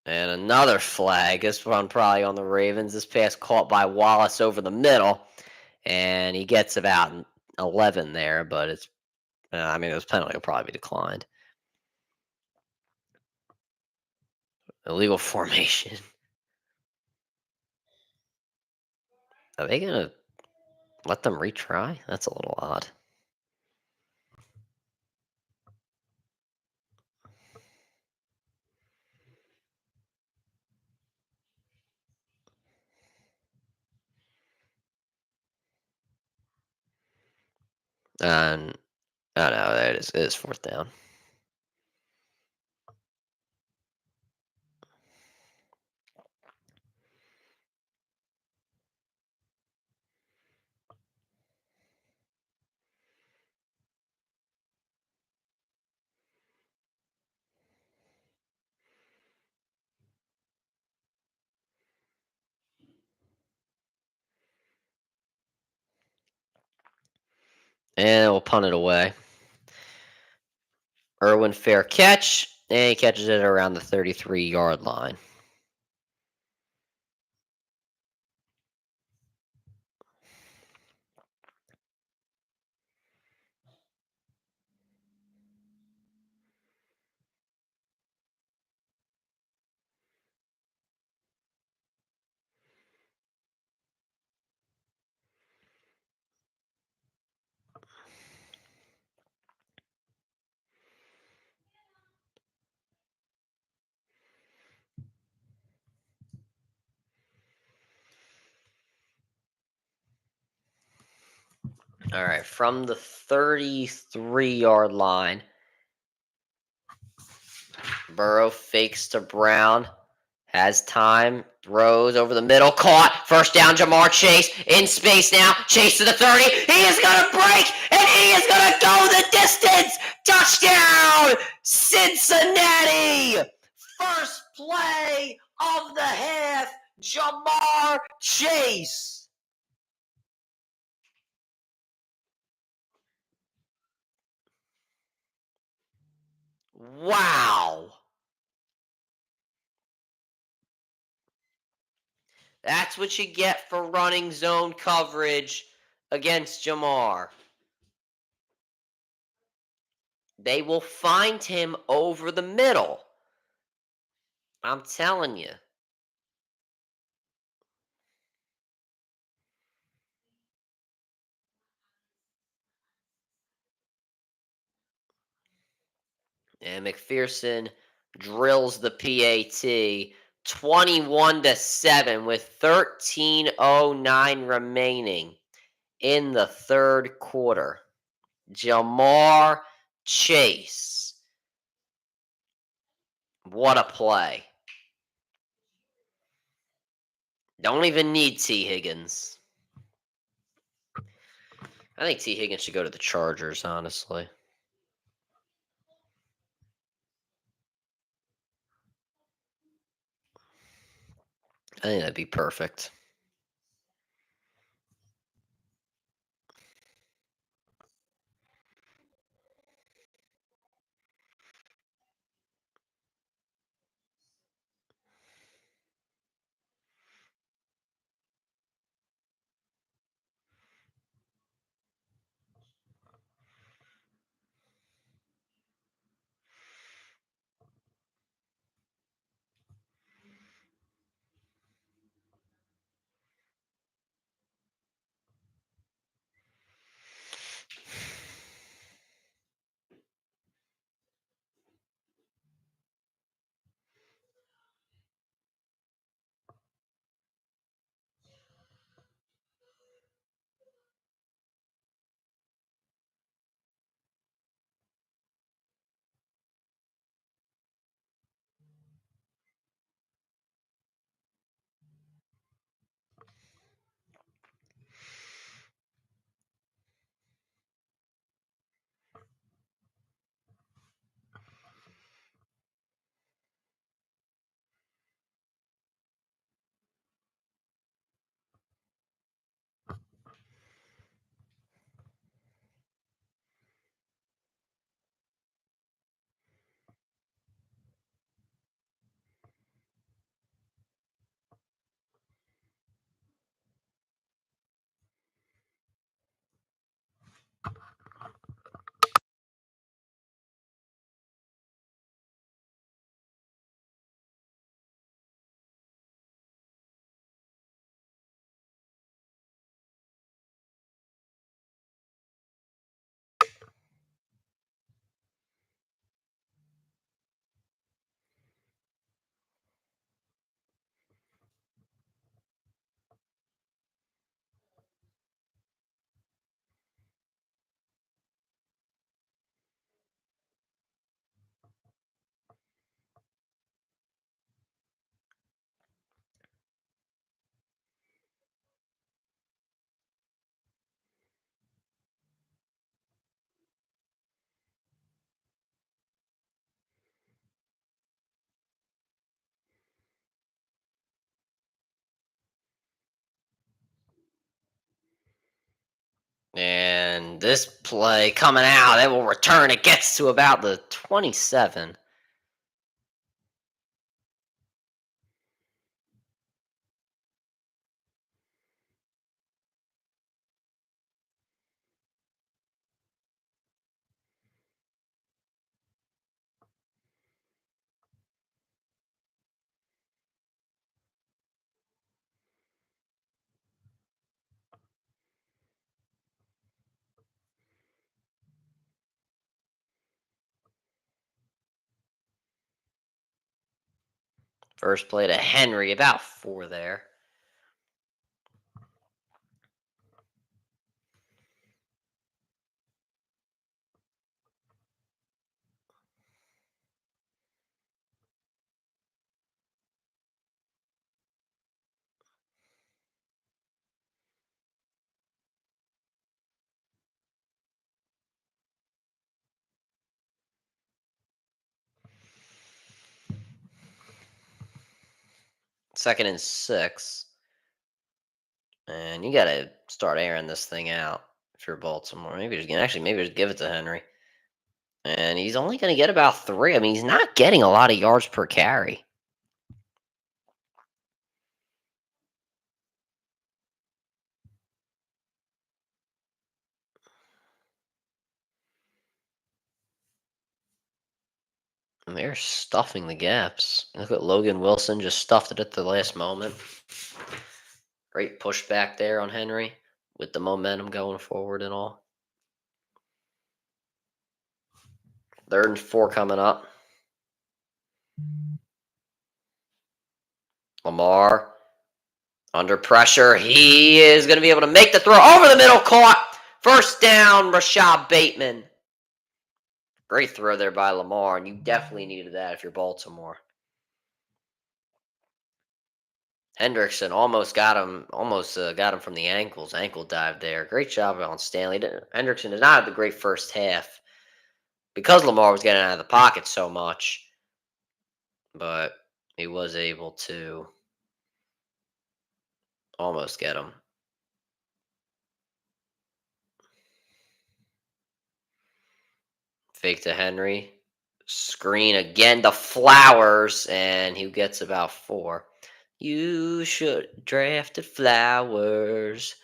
And another flag. This one probably on the Ravens. This pass caught by Wallace over the middle. And he gets about 11 there, but it's, this penalty will probably be declined. Illegal formation. Are they going to let them retry? That's a little odd. And, oh no, there it is. It is 4th down. And we'll punt it away. Irwin, fair catch. And he catches it around the 33-yard line. All right, from the 33-yard line, Burrow fakes to Brown, has time, throws over the middle, caught, first down, Jamar Chase, in space now, Chase to the 30, he is going to break, and he is going to go the distance, touchdown, Cincinnati, first play of the half, Jamar Chase. Wow. That's what you get for running zone coverage against Jamar. They will find him over the middle. I'm telling you. And McPherson drills the PAT 21-7 with 13:09 remaining in the third quarter. Jamar Chase. What a play. Don't even need T. Higgins. I think T. Higgins should go to the Chargers, honestly. I think that'd be perfect. And this play coming out, it will return. It gets to about the 27. First play to Henry, about 4 there. Second and 6. And you got to start airing this thing out if you're Baltimore. Maybe just give it to Henry. And he's only going to get about 3. I mean, he's not getting a lot of yards per carry. And they're stuffing the gaps. Look at Logan Wilson, just stuffed it at the last moment. Great pushback there on Henry with the momentum going forward and all. 3rd and 4 coming up. Lamar under pressure. He is going to be able to make the throw over the middle. Caught. First down, Rashad Bateman. Great throw there by Lamar, and you definitely needed that if you're Baltimore. Hendrickson almost got him from the ankles. Ankle dive there. Great job on Stanley. Hendrickson did not have the great first half because Lamar was getting out of the pocket so much, but he was able to almost get him. Fake to Henry. Screen again to Flowers, and he gets about 4. You should drafted Flowers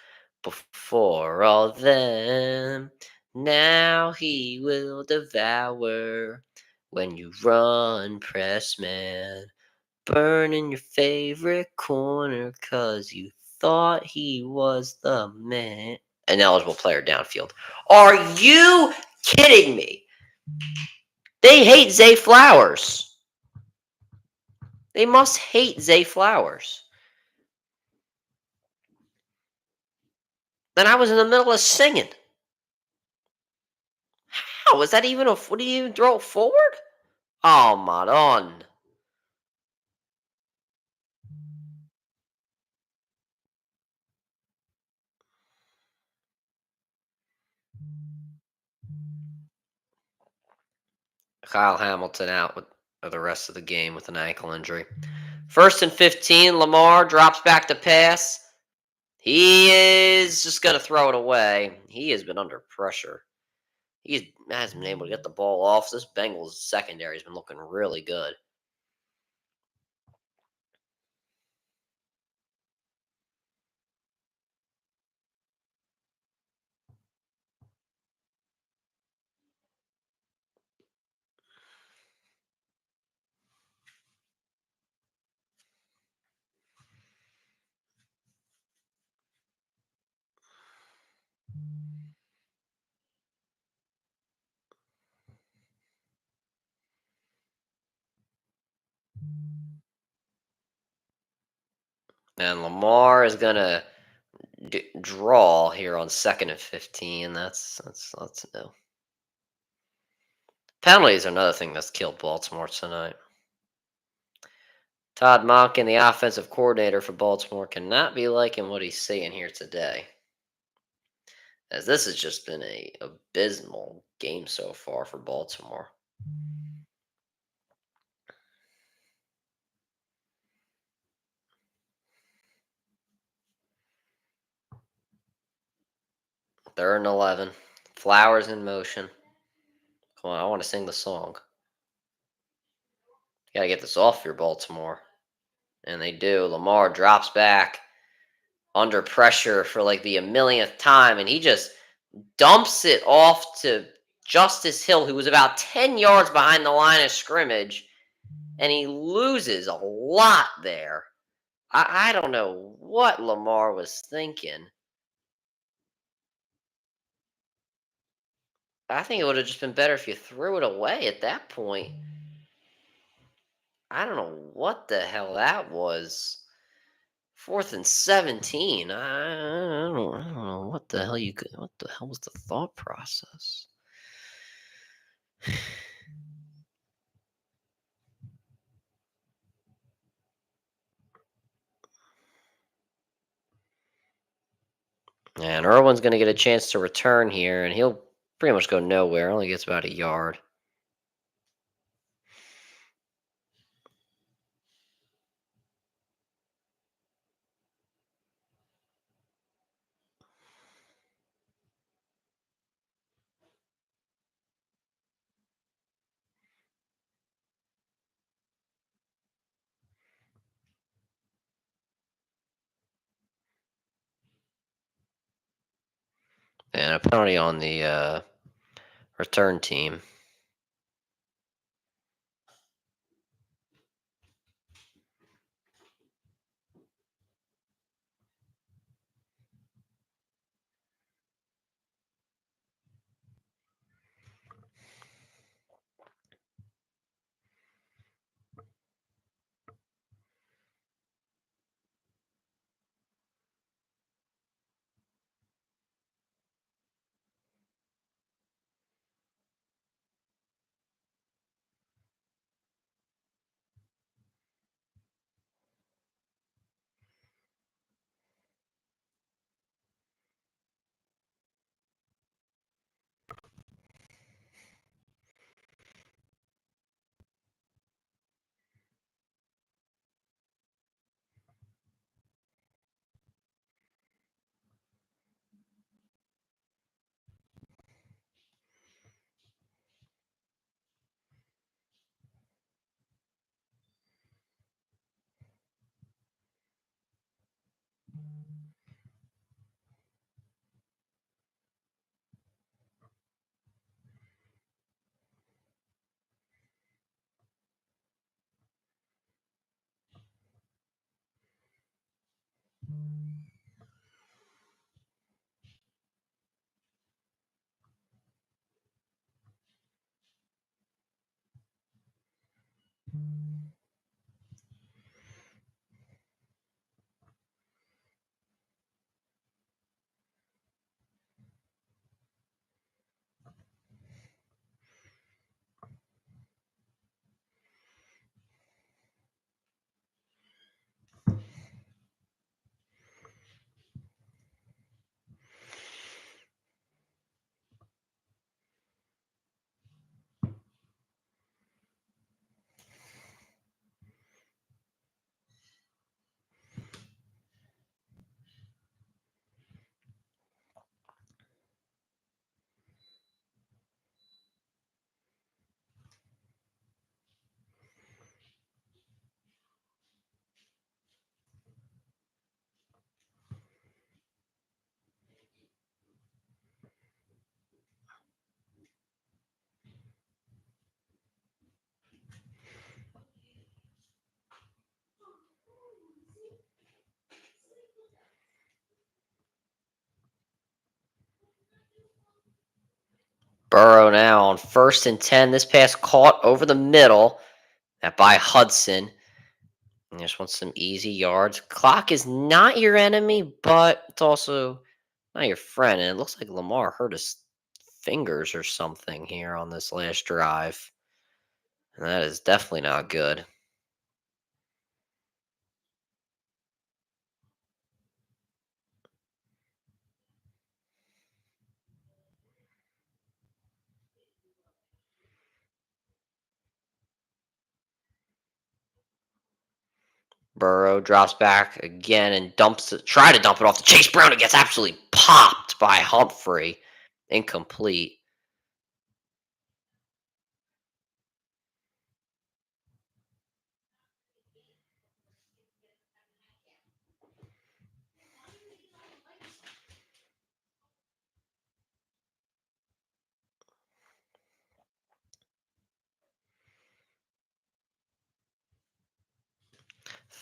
before all them. Now he will devour when you run press man. Burning your favorite corner 'cause you thought he was the man. An eligible player downfield. Are you kidding me? They hate Zay Flowers. They must hate Zay Flowers. Then I was in the middle of singing. How? Was that even what do you even throw it forward? Oh, Madon. Kyle Hamilton out with the rest of the game with an ankle injury. 1st and 15. Lamar drops back to pass. He is just going to throw it away. He has been under pressure. He hasn't been able to get the ball off. This Bengals secondary has been looking really good. And Lamar is going to draw here on 2nd and 15. That's no. Penalties are another thing that's killed Baltimore tonight. Todd Monken, the offensive coordinator for Baltimore, cannot be liking what he's seeing here today, as this has just been a abysmal game so far for Baltimore. Third and 11. Flowers in motion. Come on, I want to sing the song. You gotta get this off your Baltimore. And they do. Lamar drops back under pressure for like the millionth time, and he just dumps it off to Justice Hill, who was about 10 yards behind the line of scrimmage, and he loses a lot there. I don't know what Lamar was thinking. I think it would have just been better if you threw it away at that point. I don't know what the hell that was. 4th and 17. I don't know what the hell what the hell was the thought process? And Irwin's going to get a chance to return here, and he'll pretty much go nowhere. Only gets about a yard. And a penalty on the return team. Burrow now on 1st and 10. This pass caught over the middle by Hudson. And just wants some easy yards. Clock is not your enemy, but it's also not your friend. And it looks like Lamar hurt his fingers or something here on this last drive. And that is definitely not good. Burrow drops back again and try to dump it off to Chase Brown. It gets absolutely popped by Humphrey. Incomplete.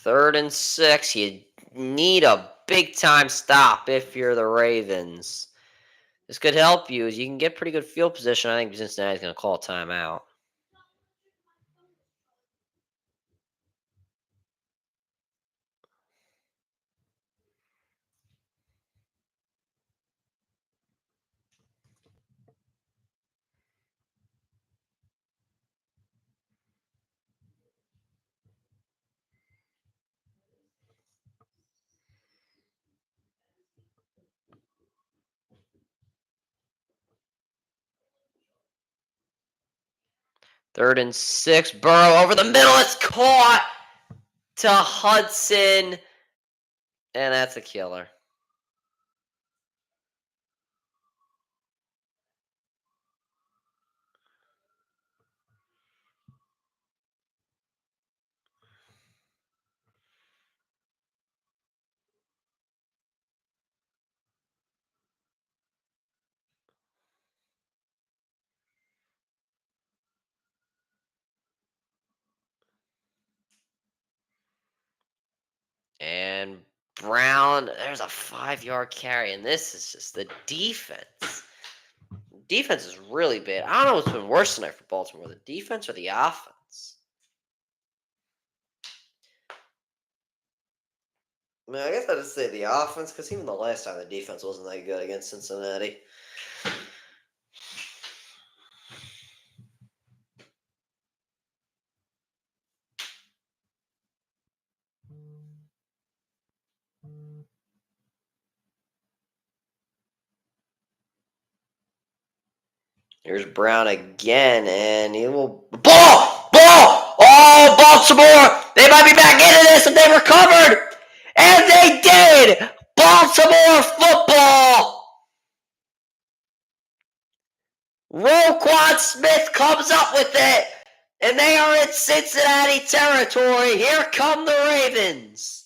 Third and 6. You need a big time stop if you're the Ravens. This could help you as you can get pretty good field position. I think Cincinnati's going to call a timeout. Third and 6. Burrow over the middle. It's caught to Hudson. And that's a killer. And Brown, there's a 5-yard carry, and this is just the defense. Defense is really bad. I don't know what's been worse tonight for Baltimore, the defense or the offense. I mean, I guess I'd just say the offense, because even the last time the defense wasn't that good against Cincinnati. Here's Brown again, and he will ball. Oh, Baltimore! They might be back into this if they recovered, and they did. Baltimore football. Roquan Smith comes up with it, and they are in Cincinnati territory. Here come the Ravens.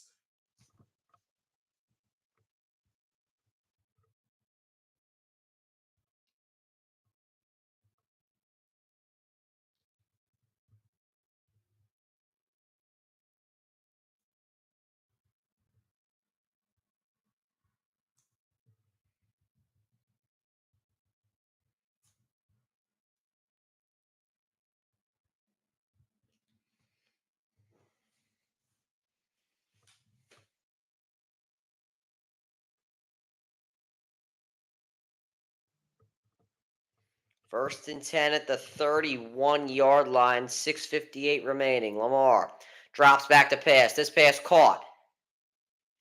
First and 10 at the 31-yard line, 6:58 remaining. Lamar drops back to pass. This pass caught.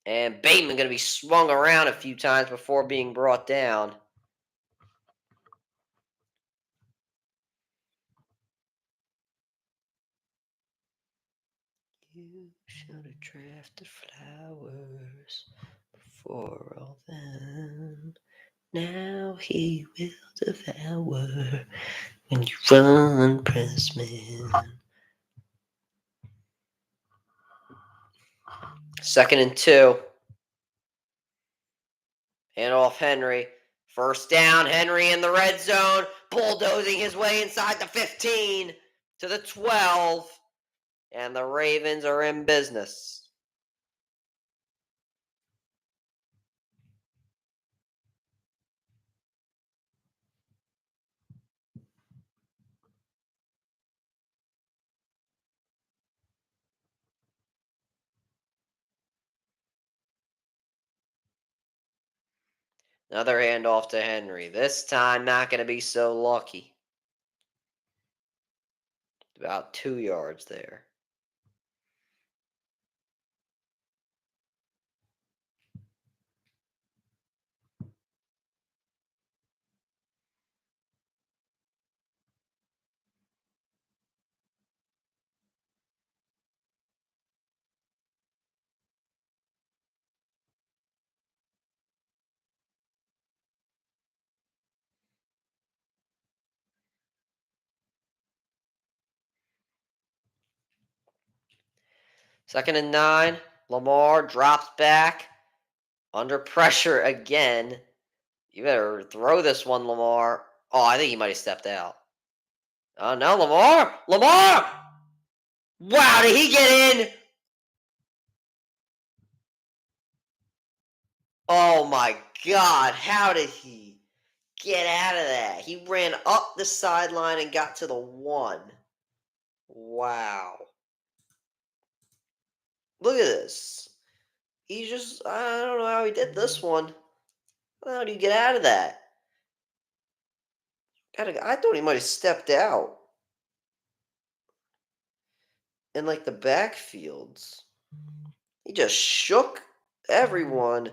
And Bateman going to be swung around a few times before being brought down. You should have drafted flowers before all them. Now he will devour when you run, pressman. Second and 2. Hand off Henry. First down, Henry in the red zone, bulldozing his way inside the 15 to the 12. And the Ravens are in business. Another handoff to Henry. This time, not going to be so lucky. About 2 yards there. Second and 9. Lamar drops back. Under pressure again. You better throw this one, Lamar. Oh, I think he might have stepped out. Oh, no, Lamar! Lamar! Wow, did he get in? Oh, my God. How did he get out of that? He ran up the sideline and got to the 1. Wow. Look at this. He just, I don't know how he did this one. How do you get out of that? I thought he might have stepped out in like the backfields. He just shook everyone.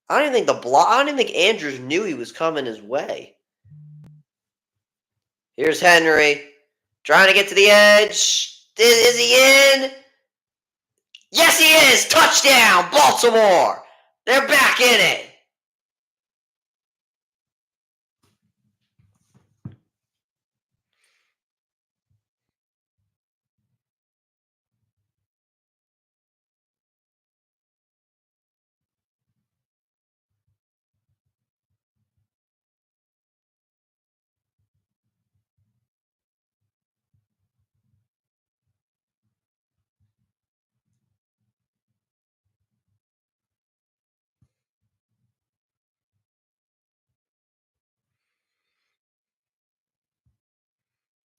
I don't even think Andrews knew he was coming his way. Here's Henry trying to get to the edge. Is he in? Yes, he is. Touchdown, Baltimore. They're back in it.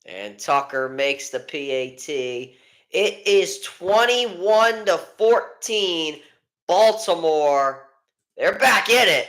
And Tucker makes the PAT. It is 21-14. Baltimore. They're back in it.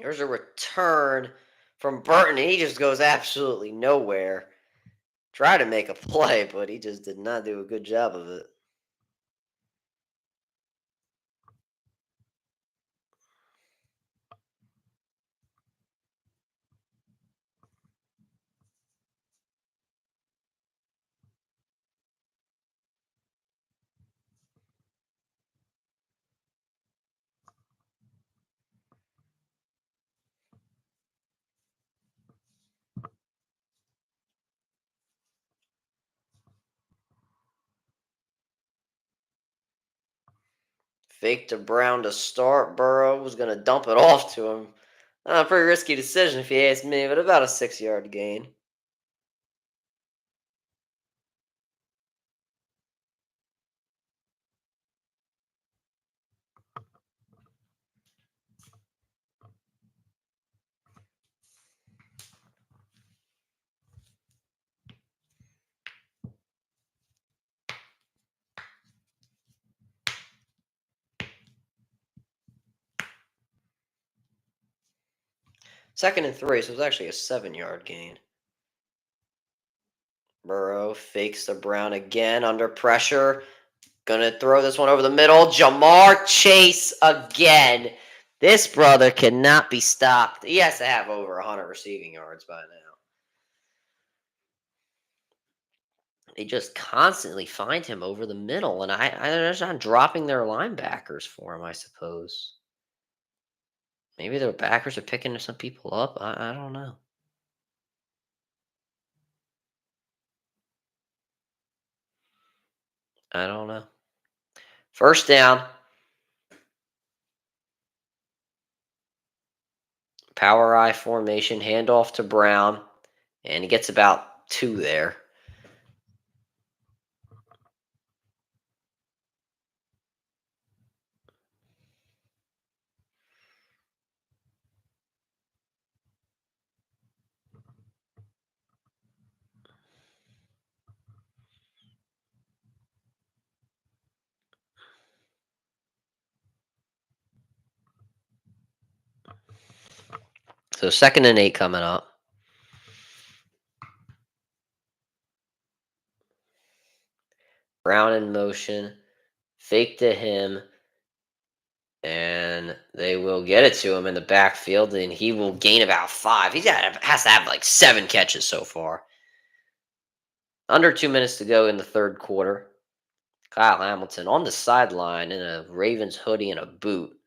There's a return from Burton. He just goes absolutely nowhere. Tried to make a play, but he just did not do a good job of it. Fake to Brown to start. Burrow was going to dump it off to him. Pretty risky decision if you ask me, but about a 6-yard gain. Second and 3, so it was actually a 7-yard gain. Burrow fakes to Brown again under pressure. Gonna throw this one over the middle. Jamar Chase again. This brother cannot be stopped. He has to have over 100 receiving yards by now. They just constantly find him over the middle, and they're just not dropping their linebackers for him, I suppose. Maybe the backers are picking some people up. I don't know. I don't know. First down. Power I formation, handoff to Brown, and he gets about 2 there. So 2nd and 8 coming up. Brown in motion, fake to him, and they will get it to him in the backfield, and he will gain about 5. Has to have like 7 catches so far. Under 2 minutes to go in the 3rd quarter. Kyle Hamilton on the sideline in a Ravens hoodie and a boot.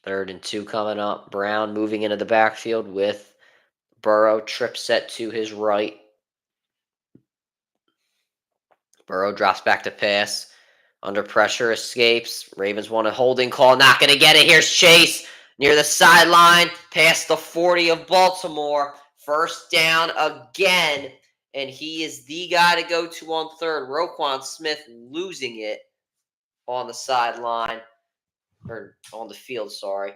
Third and 2 coming up. Brown moving into the backfield with Burrow. Trip set to his right. Burrow drops back to pass. Under pressure, escapes. Ravens want a holding call. Not going to get it. Here's Chase near the sideline. Past the 40 of Baltimore. First down again. And he is the guy to go to on third. Roquan Smith losing it on the sideline. Or on the field, sorry. I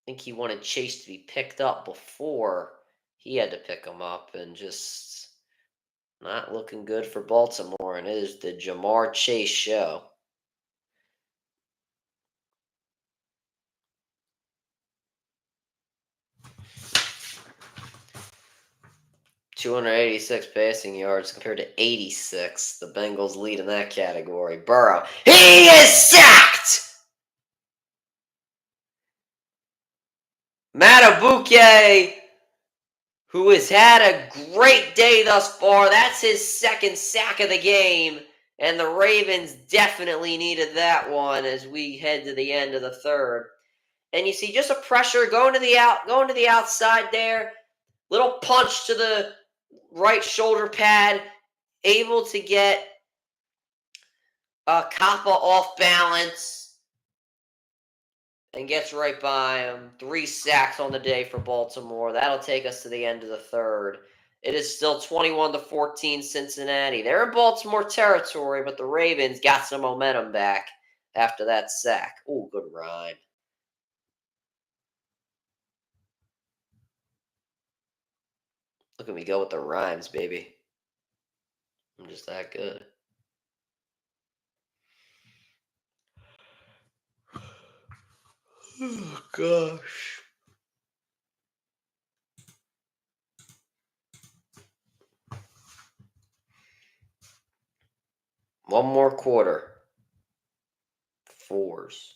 think he wanted Chase to be picked up before he had to pick him up, and just not looking good for Baltimore. And it is the Jamar Chase show. $286 passing yards compared to 86. The Bengals lead in that category. Burrow. He is sacked! Matabuke, who has had a great day thus far. That's his 2nd sack of the game. And the Ravens definitely needed that one as we head to the end of the 3rd. And you see just a pressure going to the outside there. Little punch to the right shoulder pad. Able to get Kappa off balance and gets right by him. 3 sacks on the day for Baltimore. That'll take us to the end of the 3rd. It is still 21-14 Cincinnati. They're in Baltimore territory, but the Ravens got some momentum back after that sack. Ooh, good rhyme. Look at me go with the rhymes, baby. I'm just that good. Oh, gosh. One more quarter. 4s.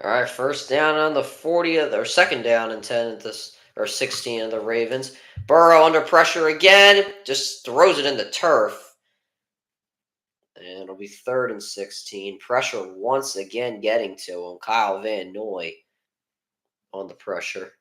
All right, first down on the 40th, or second down and 10 at this, or 16 of the Ravens. Burrow under pressure again, just throws it in the turf. And it'll be third and 16. Pressure once again getting to him. Kyle Van Noy on the pressure.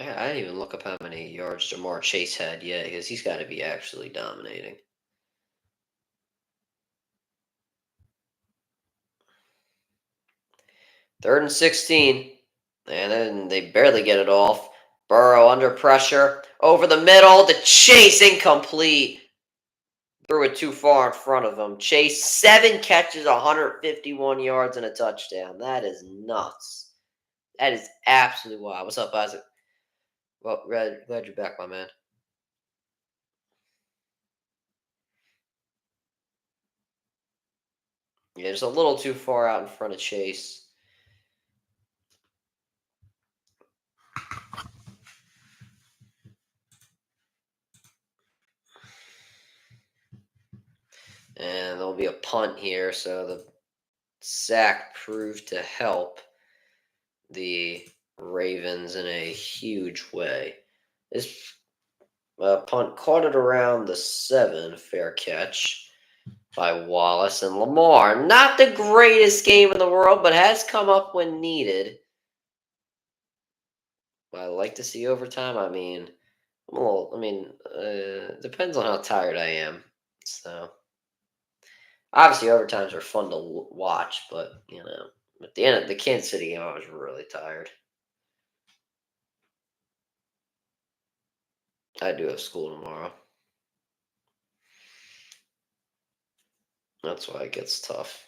I didn't even look up how many yards Jamar Chase had yet, because he's got to be actually dominating. Third and 16. And then they barely get it off. Burrow under pressure. Over the middle. The chase incomplete. Threw it too far in front of him. Chase, 7 catches, 151 yards, and a touchdown. That is nuts. That is absolutely wild. What's up, Isaac? Well, glad you're back, my man. Yeah, just a little too far out in front of Chase. And there'll be a punt here, so the sack proved to help the Ravens in a huge way. This punt caught it around the 7, fair catch by Wallace. And Lamar, not the greatest game in the world, but has come up when needed. I like to see overtime. I mean, depends on how tired I am. So, obviously, overtimes are fun to watch, but, at the end of the Kansas City game, I was really tired. I do have school tomorrow. That's why it gets tough.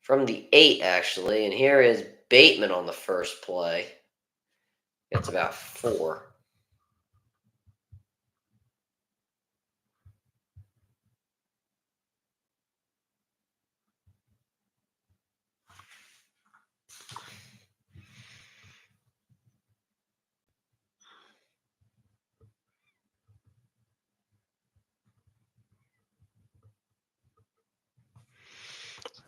From the 8, actually, and here is Bateman on the first play. Gets about 4.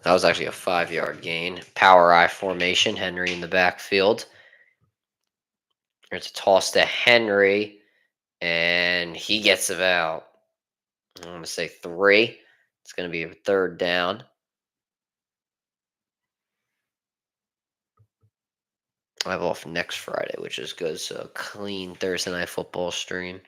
That was actually a 5-yard gain. Power I formation. Henry in the backfield. There's a toss to Henry, and he gets about, I'm going to say 3. It's going to be a third down. I have off next Friday, which is good. So clean Thursday night football stream.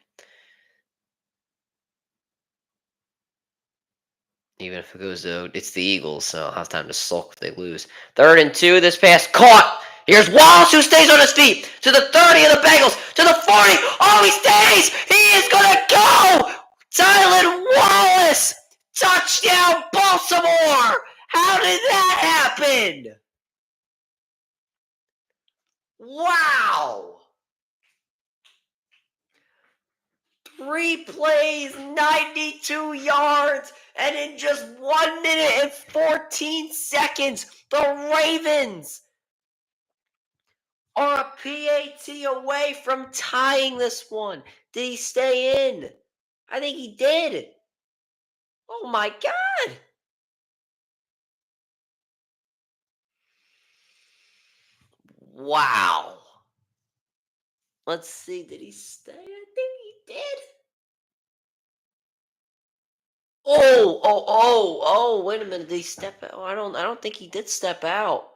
Even if it goes to, it's the Eagles, so I'll have time to sulk if they lose. Third and 2, this pass caught. Here's Wallace, who stays on his feet. To the 30 of the Bengals. To the 40. Oh, he stays. He is going to go. Tylan Wallace. Touchdown, Baltimore. How did that happen? Wow. 3 plays, 92 yards, and in just 1 minute and 14 seconds, the Ravens are a PAT away from tying this one. Did he stay in? I think he did. Oh my God. Wow. Let's see. Did he stay? I think he did. Oh, wait a minute. Did he step out? I don't think he did step out.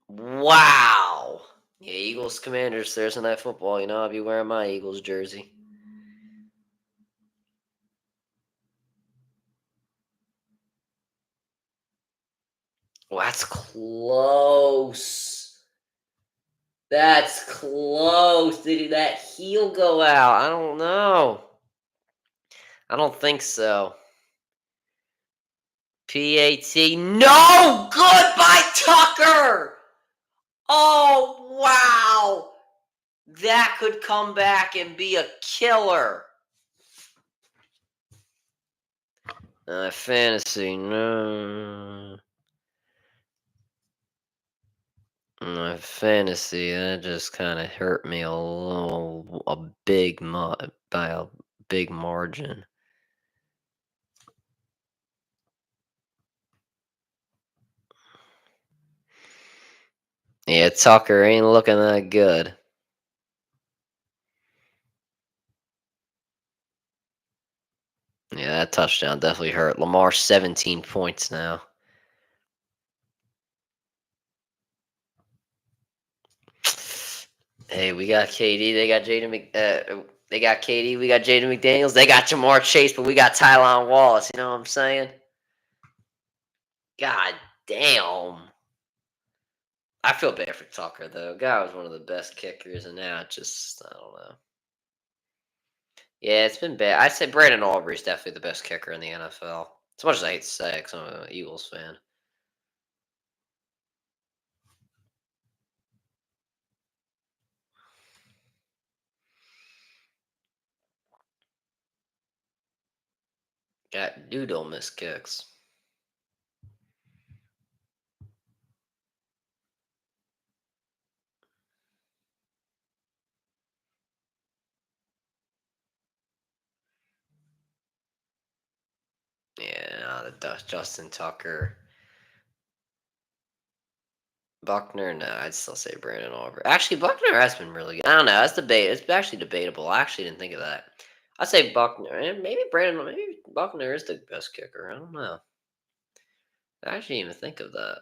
Wow. Yeah, Eagles Commanders Thursday night football. I'll be wearing my Eagles jersey. Oh, that's close. That's close. Did that heel go out? I don't know. I don't think so. PAT. No! Good by Tucker! Oh, wow! That could come back and be a killer. Fantasy, no. My fantasy, that just kind of hurt me by a big margin. Yeah, Tucker ain't looking that good. Yeah, that touchdown definitely hurt. Lamar 17 points now. Hey, we got KD. They got they got KD. We got Jaden McDaniels. They got Jamar Chase, but we got Tylan Wallace. You know what I'm saying? God damn. I feel bad for Tucker though. Guy was one of the best kickers, and now it just I don't know. Yeah, it's been bad. I'd say Brandon Aubrey's definitely the best kicker in the NFL. As much as I hate to say it, 'cause I'm an Eagles fan. Got Doodle miss kicks. Yeah, Justin Tucker. Buckner, no, I'd still say Brandon Aubrey. Actually, Buckner has been really good. I don't know. That's debate. It's actually debatable. I actually didn't think of that. I'd say Buckner. And maybe Buckner is the best kicker. I don't know. I actually didn't even think of that.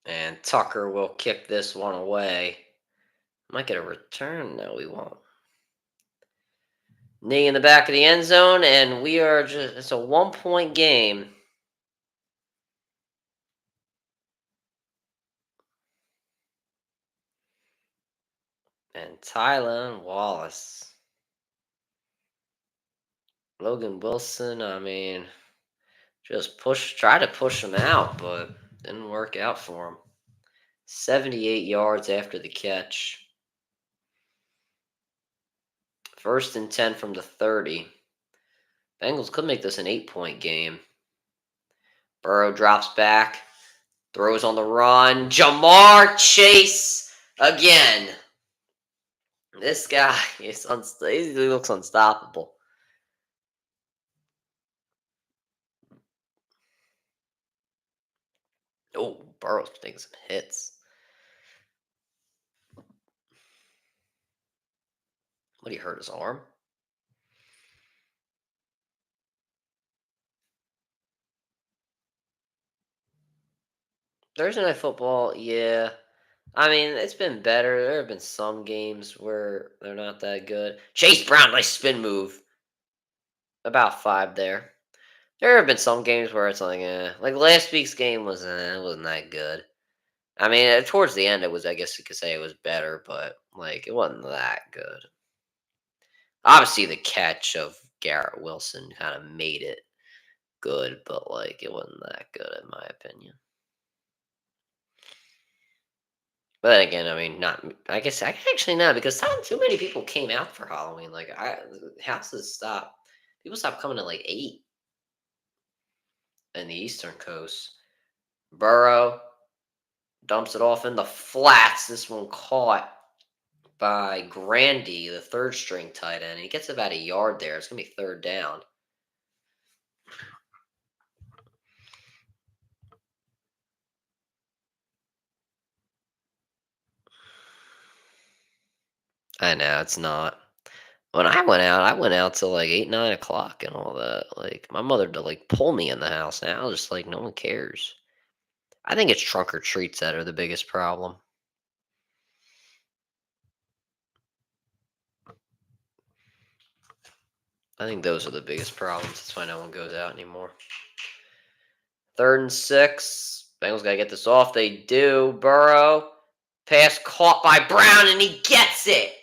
And Tucker will kick this one away. Might get a return. No, we won't. Knee in the back of the end zone, and we are just, it's a 1 point game. And Tylan Wallace. Logan Wilson, I mean, try to push him out, but didn't work out for him. 78 yards after the catch. 1st and 10 from the 30. Bengals could make this an 8-point game. Burrow drops back, throws on the run. Jamar Chase again. This guy he looks unstoppable. Oh, Burrow's taking some hits. What, he hurt his arm? Thursday Night Football, yeah. I mean, it's been better. There have been some games where they're not that good. Chase Brown, nice spin move. About 5 there. There have been some games where it's like, like last week's game it wasn't that good. I mean, towards the end, it was. I guess you could say it was better, but like it wasn't that good. Obviously, the catch of Garrett Wilson kind of made it good, but like it wasn't that good in my opinion. But then again, I mean, not. I guess I actually not because not too many people came out for Halloween. Like, houses stopped. People stopped coming at like 8 in the Eastern Coast. Burrow dumps it off in the flats. This one caught by Grandy, the third string tight end. He gets about a yard there. It's going to be third down. I know, it's not. When I went out till like 8, 9 o'clock and all that. Like, my mother to like pull me in the house now. Just like, no one cares. I think it's trunk or treats that are the biggest problem. I think those are the biggest problems. That's why no one goes out anymore. 3rd and 6. Bengals got to get this off. They do. Burrow. Pass caught by Brown, and he gets it.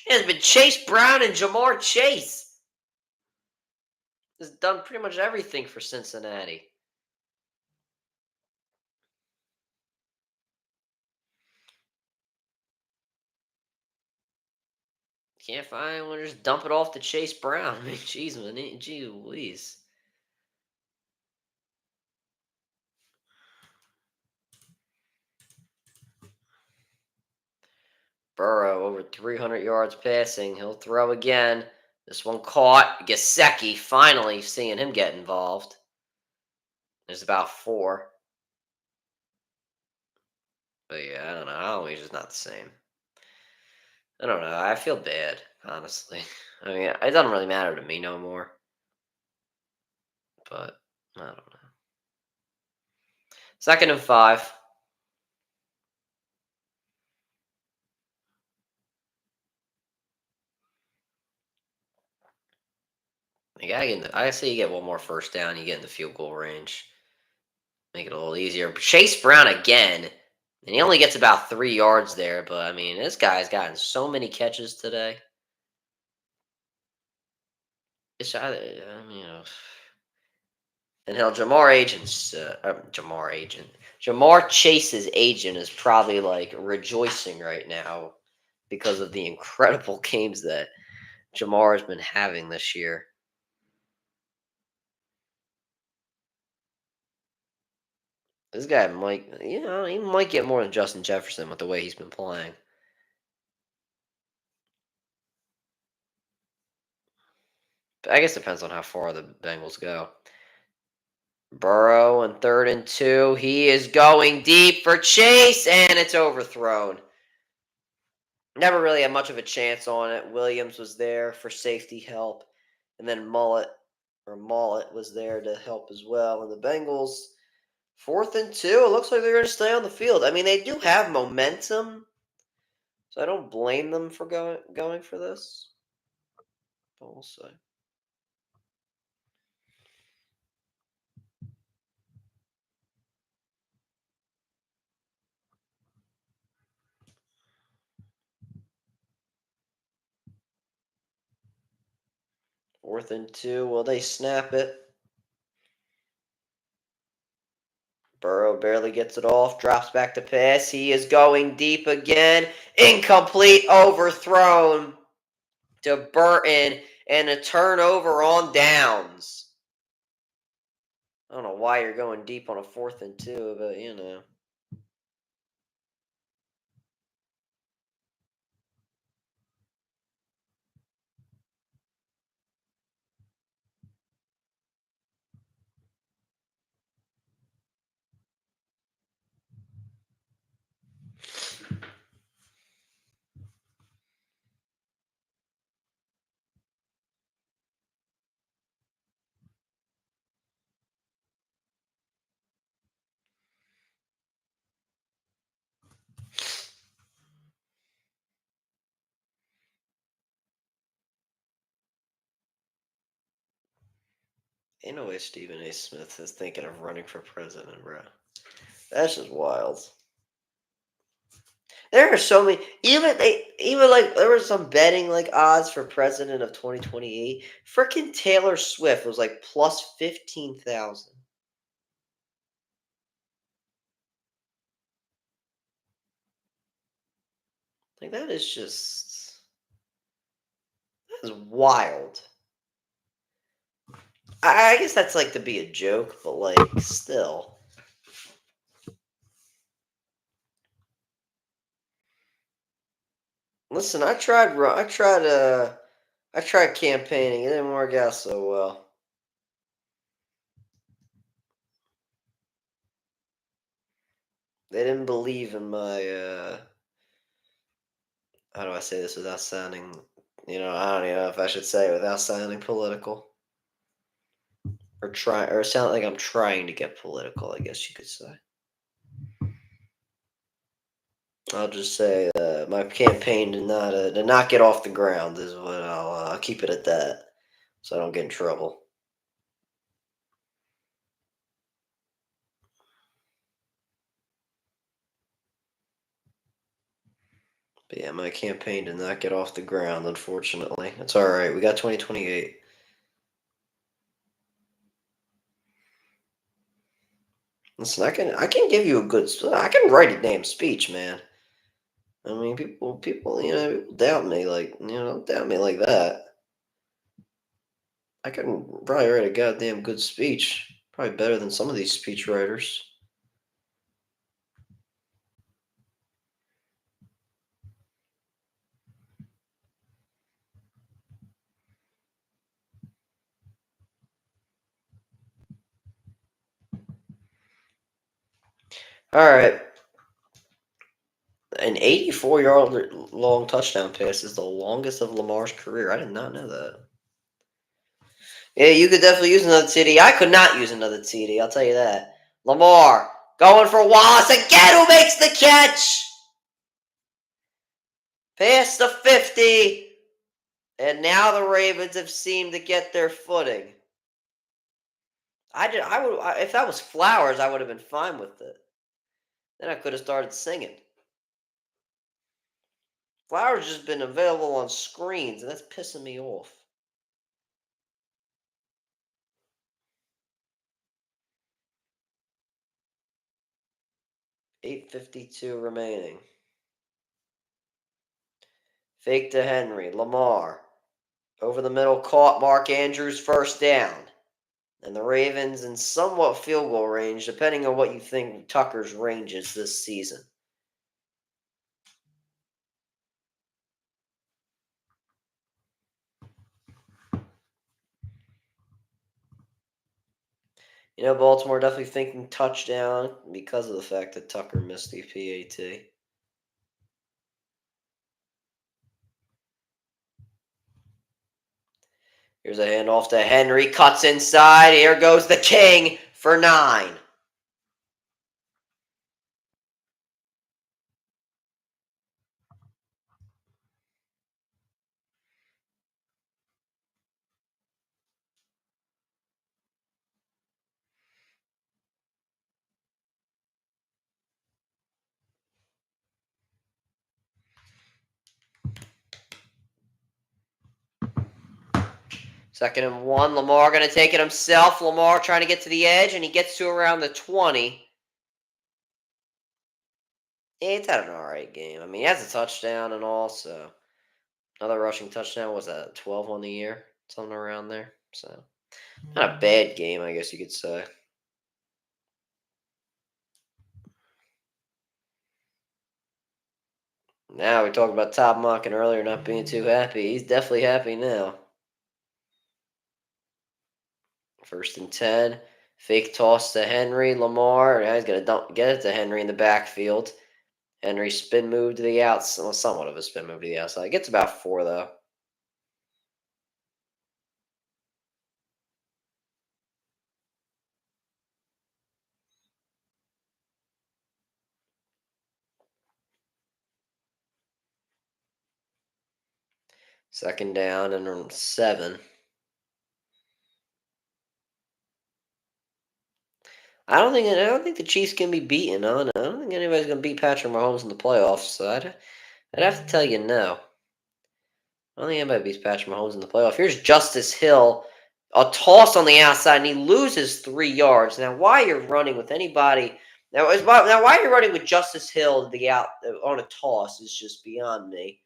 It has been Chase Brown and Jamar Chase. Has done pretty much everything for Cincinnati. Can't find one. Just dump it off to Chase Brown. I mean, jeez, man. Gee Louise. Burrow over 300 yards passing. He'll throw again. This one caught. Gesicki finally seeing him get involved. There's about 4. But yeah, I don't know. Halloween's just not the same. I don't know. I feel bad, honestly. I mean, it doesn't really matter to me no more. But I don't know. 2nd and 5. You gotta get in I say you get one more first down, you get in the field goal range. Make it a little easier. But Chase Brown again, and he only gets about 3 yards there. But I mean, this guy's gotten so many catches today. It's you know, and hell, Jamar Chase's agent is probably like rejoicing right now because of the incredible games that Jamar has been having this year. This guy might, he might get more than Justin Jefferson with the way he's been playing. But I guess it depends on how far the Bengals go. Burrow on 3rd and 2. He is going deep for Chase, and it's overthrown. Never really had much of a chance on it. Williams was there for safety help, and then Mullet was there to help as well. And the Bengals, 4th and 2. It looks like they're going to stay on the field. I mean, they do have momentum, so I don't blame them for going for this. But we'll see. Fourth and 2. Will they snap it? Burrow barely gets it off, drops back to pass. He is going deep again. Incomplete, overthrown to Burton, and a turnover on downs. I don't know why you're going deep on a 4th and 2, but ain't no way Stephen A. Smith is thinking of running for president, bro. That's just wild. There are so many. Even like there was some betting like odds for president of 2028. Freaking Taylor Swift was like plus 15,000. Like that is wild. I guess that's like to be a joke, but like still. Listen, I tried campaigning. It didn't work out so well. They didn't believe in my how do I say this without sounding, I don't even know if I should say it without sounding political or sound like I'm trying to get political, I guess you could say. I'll just say my campaign did not get off the ground is what I'll keep it at that, so I don't get in trouble. But yeah, my campaign did not get off the ground, unfortunately. It's all right. We got 2028. Listen, I can give you a good. I can write a damn speech, man. I mean, people, people doubt me don't doubt me like that. I can probably write a goddamn good speech. Probably better than some of these speech writers. All right, an 84-yard long touchdown pass is the longest of Lamar's career. I did not know that. Yeah, you could definitely use another TD. I could not use another TD. I'll tell you that. Lamar going for Wallace again, who makes the catch. Past the 50, and now the Ravens have seemed to get their footing. If that was Flowers, I would have been fine with it. Then I could have started singing. Flowers just been available on screens, and that's pissing me off. 8:52 remaining. Fake to Henry. Lamar. Over the middle, caught Mark Andrews, first down. And the Ravens in somewhat field goal range, depending on what you think Tucker's range is this season. Baltimore definitely thinking touchdown because of the fact that Tucker missed the PAT. Here's a handoff to Henry. Cuts inside. Here goes the King for 9. Second and 1. Lamar going to take it himself. Lamar trying to get to the edge, and he gets to around the 20. It's had an alright game. I mean, he has a touchdown and all, so another rushing touchdown. Was that 12 on the year? Something around there. So, not a bad game, I guess you could say. Now, we talked about Top Mocking earlier not being too happy. He's definitely happy now. First and 10. Fake toss to Henry. Lamar. Now he's going to get it to Henry in the backfield. Henry spin move to the outside. Well, somewhat of a spin move to the outside. Gets about 4, though. Second down and 7. I don't think the Chiefs can be beaten. I don't think anybody's gonna beat Patrick Mahomes in the playoffs. So I'd have to tell you no. I don't think anybody beats Patrick Mahomes in the playoff. Here's Justice Hill, a toss on the outside, and he loses 3 yards. Now, why you're running with anybody? Now why you're running with Justice Hill to the out on a toss is just beyond me.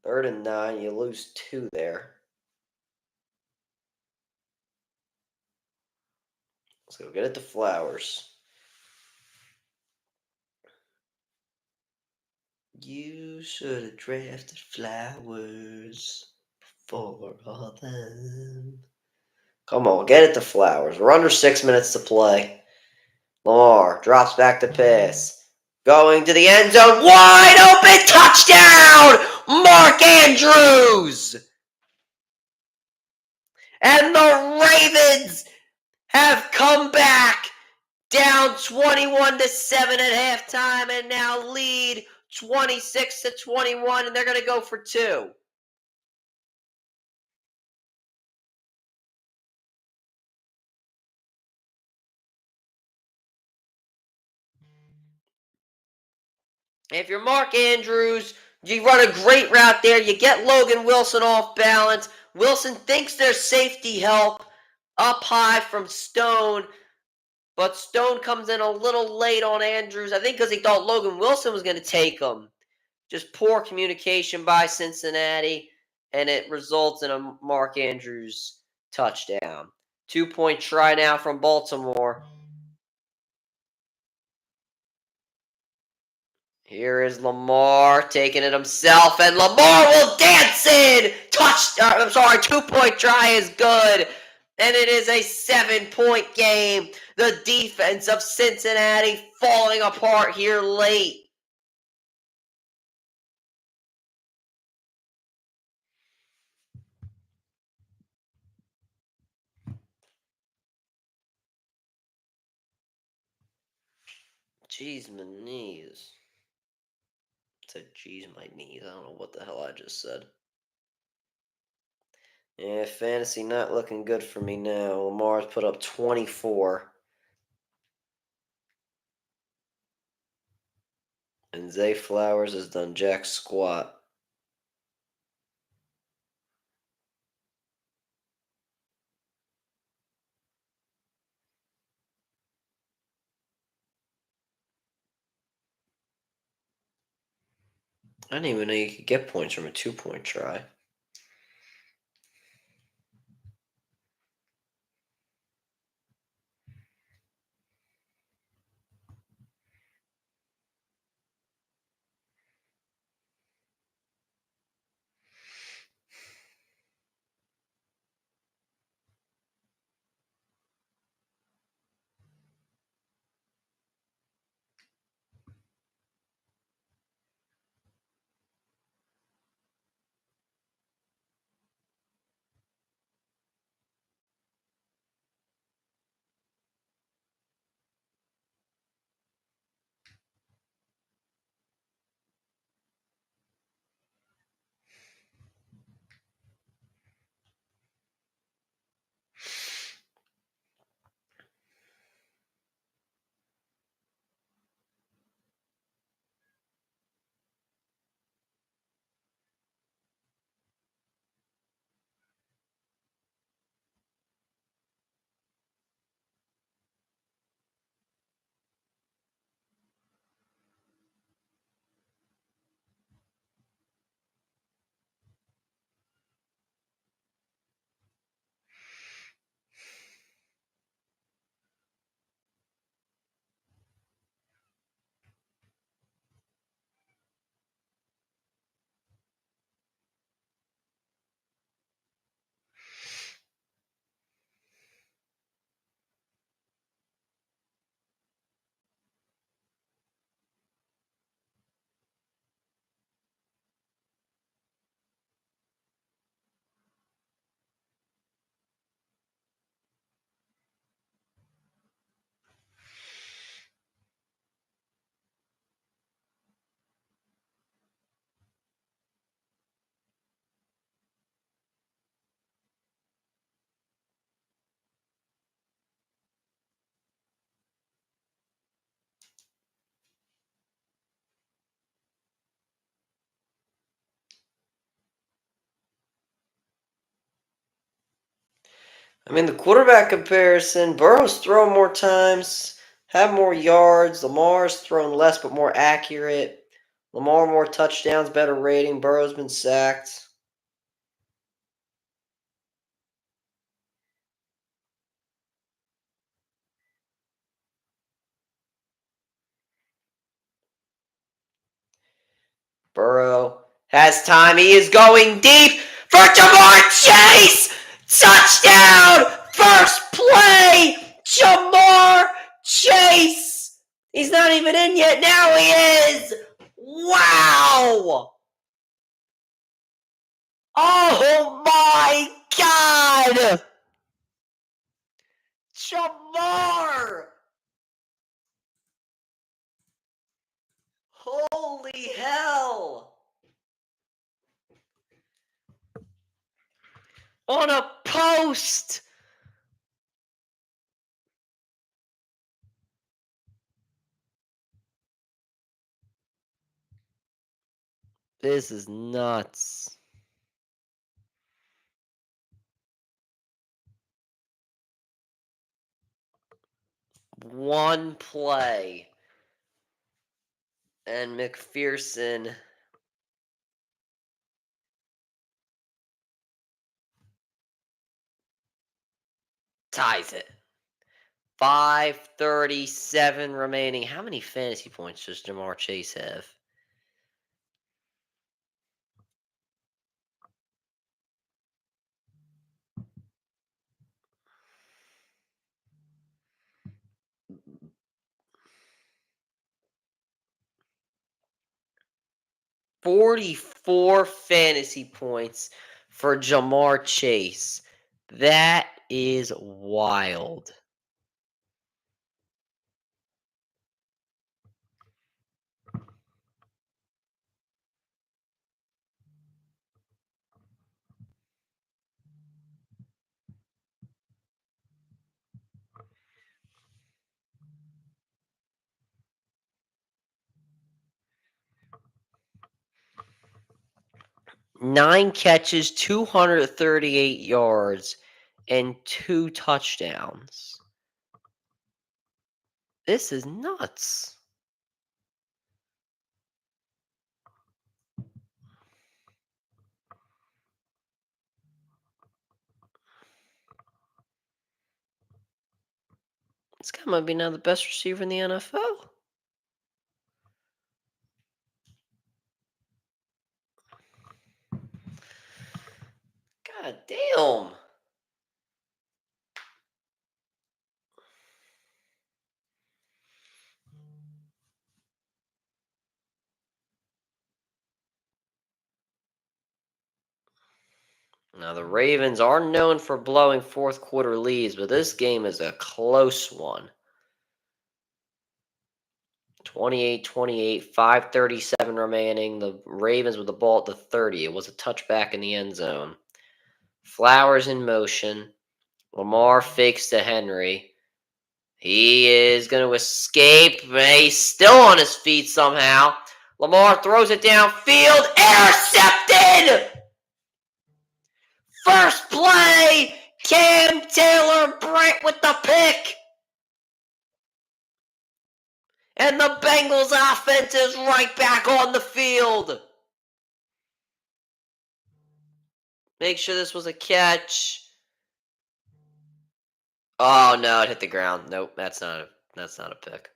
Third and 9, you lose 2 there. Let's go get it to Flowers. You should have drafted Flowers for all them. Come on, get it to Flowers. We're under 6 minutes to play. Lamar drops back to pass. Going to the end zone. Wide open touchdown! Mark Andrews! And the Ravens have come back down 21-7 at halftime and now lead 26-21, and they're going to go for two. If you're Mark Andrews, you run a great route there. You get Logan Wilson off balance. Wilson thinks there's safety help up high from Stone, but Stone comes in a little late on Andrews. I think because he thought Logan Wilson was going to take him. Just poor communication by Cincinnati, and it results in a Mark Andrews touchdown. 2-point try now from Baltimore. Here is Lamar taking it himself, and Lamar will dance in. 2-point try is good, and it is a 7-point game. The defense of Cincinnati falling apart here late. Jeez, my knees. I said, jeez, my knees. I don't know what the hell I just said. Yeah, fantasy not looking good for me now. Lamar's put up 24. And Zay Flowers has done jack squat. I didn't even know you could get points from a 2-point try. I mean, the quarterback comparison, Burrow's thrown more times, had more yards. Lamar's thrown less but more accurate. Lamar more touchdowns, better rating. Burrow's been sacked. Burrow has time. He is going deep for Jamar Chase. Touchdown! First play, Jamar Chase. He's not even in yet. Now he is. Wow! Oh my God! Jamar! Holy hell! On a post! This is nuts. One play. And McPherson ties it. 5:37 remaining. How many fantasy points does Jamar Chase have? $44 fantasy points for Jamar Chase. That is wild. Nine catches, 238 yards, and 2 touchdowns. This is nuts. This guy might be now the best receiver in the NFL. God damn. Now, the Ravens are known for blowing fourth quarter leads, but this game is a close one. 28-28, 5:37 remaining. The Ravens with the ball at the 30. It was a touchback in the end zone. Flowers in motion. Lamar fakes to Henry. He is going to escape. He's still on his feet somehow. Lamar throws it downfield. Intercepted! First play, Cam Taylor Britt with the pick. And the Bengals offense is right back on the field. Make sure this was a catch. Oh no, it hit the ground. Nope, that's not a pick.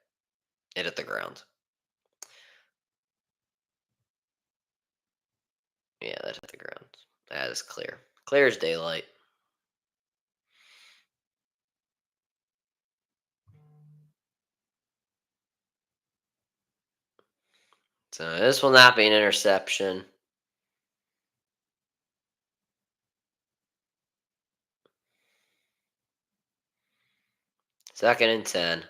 It hit the ground. Yeah, that hit the ground. That is clear. Clear as daylight. So this will not be an interception. Second and 10.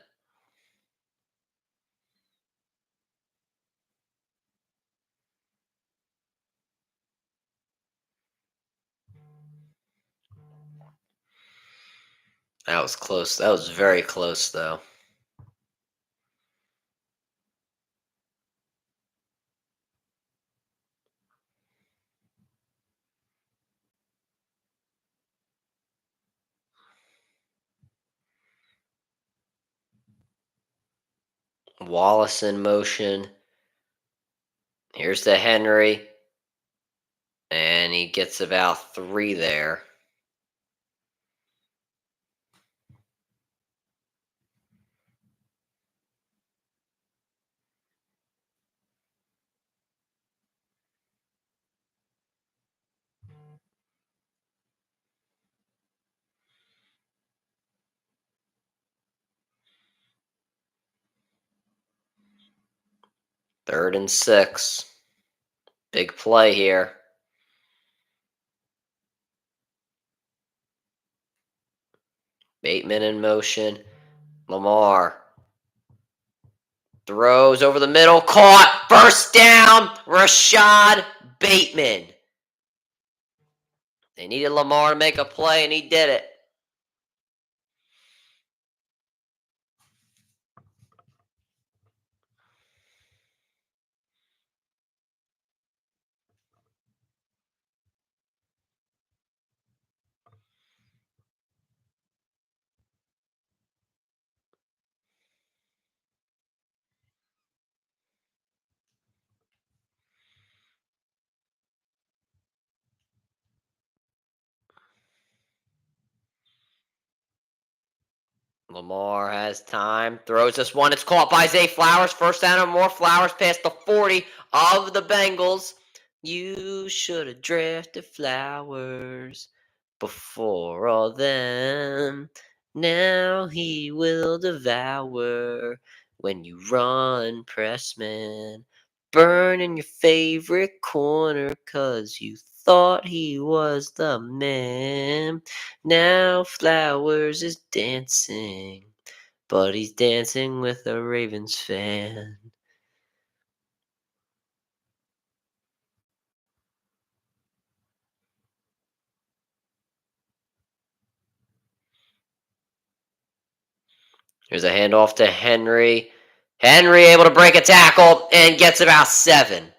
That was close. That was very close, though. Wallace in motion. Here's the Henry. And he gets about 3 there. Third and 6. Big play here. Bateman in motion. Lamar throws over the middle. Caught. First down. Rashad Bateman. They needed Lamar to make a play, and he did it. Lamar has time. Throws this one. It's caught by Zay Flowers. First down or more. Flowers past the 40 of the Bengals. You should have drafted Flowers before all them. Now he will devour when you run, pressman. Burning your favorite corner 'cause you thought he was the man. Now Flowers is dancing, but he's dancing with a Ravens fan. Here's a handoff to Henry. Henry able to break a tackle and gets about 7.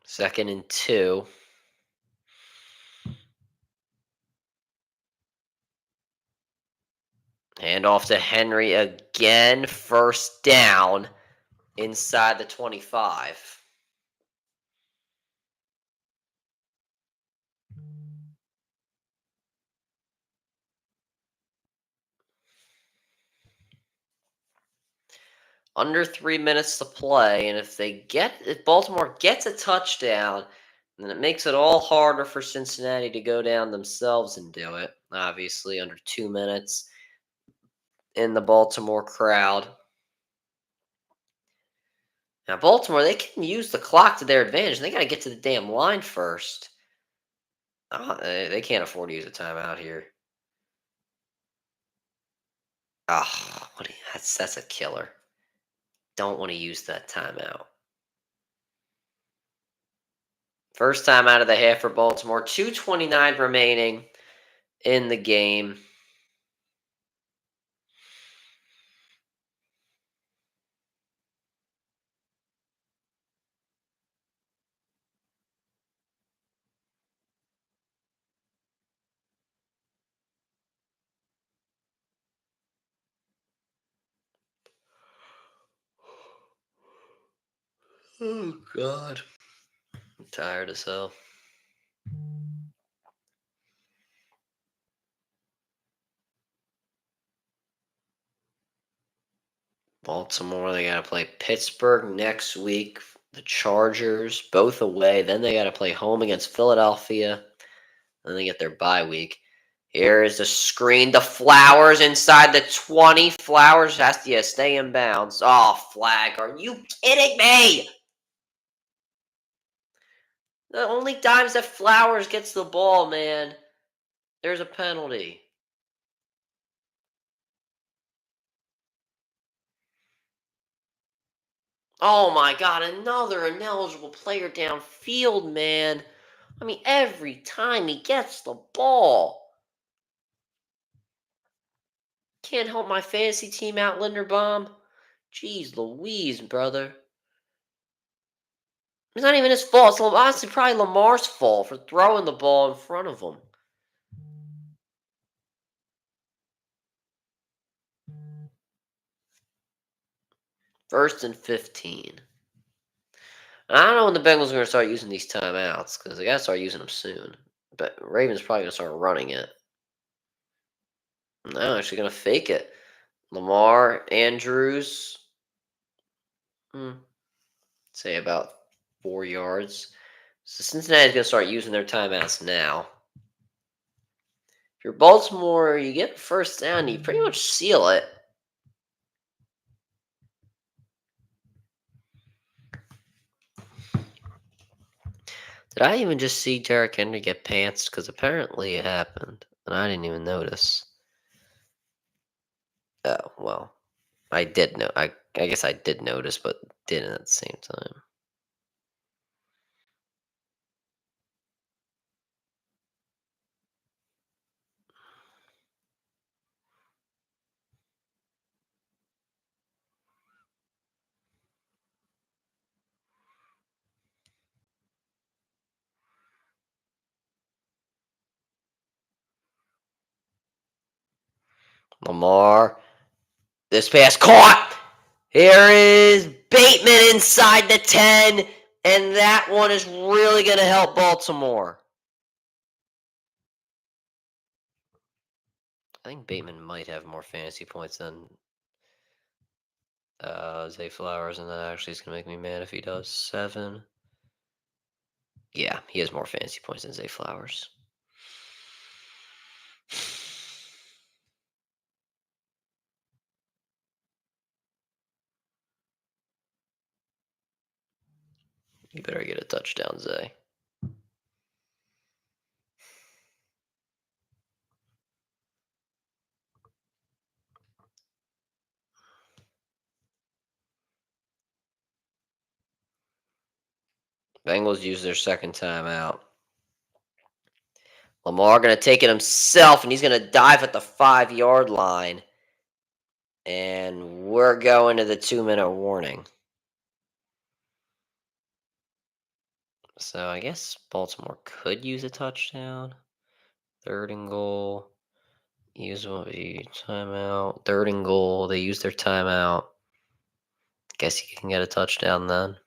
Second and 2. Handoff to Henry again. First down inside the 25. Under 3 minutes to play, and if Baltimore gets a touchdown, then it makes it all harder for Cincinnati to go down themselves and do it. Obviously, under 2 minutes in the Baltimore crowd. Now, Baltimore, they can use the clock to their advantage. They got to get to the damn line first. They can't afford to use a timeout here. Ah, that's a killer. Don't want to use that timeout. First time out of the half for Baltimore. 2:29 remaining in the game. Oh, God. I'm tired as hell. Baltimore, they got to play Pittsburgh next week. The Chargers, both away. Then they got to play home against Philadelphia. Then they get their bye week. Here is the screen. The Flowers inside the 20. Flowers has to stay in bounds. Oh, flag. Are you kidding me? The only times that Flowers gets the ball, man, there's a penalty. Oh my God, another ineligible player downfield, man. I mean, every time he gets the ball. Can't help my fantasy team out, Linderbaum. Jeez Louise, brother. It's not even his fault. It's honestly probably Lamar's fault for throwing the ball in front of him. First and 15. I don't know when the Bengals are going to start using these timeouts because they got to start using them soon. But Ravens probably going to start running it. No, actually going to fake it. Lamar, Andrews, hmm, say about 4 yards. So Cincinnati's going to start using their timeouts now. If you're Baltimore, you get first down, you pretty much seal it. Did I even just see Derrick Henry get pantsed? Because apparently it happened, and I didn't even notice. Oh, well. I did know. I guess I did notice, but didn't at the same time. Lamar. This pass caught. Here is Bateman inside the 10, and that one is really going to help Baltimore. I think Bateman might have more fantasy points than Zay Flowers, and that actually is going to make me mad if he does. 7. Yeah, he has more fantasy points than Zay Flowers. You better get a touchdown, Zay. Bengals use their second timeout. Lamar going to take it himself, and he's going to dive at the 5-yard line. And we're going to the 2-minute warning. So I guess Baltimore could use a touchdown. 3rd and goal. Use a timeout. 3rd and goal. They use their timeout. Guess you can get a touchdown then.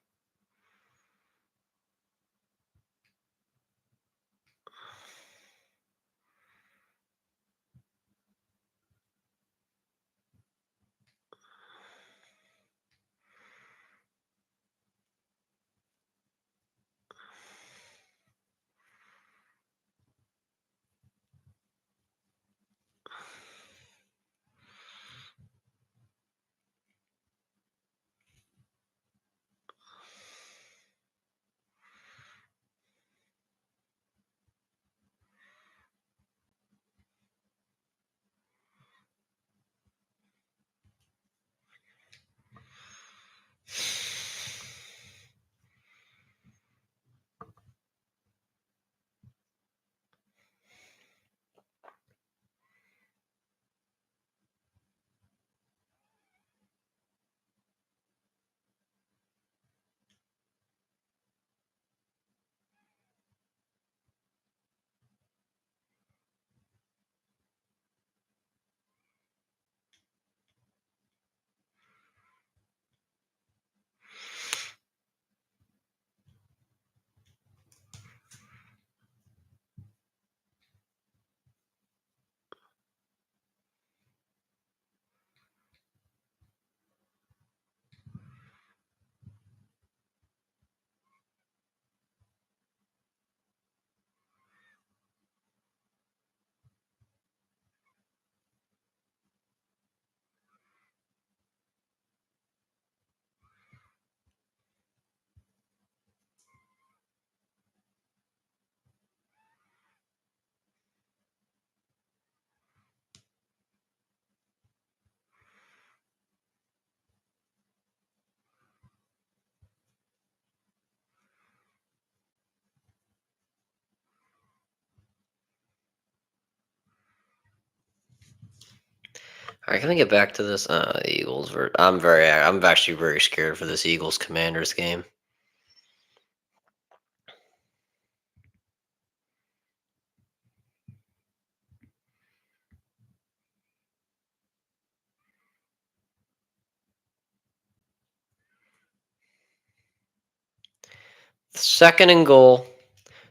All right, can we get back to this? Eagles. I'm actually very scared for this Eagles Commanders game. Second and goal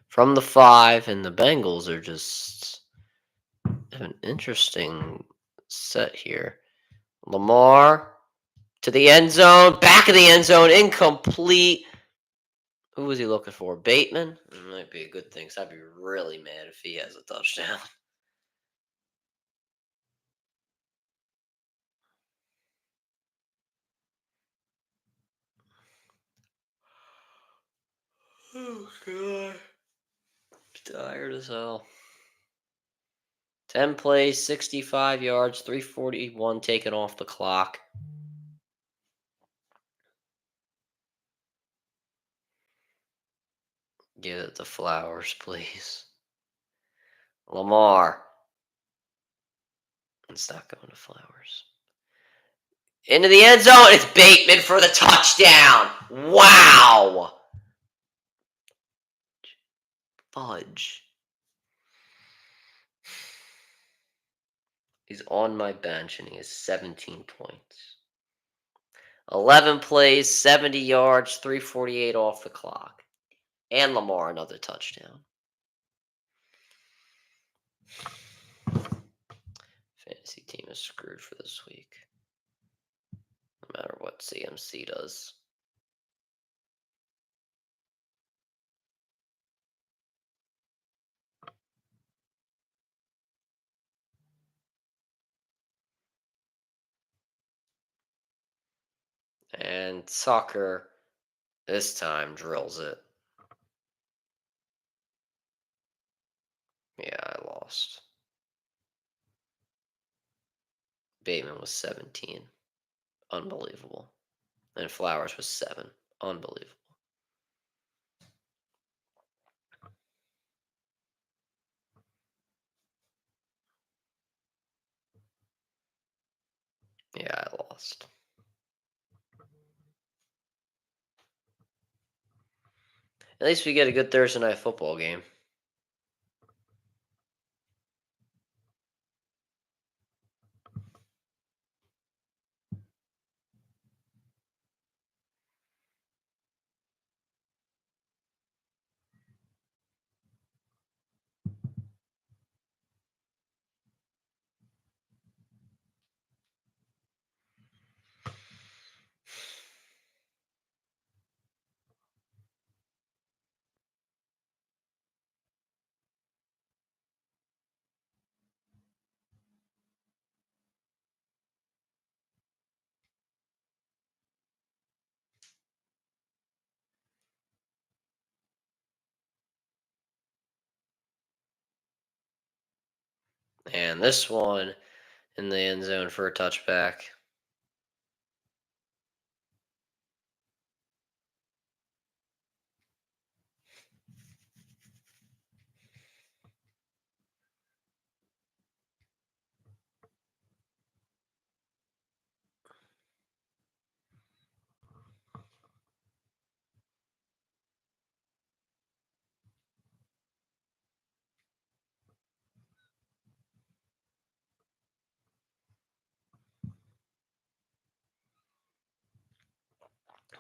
from the 5, and the Bengals are just have an interesting set here. Lamar to the end zone, back of the end zone, incomplete. Who was he looking for? Bateman? It might be a good thing, 'cause I'd be really mad if he has a touchdown. Oh, God. Tired as hell. 10 plays, 65 yards, 341 taken off the clock. Give it the flowers, please. Lamar. It's not going to flowers. Into the end zone. It's Bateman for the touchdown. Wow. Fudge. He's on my bench and he has 17 points. 11 plays, 70 yards, 348 off the clock. And Lamar another touchdown. Fantasy team is screwed for this week. No matter what CMC does. And Tucker this time drills it. Yeah, I lost. Bateman was 17. Unbelievable. And Flowers was 7. Unbelievable. Yeah, I lost. At least we get a good Thursday night football game. And this one in the end zone for a touchback.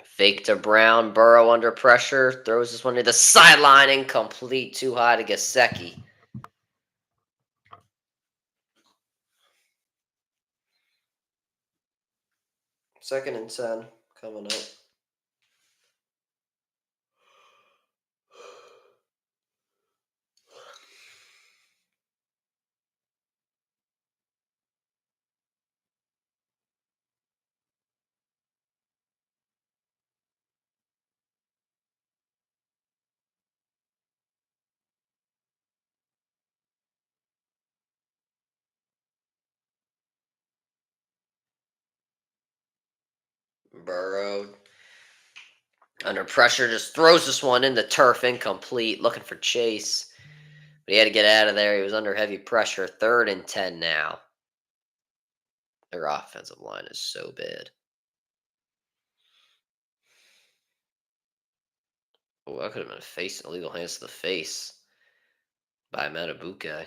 Fake to Brown. Burrow under pressure. Throws this one to the sideline. Incomplete. Too high to Gesicki. Second and 10 coming up. Burrow under pressure just throws this one in the turf. Incomplete. Looking for Chase. But he had to get out of there. He was under heavy pressure. Third and 10 now. Their offensive line is so bad. Oh, that could have been a face, illegal hands to the face by Matabuke.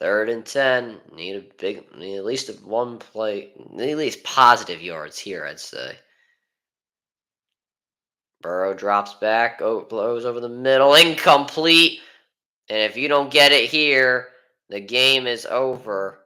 Third and 10. Need at least one play. Need at least positive yards here, I'd say. Burrow drops back, blows over the middle, incomplete. And if you don't get it here, the game is over.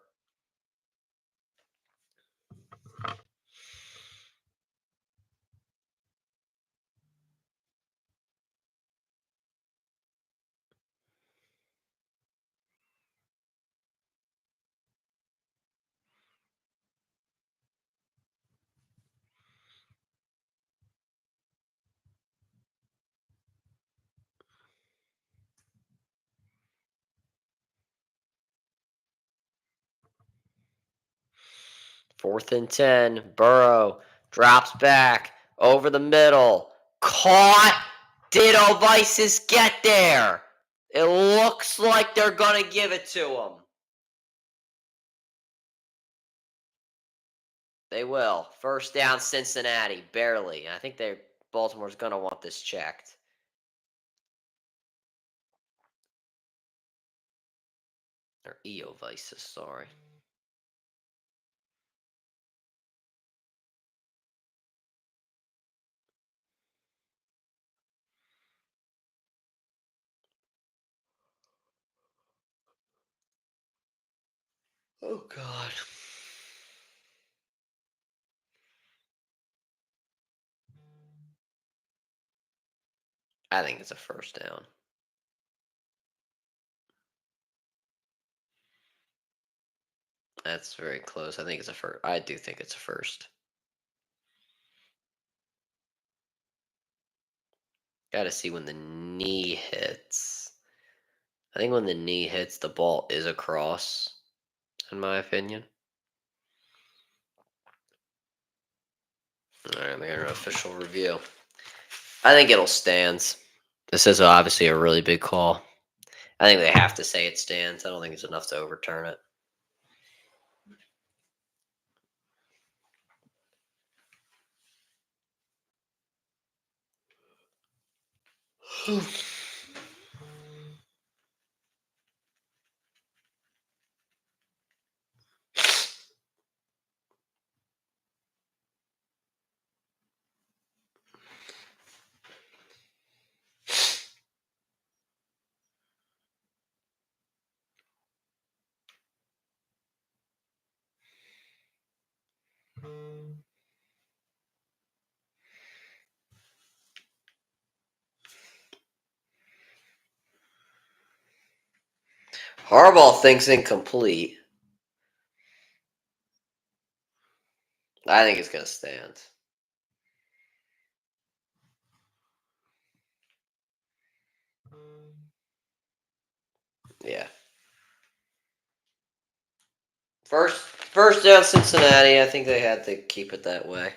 Fourth and 10. Burrow drops back over the middle. Caught. Did Ovisis get there? It looks like they're going to give it to him. They will. First down, Cincinnati. Barely. I think Baltimore's going to want this checked. Or Eovisis, sorry. Oh, God. I think it's a first down. That's very close. I think it's a first. I do think it's a first. Got to see when the knee hits. I think when the knee hits, the ball is across, in my opinion. All right, we got an official review. I think it'll stand. This is obviously a really big call. I think they have to say it stands. I don't think it's enough to overturn it. Harbaugh thinks incomplete. I think it's going to stand. Yeah. First down, Cincinnati. I think they had to keep it that way.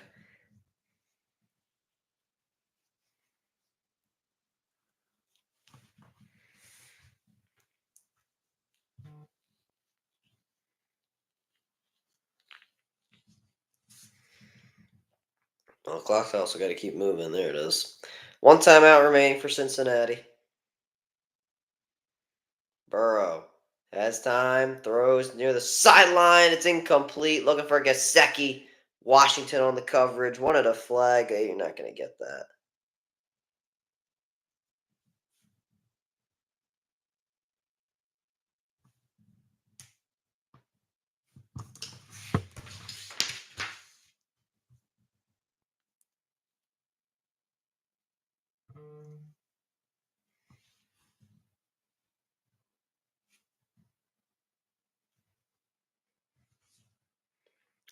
Well, the clock's also got to keep moving. There it is. One timeout remaining for Cincinnati. Burrow has time, throws near the sideline. It's incomplete. Looking for Gasecki. Washington on the coverage. Wanted a flag. Hey, you're not going to get that.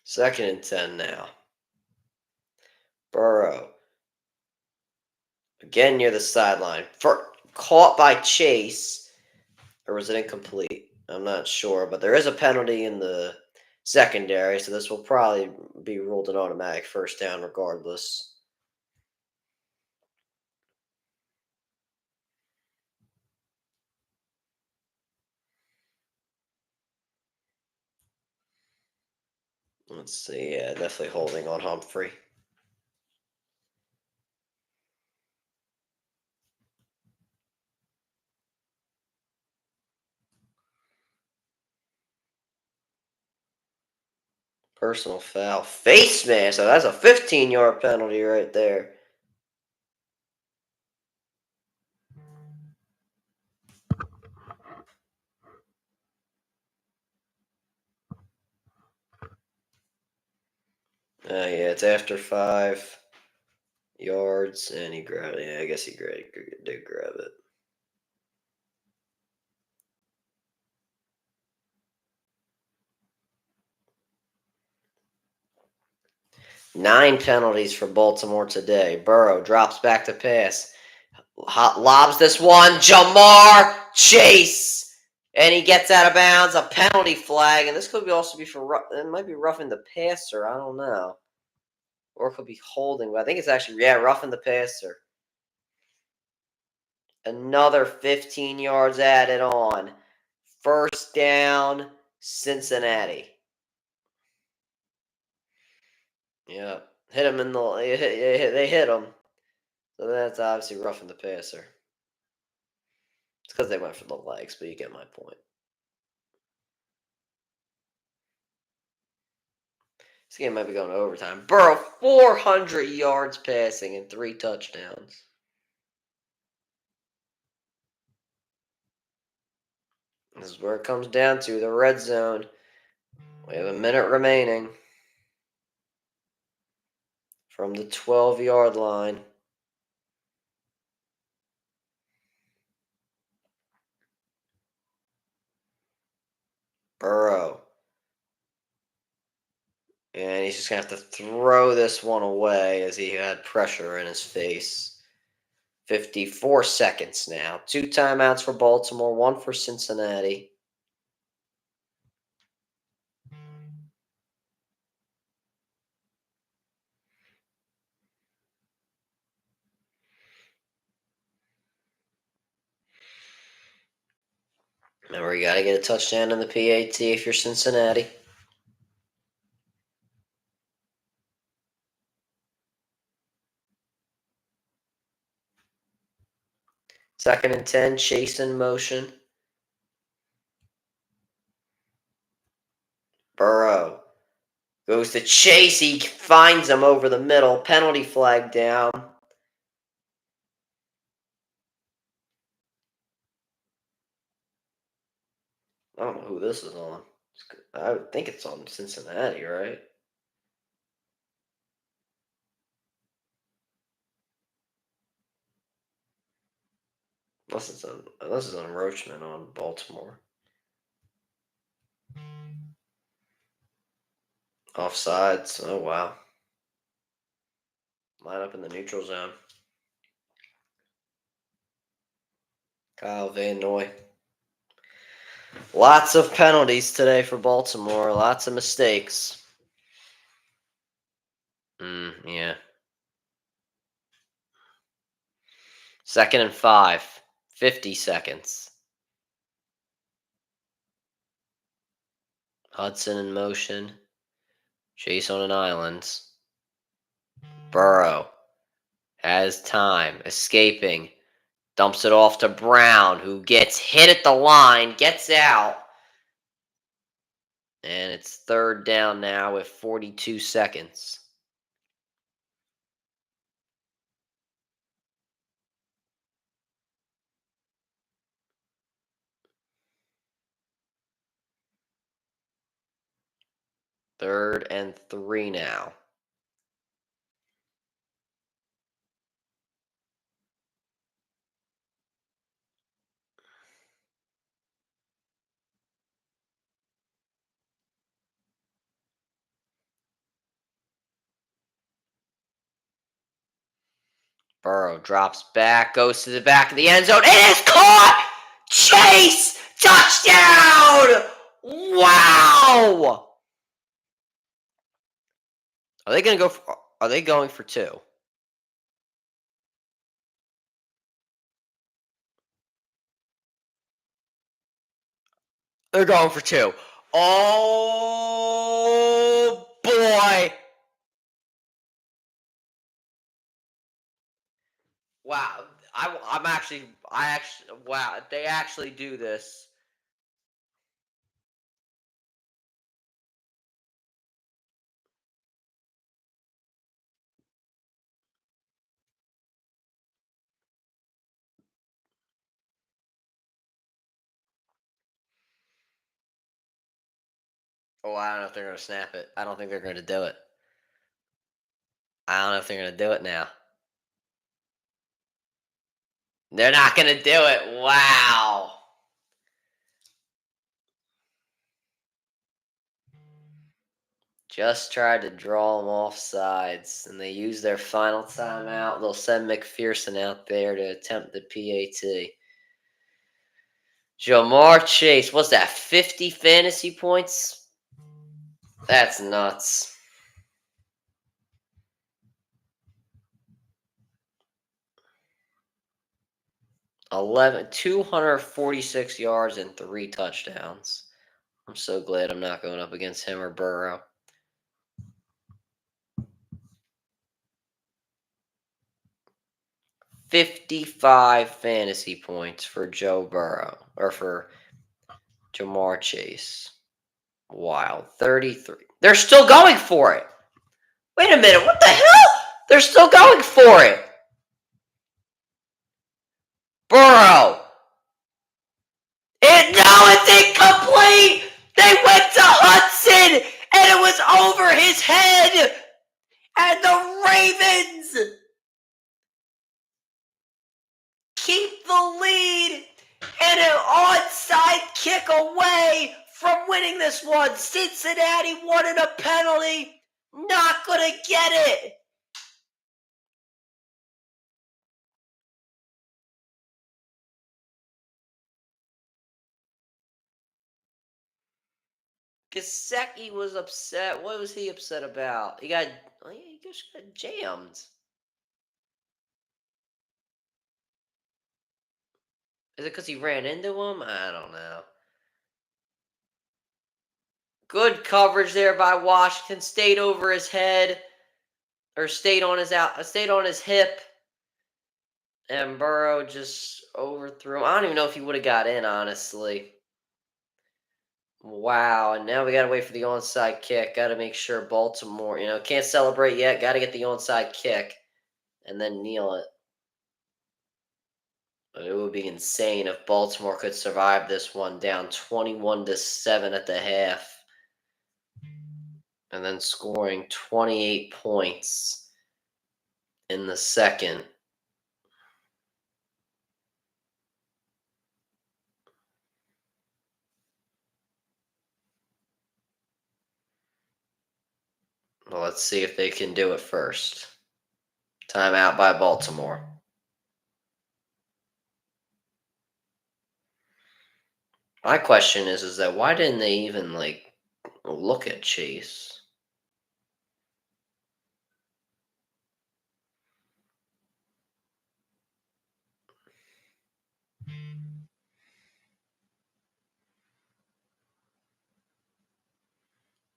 Second and 10 now. Burrow. Again near the sideline. Caught by Chase. Or was it incomplete? I'm not sure. But there is a penalty in the secondary, so this will probably be ruled an automatic first down regardless. Let's see. Yeah, definitely holding on Humphrey. Personal foul. Face mask. So that's a 15-yard penalty right there. Yeah, it's after 5 yards, and he grabbed it. Yeah, I guess he did grab it. Nine penalties for Baltimore today. Burrow drops back to pass. Lobs this one. Jamar Chase. And he gets out of bounds. A penalty flag. And this could also be for it might be roughing the passer. I don't know. Or it could be holding. But I think it's actually, roughing the passer. Another 15 yards added on. First down, Cincinnati. Yeah. Hit him in the. They hit him. So that's obviously roughing the passer. It's because they went for the legs, but you get my point. This game might be going to overtime. Burrow, 400 yards passing and 3 touchdowns. This is where it comes down to the red zone. We have a minute remaining from the 12-yard line. Burrow. And he's just going to have to throw this one away as he had pressure in his face. 54 seconds now. 2 timeouts for Baltimore, 1 for Cincinnati. Remember, you got to get a touchdown in the PAT if you're Cincinnati. Second and 10, Chase in motion. Burrow goes to Chase. He finds him over the middle. Penalty flag down. I don't know who this is on. I would think it's on Cincinnati, right? Unless it's on Roachman on Baltimore. Offsides. Oh, wow. Line up in the neutral zone. Kyle Van Noy. Lots of penalties today for Baltimore. Lots of mistakes. Yeah. Second and 5. 50 seconds. Hudson in motion. Chase on an island. Burrow has time. Escaping. Dumps it off to Brown, who gets hit at the line. Gets out. And it's third down now with 42 seconds. Third and 3 now. Burrow drops back, goes to the back of the end zone. It is caught! Chase! Touchdown! Wow! Are they going to go are they going for 2? They're going for 2. Oh boy! Wow. Wow, they actually do this. Oh, I don't know if they're going to snap it. I don't think they're going to do it. I don't know if they're going to do it now. They're not going to do it. Wow. Just tried to draw them off sides, and they use their final timeout. They'll send McPherson out there to attempt the PAT. Jamar Chase, what's that, 50 fantasy points? That's nuts. 246 yards and 3 touchdowns. I'm so glad I'm not going up against him or Burrow. $55 fantasy points for Joe Burrow, or for Jamar Chase. Wild. 33. They're still going for it. Wait a minute. What the hell? They're still going for it. Burrow. It's incomplete. They went to Hudson, and it was over his head. And the Ravens keep the lead, and an onside kick away from winning this one. Cincinnati wanted a penalty. Not going to get it. Gesicki was upset. What was he upset about? He just got jammed. Is it because he ran into him? I don't know. Good coverage there by Washington. Stayed over his head, or stayed on his hip, and Burrow just overthrew him. I don't even know if he would have got in, honestly. Wow, and now we got to wait for the onside kick. Got to make sure Baltimore, can't celebrate yet. Got to get the onside kick and then kneel it. It would be insane if Baltimore could survive this one, down 21-7 at the half, and then scoring 28 points in the second. Well, let's see if they can do it first. Timeout by Baltimore. My question is that why didn't they even look at Chase?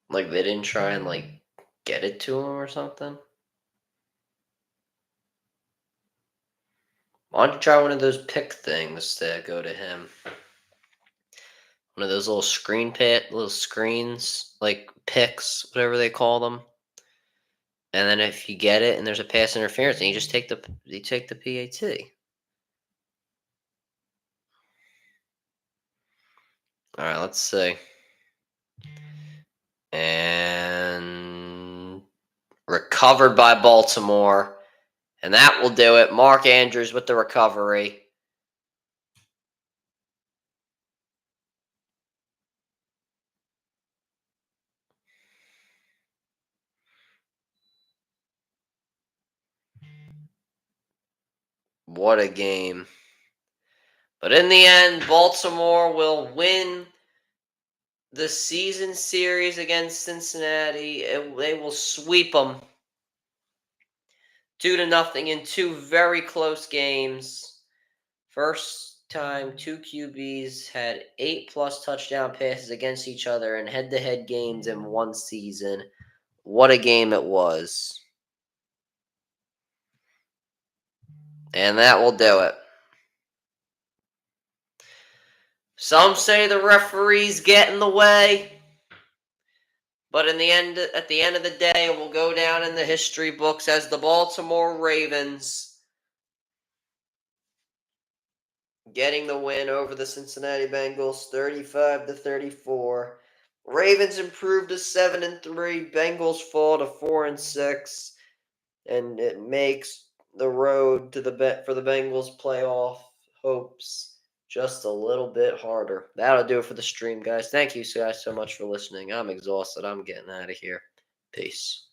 Like they didn't try and get it to him or something? Why don't you try one of those pick things to go to him? One of those little little screens, like picks, whatever they call them. And then if you get it and there's a pass interference, then you just take the PAT. All right, let's see. And recovered by Baltimore, and that will do it. Mark Andrews with the recovery. What a game. But in the end, Baltimore will win the season series against Cincinnati. They will sweep them 2-0 in 2 very close games. First time 2 QBs had 8+ touchdown passes against each other in head-to-head games in one season. What a game it was. And that will do it. Some say the referees get in the way. But at the end of the day, it will go down in the history books as the Baltimore Ravens getting the win over the Cincinnati Bengals 35-34. Ravens improved to 7-3. Bengals fall to 4-6, and it makes the road to for the Bengals playoff hopes just a little bit harder. That'll do it for the stream, guys. Thank you guys so much for listening. I'm exhausted. I'm getting out of here. Peace.